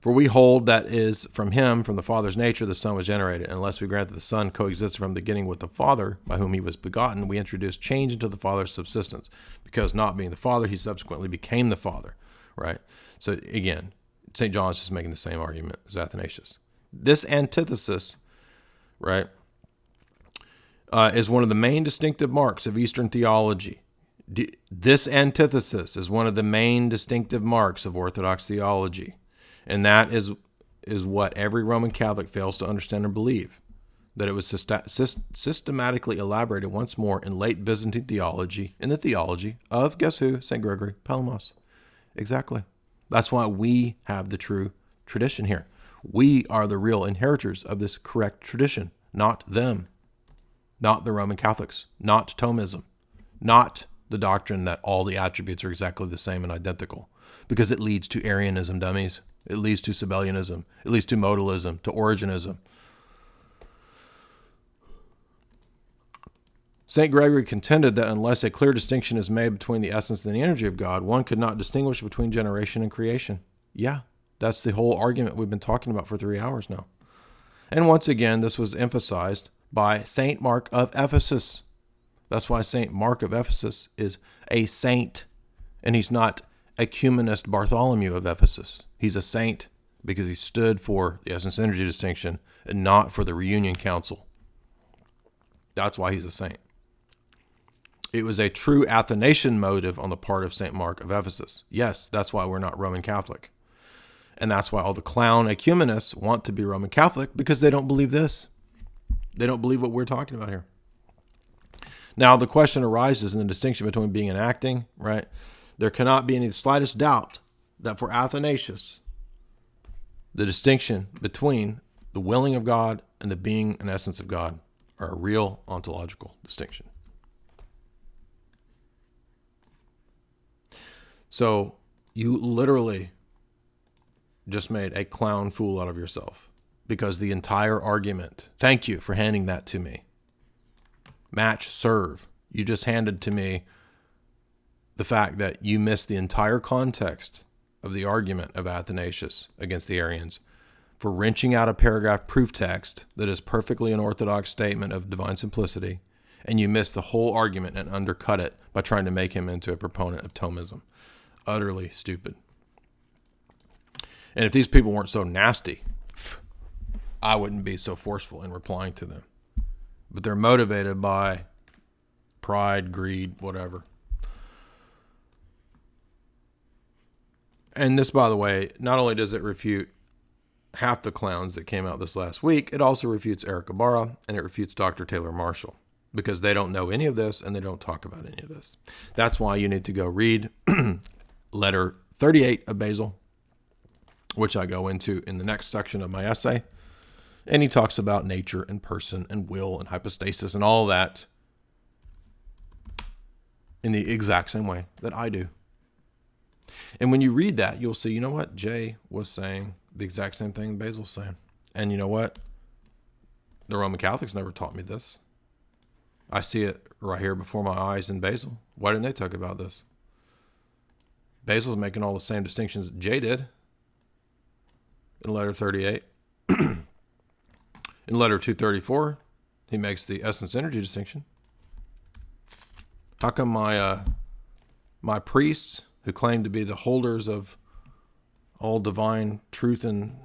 For we hold that is from him, from the Father's nature, the Son was generated. And unless we grant that the Son coexisted from the beginning with the Father, by whom he was begotten, we introduce change into the Father's subsistence. Because not being the Father, he subsequently became the Father, right? So again, St. John's just making the same argument as Athanasius. This antithesis, right, is one of the main distinctive marks of Eastern theology. This antithesis is one of the main distinctive marks of Orthodox theology. And that is what every Roman Catholic fails to understand and believe, that it was systematically elaborated once more in late Byzantine theology, in the theology of, guess who? St. Gregory Palamas. Exactly. That's why we have the true tradition here. We are the real inheritors of this correct tradition, not them, not the Roman Catholics, not Thomism, not the doctrine that all the attributes are exactly the same and identical, because it leads to Arianism, dummies. It leads to Sabellianism. It leads to modalism, to Origenism. St. Gregory contended that unless a clear distinction is made between the essence and the energy of God, one could not distinguish between generation and creation. Yeah, that's the whole argument we've been talking about for 3 hours now. And once again, this was emphasized by St. Mark of Ephesus. That's why St. Mark of Ephesus is a saint, and he's not ecumenist Bartholomew of Ephesus. He's a saint because he stood for the essence-energy distinction and not for the reunion council. That's why he's a saint. It was a true Athanasian motive on the part of St. Mark of Ephesus. Yes, that's why we're not Roman Catholic. And that's why all the clown ecumenists want to be Roman Catholic, because they don't believe this. They don't believe what we're talking about here. Now, the question arises in the distinction between being and acting, right? There cannot be any slightest doubt that for Athanasius, the distinction between the willing of God and the being and essence of God are a real ontological distinction. So you literally just made a clown fool out of yourself, because the entire argument, thank you for handing that to me. Match, serve. You just handed to me the fact that you missed the entire context of the argument of Athanasius against the Arians for wrenching out a paragraph proof text that is perfectly an orthodox statement of divine simplicity, and you missed the whole argument and undercut it by trying to make him into a proponent of Thomism. Utterly stupid. And if these people weren't so nasty, I wouldn't be so forceful in replying to them. But they're motivated by pride, greed, whatever. And this, by the way, not only does it refute half the clowns that came out this last week, it also refutes Eric Ibarra and it refutes Dr. Taylor Marshall, because they don't know any of this and they don't talk about any of this. That's why you need to go read letter 38 of Basil, which I go into in the next section of my essay. And he talks about nature and person and will and hypostasis and all that in the exact same way that I do. And when you read that, you'll see, you know what? Jay was saying the exact same thing Basil's saying. And you know what? The Roman Catholics never taught me this. I see it right here before my eyes in Basil. Why didn't they talk about this? Basil's making all the same distinctions that Jay did in letter 38. In letter 234, he makes the essence-energy distinction. How come my priests, who claim to be the holders of all divine truth and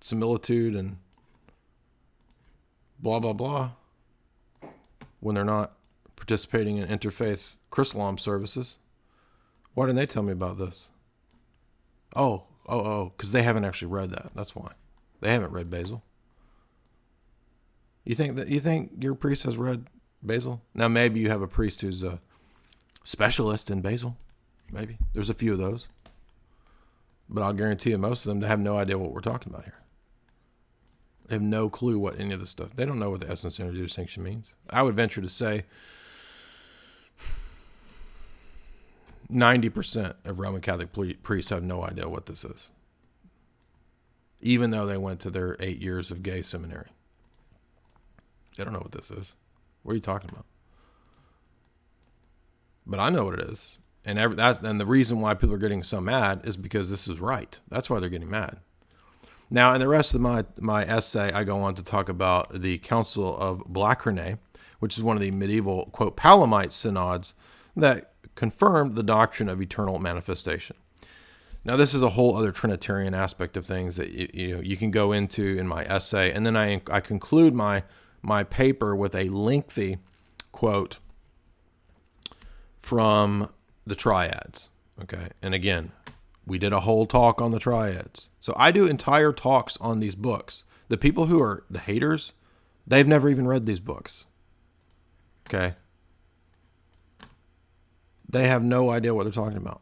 similitude and blah, blah, blah, when they're not participating in interfaith Chrislam services, why didn't they tell me about this? Oh, because they haven't actually read that. That's why. They haven't read Basil. You think your priest has read Basil? Now, maybe you have a priest who's a specialist in Basil. Maybe. There's a few of those. But I'll guarantee you most of them have no idea what we're talking about here. They have no clue what any of this stuff. They don't know what the essence energy distinction means. I would venture to say 90% of Roman Catholic priests have no idea what this is, even though they went to their 8 years of gay seminary. They don't know what this is. What are you talking about? But I know what it is. And the reason why people are getting so mad is because this is right. That's why they're getting mad. Now, in the rest of my essay, I go on to talk about the Council of Blachernae, which is one of the medieval, quote, Palamite synods that confirmed the doctrine of eternal manifestation. Now, this is a whole other Trinitarian aspect of things that you can go into in my essay. And then I conclude my paper with a lengthy quote from the Triads. Okay. And again, we did a whole talk on the Triads. So I do entire talks on these books. The people who are the haters, they've never even read these books. Okay. They have no idea what they're talking about.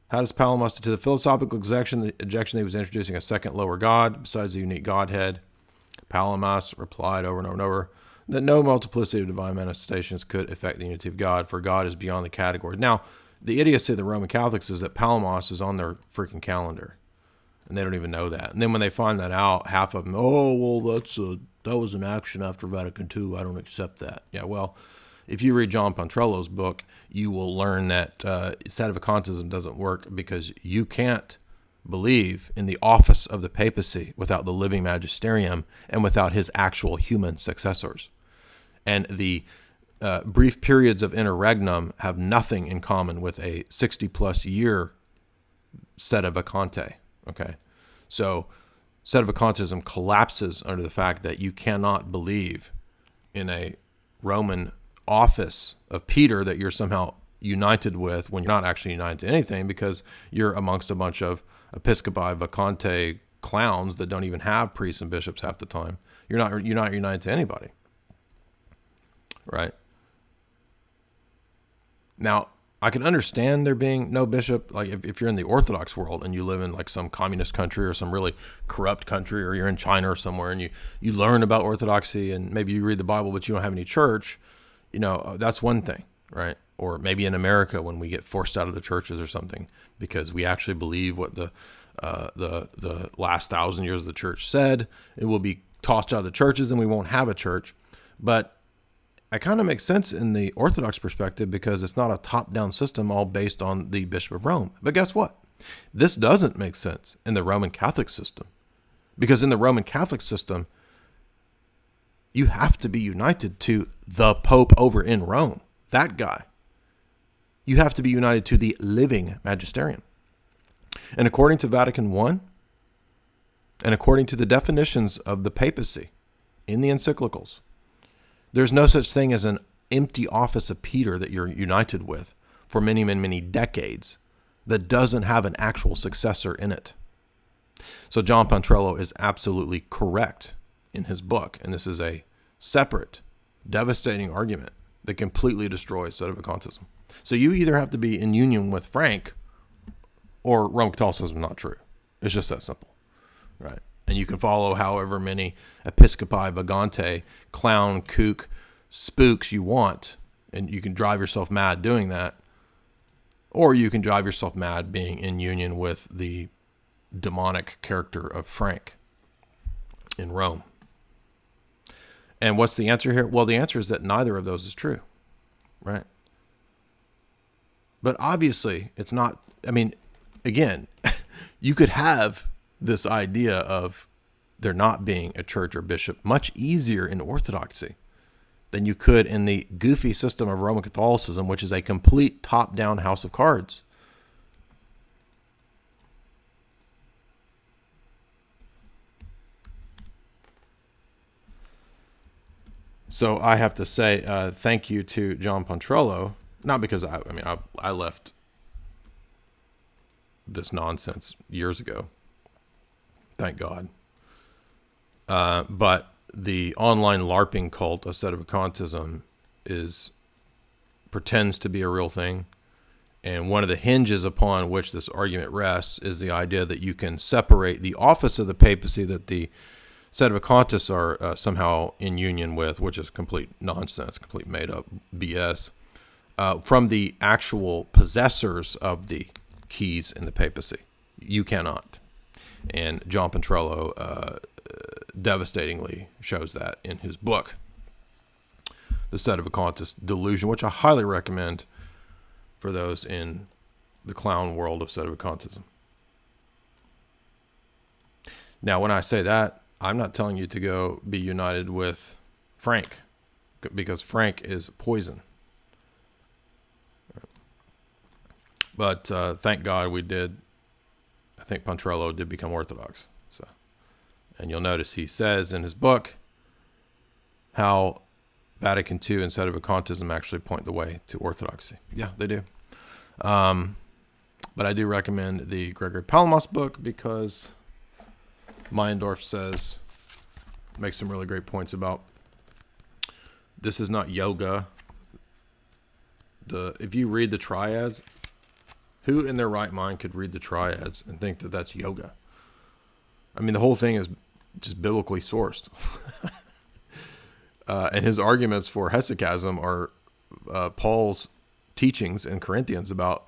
How does Palamas, to the philosophical objection that he was introducing a second lower God besides the unique Godhead? Palamas replied over and over and over that no multiplicity of divine manifestations could affect the unity of God, for God is beyond the category. Now, the idiocy of the Roman Catholics is that Palamas is on their freaking calendar, and they don't even know that. And then when they find that out, half of them, that was an action after Vatican II. I don't accept that. Yeah, well, if you read John Pontrello's book, you will learn that Sedevacantism doesn't work because you can't believe in the office of the papacy without the living magisterium and without his actual human successors. And the brief periods of interregnum have nothing in common with a 60-plus year Sedevacante. Okay, so Sedevacantism collapses under the fact that you cannot believe in a Roman office of Peter that you're somehow united with when you're not actually united to anything, because you're amongst a bunch of Episcopi Vacante clowns that don't even have priests and bishops half the time. You're not united to anybody, right? Now, I can understand there being no bishop. Like if you're in the Orthodox world and you live in like some communist country or some really corrupt country, or you're in China or somewhere and you learn about Orthodoxy and maybe you read the Bible but you don't have any church, that's one thing, right? Or maybe in America when we get forced out of the churches or something because we actually believe what the last 1,000 years of the church said, it will be tossed out of the churches and we won't have a church. But it kind of makes sense in the Orthodox perspective because it's not a top-down system all based on the Bishop of Rome. But guess what? This doesn't make sense in the Roman Catholic system, because in the Roman Catholic system, you have to be united to the Pope over in Rome, that guy. You have to be united to the living magisterium. And according to Vatican I, and according to the definitions of the papacy in the encyclicals, there's no such thing as an empty office of Peter that you're united with for many, many, many decades that doesn't have an actual successor in it. So John Pontrello is absolutely correct in his book, and this is a separate, devastating argument that completely destroys Sedevacantism. So you either have to be in union with Frank or Roman Catholicism is not true. It's just that simple, right? And you can follow however many episcopi, vagante, clown, kook, spooks you want, and you can drive yourself mad doing that, or you can drive yourself mad being in union with the demonic character of Frank in Rome. And what's the answer here? Well, the answer is that neither of those is true, right? But obviously, it's not, I mean, again, you could have this idea of there not being a church or bishop much easier in Orthodoxy than you could in the goofy system of Roman Catholicism, which is a complete top-down house of cards. So I have to say thank you to John Pontrello, not because I left this nonsense years ago, thank God. But the online LARPing cult of Sedevacantism pretends to be a real thing. And one of the hinges upon which this argument rests is the idea that you can separate the office of the papacy that the Sedevacantists are somehow in union with, which is complete nonsense, complete made-up BS, from the actual possessors of the keys in the papacy. You cannot. And John Pontrello devastatingly shows that in his book, The Sedevacantist Delusion, which I highly recommend for those in the clown world of Sedevacantism. Now, when I say that, I'm not telling you to go be united with Frank, because Frank is poison. But thank God we did. I think Pontrello did become Orthodox. So, and you'll notice he says in his book how Vatican II and Sedevacantism actually point the way to Orthodoxy. Yeah, they do. But I do recommend the Gregory Palamas book because Meyendorff makes some really great points about this is not yoga. If you read the triads, who in their right mind could read the triads and think that that's yoga? I mean, the whole thing is just biblically sourced. And his arguments for hesychasm are Paul's teachings in Corinthians about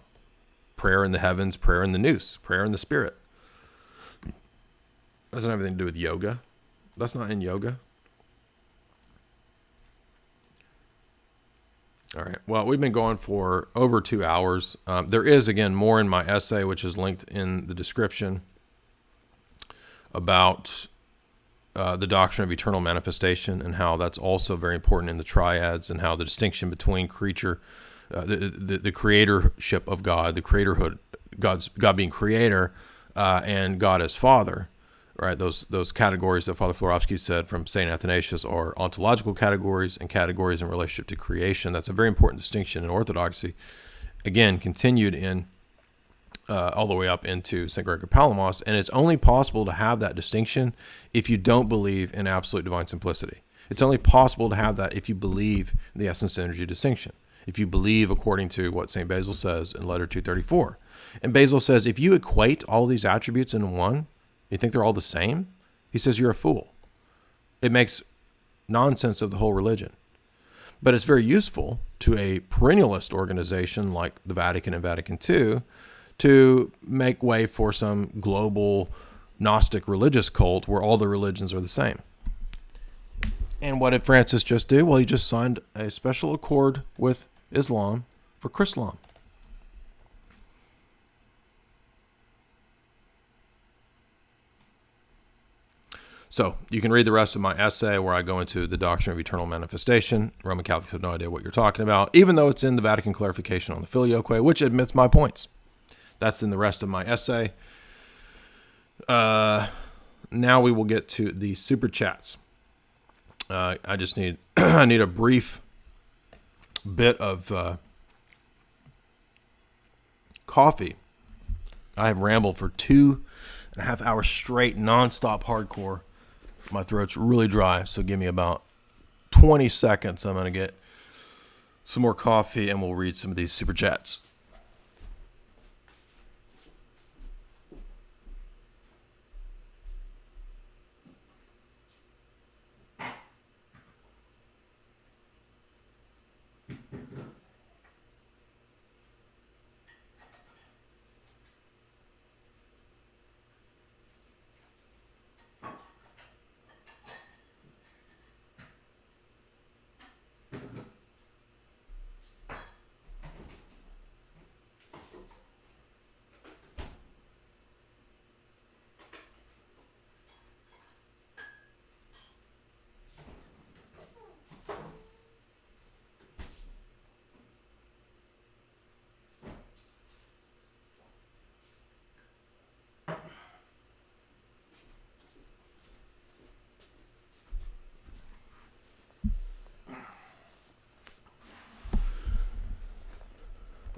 prayer in the heavens, prayer in the nous, prayer in the spirit. Doesn't have anything to do with yoga. That's not in yoga. All right. Well, we've been going for over 2 hours. There is, again, more in my essay, which is linked in the description, about the doctrine of eternal manifestation and how that's also very important in the triads, and how the distinction between creature, the creatorship of God, the creatorhood, God being creator, and God as Father. Right, those categories that Fr Florovsky said from St Athanasius are ontological categories and categories in relationship to creation. That's a very important distinction in Orthodoxy. Again, continued in all the way up into St Gregory Palamas, and it's only possible to have that distinction if you don't believe in absolute divine simplicity. It's only possible to have that if you believe in the essence energy distinction. If you believe according to what St Basil says in letter 234. And Basil says if you equate all these attributes in one, you think they're all the same? He says you're a fool. It makes nonsense of the whole religion. But it's very useful to a perennialist organization like the Vatican and Vatican II to make way for some global Gnostic religious cult where all the religions are the same. And what did Francis just do? Well, he just signed a special accord with Islam for Chrislam. So you can read the rest of my essay where I go into the doctrine of eternal manifestation. Roman Catholics have no idea what you're talking about, even though it's in the Vatican Clarification on the Filioque, which admits my points. That's in the rest of my essay. Now we will get to the super chats. I just need I need a brief bit of coffee. I have rambled for 2.5 hours straight, nonstop hardcore. My throat's really dry, so give me about 20 seconds. I'm going to get some more coffee, and we'll read some of these super chats.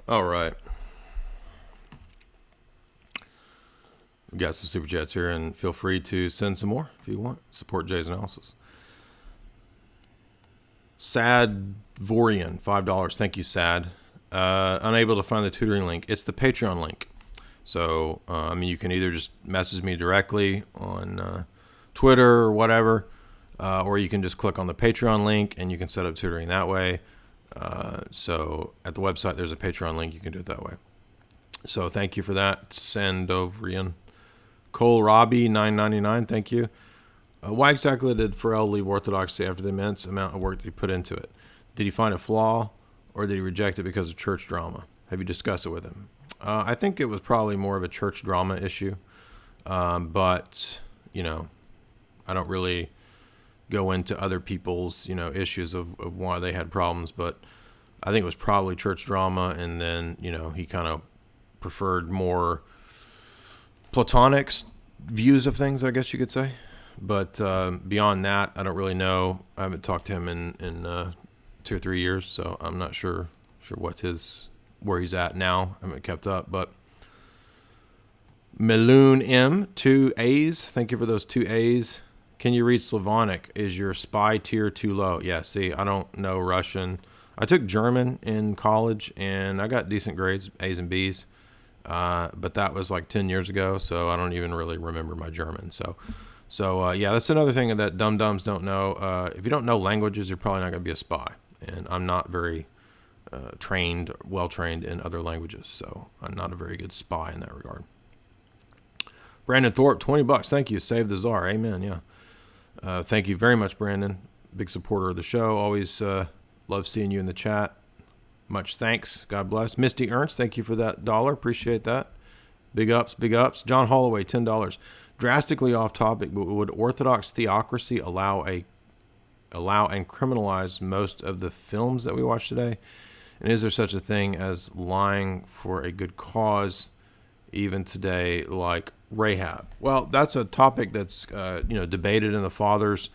All right. We got some super chats here, and feel free to send some more if you want. Support Jay's analysis. Sadvorian, $5. Thank you, Sad. Unable to find the tutoring link. It's the Patreon link. So, you can either just message me directly on Twitter or whatever, or you can just click on the Patreon link and you can set up tutoring that way. So at the website, there's a Patreon link. You can do it that way. So thank you for that. Sandovrian. Cole Robbie, $9.99. Thank you. Why exactly did Farrell leave Orthodoxy after the immense amount of work that he put into it? Did he find a flaw, or did he reject it because of church drama? Have you discussed it with him? I think it was probably more of a church drama issue. But, I don't really go into other people's, issues of why they had problems, but I think it was probably church drama, and then, he kind of preferred more Platonic views of things, I guess you could say. But beyond that, I don't really know. I haven't talked to him in 2 or 3 years, so I'm not sure where he's at now. I haven't kept up, but Meloon M, 2 A's. Thank you for those 2 A's. Can you read Slavonic? Is your spy tier too low? Yeah, see, I don't know Russian. I took German in college, and I got decent grades, A's and B's. But that was like 10 years ago, so I don't even really remember my German. So yeah, that's another thing that dum-dums don't know. If you don't know languages, you're probably not going to be a spy. And I'm not very well-trained in other languages, so I'm not a very good spy in that regard. Brandon Thorpe, $20. Thank you. Save the Czar. Amen. Yeah. Thank you very much, Brandon. Big supporter of the show. Always love seeing you in the chat. Much thanks. God bless. Misty Ernst, thank you for that $1. Appreciate that. Big ups, big ups. John Holloway, $10. Drastically off topic, but would Orthodox theocracy allow and criminalize most of the films that we watch today? And is there such a thing as lying for a good cause even today, like Rahab? Well, that's a topic that's debated in the Fathers.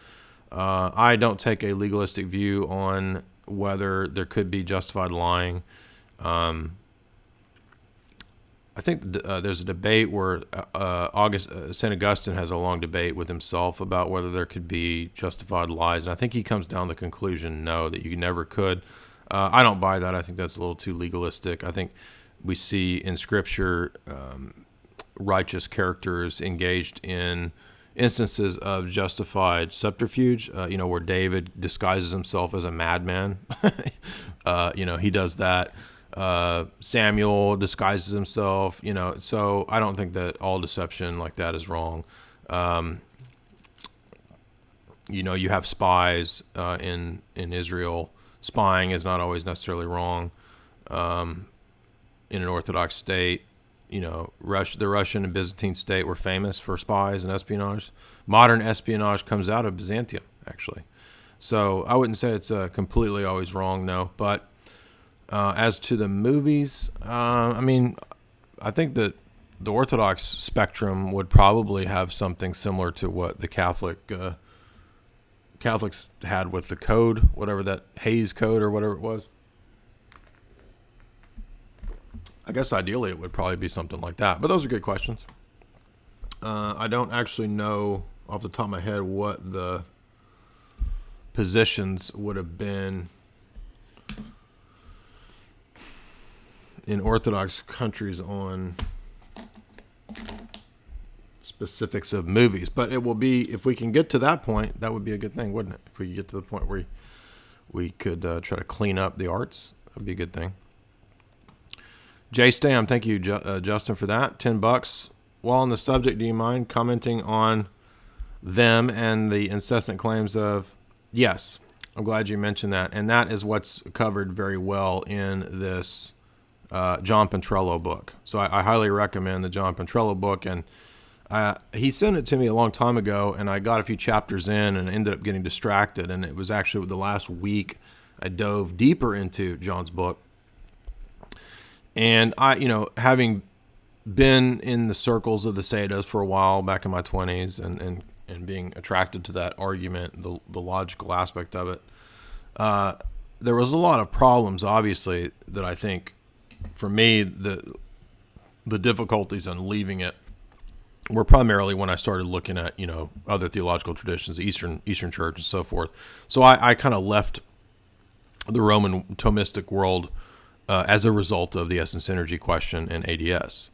I don't take a legalistic view on whether there could be justified lying. I think there's a debate where St. Augustine has a long debate with himself about whether there could be justified lies, and I think he comes down to the conclusion, no, that you never could. I don't buy that. I think that's a little too legalistic. I think we see in Scripture righteous characters engaged in instances of justified subterfuge, where David disguises himself as a madman. He does that. Samuel disguises himself, so I don't think that all deception like that is wrong. You have spies in Israel. Spying is not always necessarily wrong in an Orthodox state. the Russian and Byzantine state were famous for spies and espionage. Modern espionage comes out of Byzantium, actually. So I wouldn't say it's completely always wrong, no. But as to the movies, I think that the Orthodox spectrum would probably have something similar to what the Catholics had with the code, whatever that Hayes Code or whatever it was. I guess ideally it would probably be something like that. But those are good questions. I don't actually know off the top of my head what the positions would have been in Orthodox countries on specifics of movies. But it will be, if we can get to that point, that would be a good thing, wouldn't it? If we could get to the point where we could try to clean up the arts, that would be a good thing. Jay Stam, thank you, Justin, for that. $10. While on the subject, do you mind commenting on them and the incessant claims of... Yes, I'm glad you mentioned that. And that is what's covered very well in this John Petrello book. So I highly recommend the John Petrello book. And he sent it to me a long time ago, and I got a few chapters in and ended up getting distracted. And it was actually the last week I dove deeper into John's book. And I, having been in the circles of the Sedas for a while back in my 20s and being attracted to that argument, the logical aspect of it, there was a lot of problems, obviously, that I think, for me, the difficulties in leaving it were primarily when I started looking at, other theological traditions, the Eastern Church and so forth. So I kind of left the Roman Thomistic world as a result of the essence synergy question and ADS.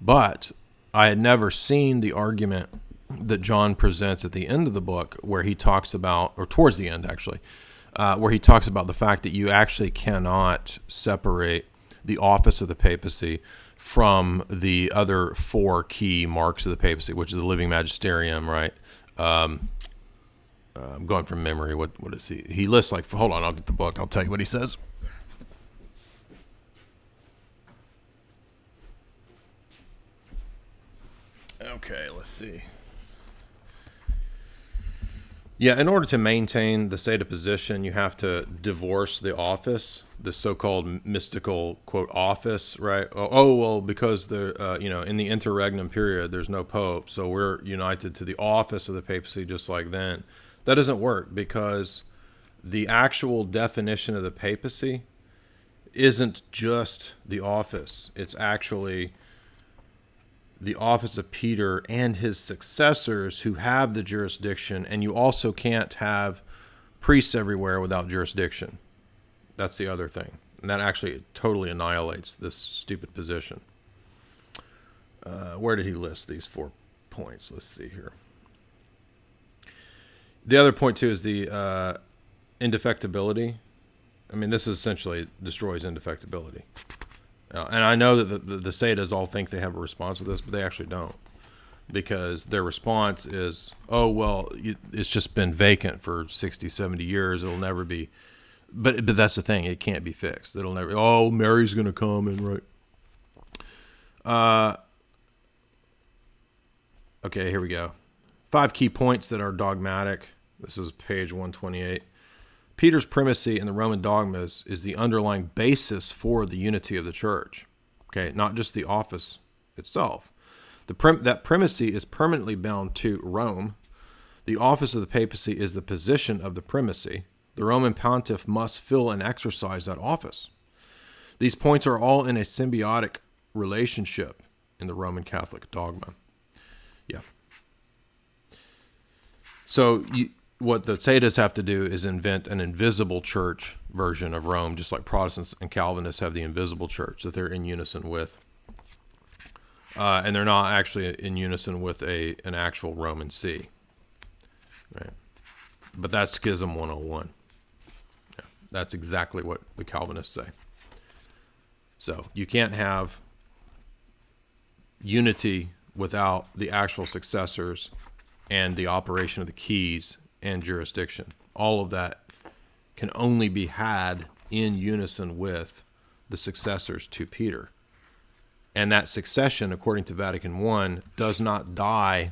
But I had never seen the argument that John presents at the end of the book, where he talks about, or towards the end actually, where he talks about the fact that you actually cannot separate the office of the papacy from the other four key marks of the papacy, which is the living magisterium, right? I'm going from memory. What is he? He lists hold on, I'll get the book. I'll tell you what he says. Okay, let's see. Yeah, in order to maintain the Seda position, you have to divorce the office, the so-called mystical, quote, office, right? Because in the interregnum period, there's no pope, so we're united to the office of the papacy just like then. That doesn't work, because the actual definition of the papacy isn't just the office. It's actually the office of Peter and his successors who have the jurisdiction, and you also can't have priests everywhere without jurisdiction. That's the other thing. And that actually totally annihilates this stupid position. Where did he list these 4 points? Let's see here. The other point, too, is the indefectibility. I mean, this essentially destroys indefectibility. And I know that the Sedas all think they have a response to this, but they actually don't. Because their response is, it's just been vacant for 60, 70 years. It'll never be. But that's the thing. It can't be fixed. It'll never. Mary's going to come and right. Okay, here we go. 5 key points that are dogmatic. This is page 128. Peter's primacy in the Roman dogmas is the underlying basis for the unity of the church. Okay, not just the office itself. That primacy is permanently bound to Rome. The office of the papacy is the position of the primacy. The Roman pontiff must fill and exercise that office. These points are all in a symbiotic relationship in the Roman Catholic dogma. Yeah. So what the Sedas have to do is invent an invisible church version of Rome, just like Protestants and Calvinists have the invisible church that they're in unison with. And they're not actually in unison with an actual Roman See. Right? But that's Schism 101. Yeah, that's exactly what the Calvinists say. So you can't have unity without the actual successors and the operation of the keys and jurisdiction. All of that can only be had in unison with the successors to Peter. And that succession, according to Vatican I, does not die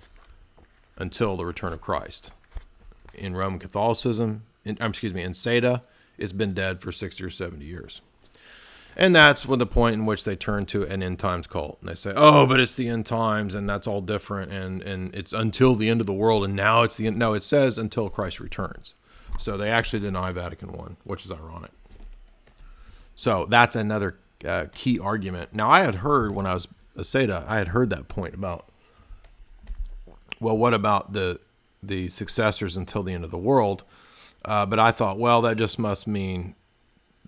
until the return of Christ. In Roman Catholicism, in Seda, it's been dead for 60 or 70 years. And that's when the point in which they turn to an end times cult. And they say, oh, but it's the end times, and that's all different, and it's until the end of the world, and now it's the end. No, it says until Christ returns. So they actually deny Vatican I, which is ironic. So that's another key argument. Now, I had heard when I was a Seda, I had heard that point about, well, what about the successors until the end of the world? But I thought, well, that just must mean,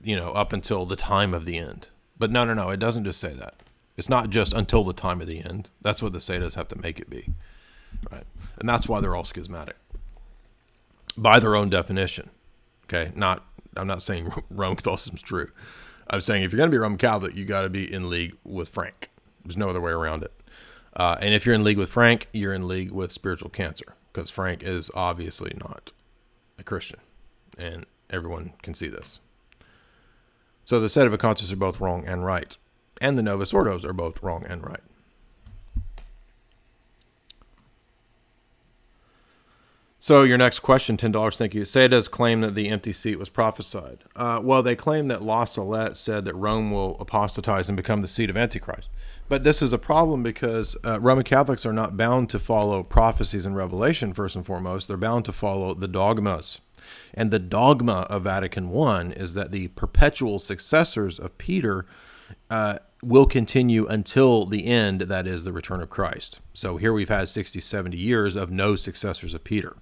up until the time of the end. But no, it doesn't just say that. It's not just until the time of the end. That's what the Sedas have to make it be, right? And that's why they're all schismatic, by their own definition. Okay, I'm not saying Roman Catholicism's true. I'm saying if you're going to be Roman Catholic, you got to be in league with Frank. There's no other way around it. And if you're in league with Frank, you're in league with spiritual cancer, because Frank is obviously not a Christian, and everyone can see this. So the Sedevacantists are both wrong and right, and the Novus Ordos are both wrong and right. So your next question, $10, thank you. Sedas claim that the empty seat was prophesied. Well, they claim that La Salette said that Rome will apostatize and become the seat of Antichrist. But this is a problem because Roman Catholics are not bound to follow prophecies and revelation, first and foremost. They're bound to follow the dogmas. And the dogma of Vatican I is that the perpetual successors of Peter will continue until the end, that is, the return of Christ. So here we've had 60, 70 years of no successors of Peter.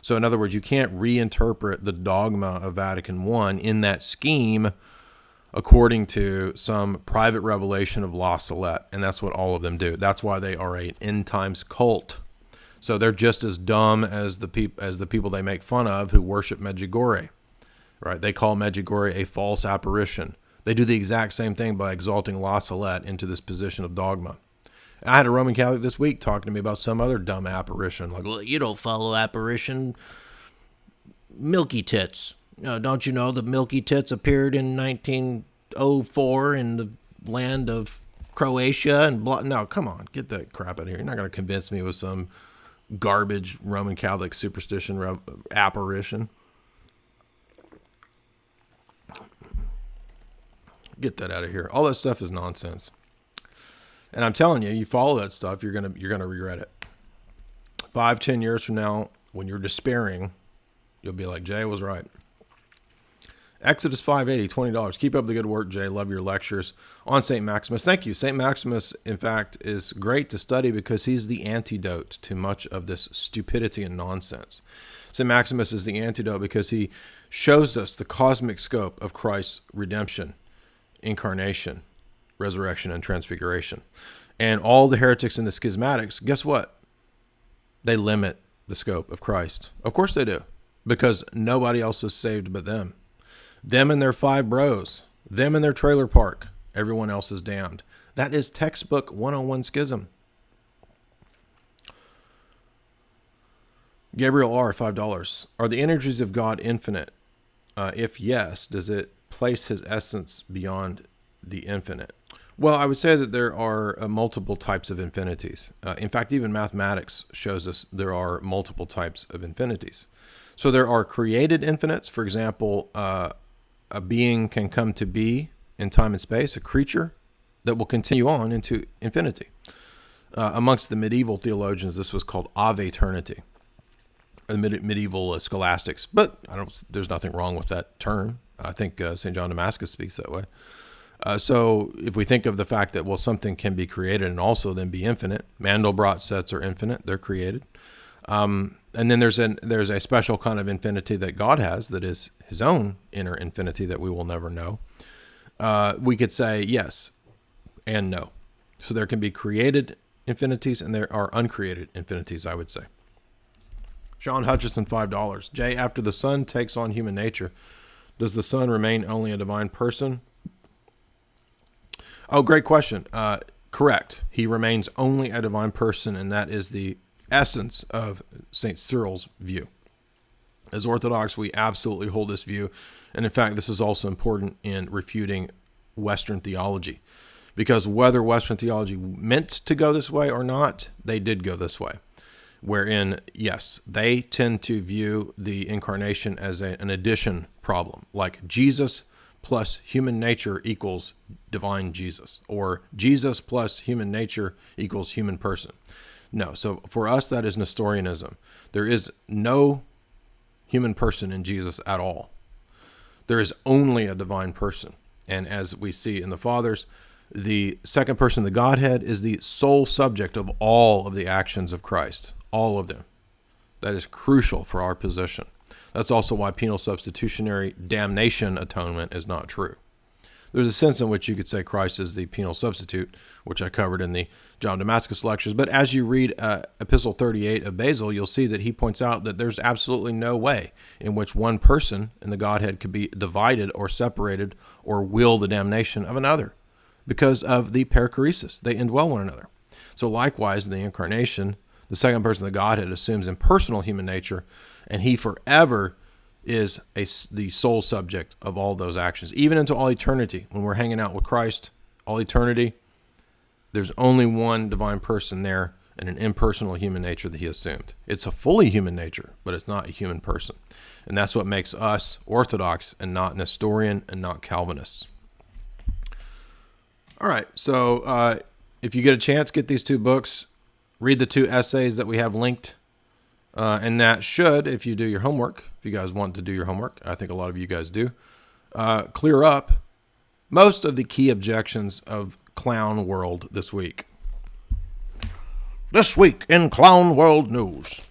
So in other words, you can't reinterpret the dogma of Vatican I in that scheme according to some private revelation of La Salette, and that's what all of them do. That's why they are an end times cult. So they're just as dumb as the people they make fun of who worship Medjugorje, right? They call Medjugorje a false apparition. They do the exact same thing by exalting La Salette into this position of dogma. I had a Roman Catholic this week talking to me about some other dumb apparition, like, well, you don't follow apparition. Milky Tits. Don't you know the Milky Tits appeared in 1904 in the land of Croatia and blah? No, come on, get that crap out of here. You're not going to convince me with some garbage Roman Catholic superstition apparition. Get that out of here. All that stuff is nonsense. And I'm telling you, you follow that stuff, you're gonna regret it. 5-10 years from now, when you're despairing, you'll be like, Jay was right. Exodus 580, $20. Keep up the good work, Jay. Love your lectures on St. Maximus. Thank you. St. Maximus, in fact, is great to study because he's the antidote to much of this stupidity and nonsense. St. Maximus is the antidote because he shows us the cosmic scope of Christ's redemption, incarnation, resurrection, and transfiguration. And all the heretics and the schismatics, guess what? They limit the scope of Christ. Of course they do, because nobody else is saved but them. Them and their 5 bros, them and their trailer park, everyone else is damned. That is textbook 101 schism. Gabriel R., $5. Are the energies of God infinite? If yes, does it place his essence beyond the infinite? Well, I would say that there are multiple types of infinities. In fact, even mathematics shows us there are multiple types of infinities. So there are created infinites. For example, a being can come to be in time and space, a creature that will continue on into infinity. Amongst the medieval theologians, this was called aveternity, the medieval scholastics. But there's nothing wrong with that term. I think St. John Damascus speaks that way. So if we think of the fact that, well, something can be created and also then be infinite, Mandelbrot sets are infinite, they're created. And then there's a special kind of infinity that God has that is his own inner infinity that we will never know. We could say yes and no. So there can be created infinities and there are uncreated infinities, I would say. Sean Hutchison, $5. Jay, after the Son takes on human nature, does the Son remain only a divine person? Oh, great question. Correct. He remains only a divine person, and that is the essence of St. Cyril's view. As Orthodox, we absolutely hold this view. And in fact, this is also important in refuting Western theology, Because whether Western theology meant to go this way or not, they did go this way. Wherein, yes, they tend to view the incarnation as an addition problem, like Jesus plus human nature equals divine Jesus, or Jesus plus human nature equals human person. No, so for us, that is Nestorianism. There is no human person in Jesus at all. There is only a divine person. And as we see in the Fathers, the second person of the Godhead is the sole subject of all of the actions of Christ, all of them. That is crucial for our position. That's also why penal substitutionary damnation atonement is not true. There's a sense in which you could say Christ is the penal substitute, which I covered in the John Damascus lectures. But as you read Epistle 38 of Basil, you'll see that he points out that there's absolutely no way in which one person in the Godhead could be divided or separated or will the damnation of another because of the perichoresis. They indwell one another. So likewise, in the incarnation, the second person of the Godhead assumes impersonal human nature, and he forever is the sole subject of all those actions, even into all eternity. When we're hanging out with Christ, all eternity, there's only one divine person there and an impersonal human nature that he assumed. It's a fully human nature, but it's not a human person. And that's what makes us Orthodox and not Nestorian and not Calvinists. All right, so if you get a chance, get these two books. Read the two essays that we have linked. And that should, if you do your homework, if you guys want to do your homework, I think a lot of you guys do, clear up most of the key objections of Clown World this week. This week in Clown World news.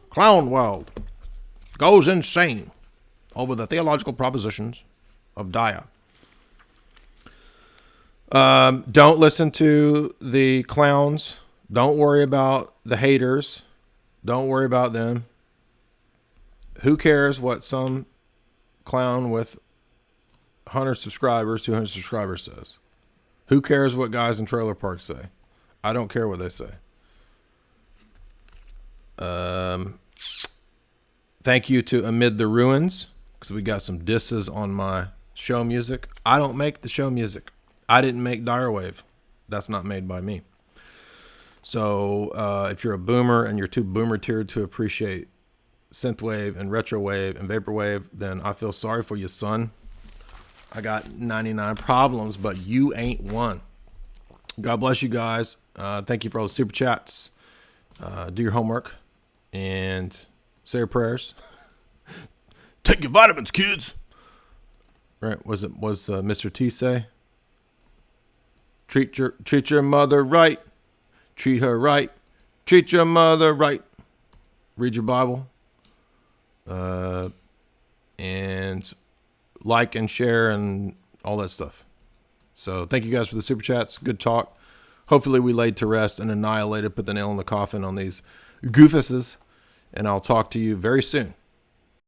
Clown World goes insane over the theological propositions of Dyer. Don't listen to the clowns. Don't worry about the haters. Don't worry about them. Who cares what some clown with 100 subscribers, 200 subscribers says? Who cares what guys in trailer parks say? I don't care what they say. Thank you to Amid the Ruins, because we got some disses on my show music. I don't make the show music. I didn't make Dyer Wave. That's not made by me. So if you're a boomer and you're too boomer tiered to appreciate synthwave and retrowave and vaporwave, then I feel sorry for you, son. I got 99 problems, but you ain't one. God bless you guys. Thank you for all the super chats. Do your homework and say your prayers. Take your vitamins, kids. Right? Was Mr. T say? Treat your mother right. Treat her right. Treat your mother right. Read your Bible. And like and share and all that stuff. So thank you guys for the super chats. Good talk. Hopefully we laid to rest and annihilated, put the nail in the coffin on these goofuses. And I'll talk to you very soon.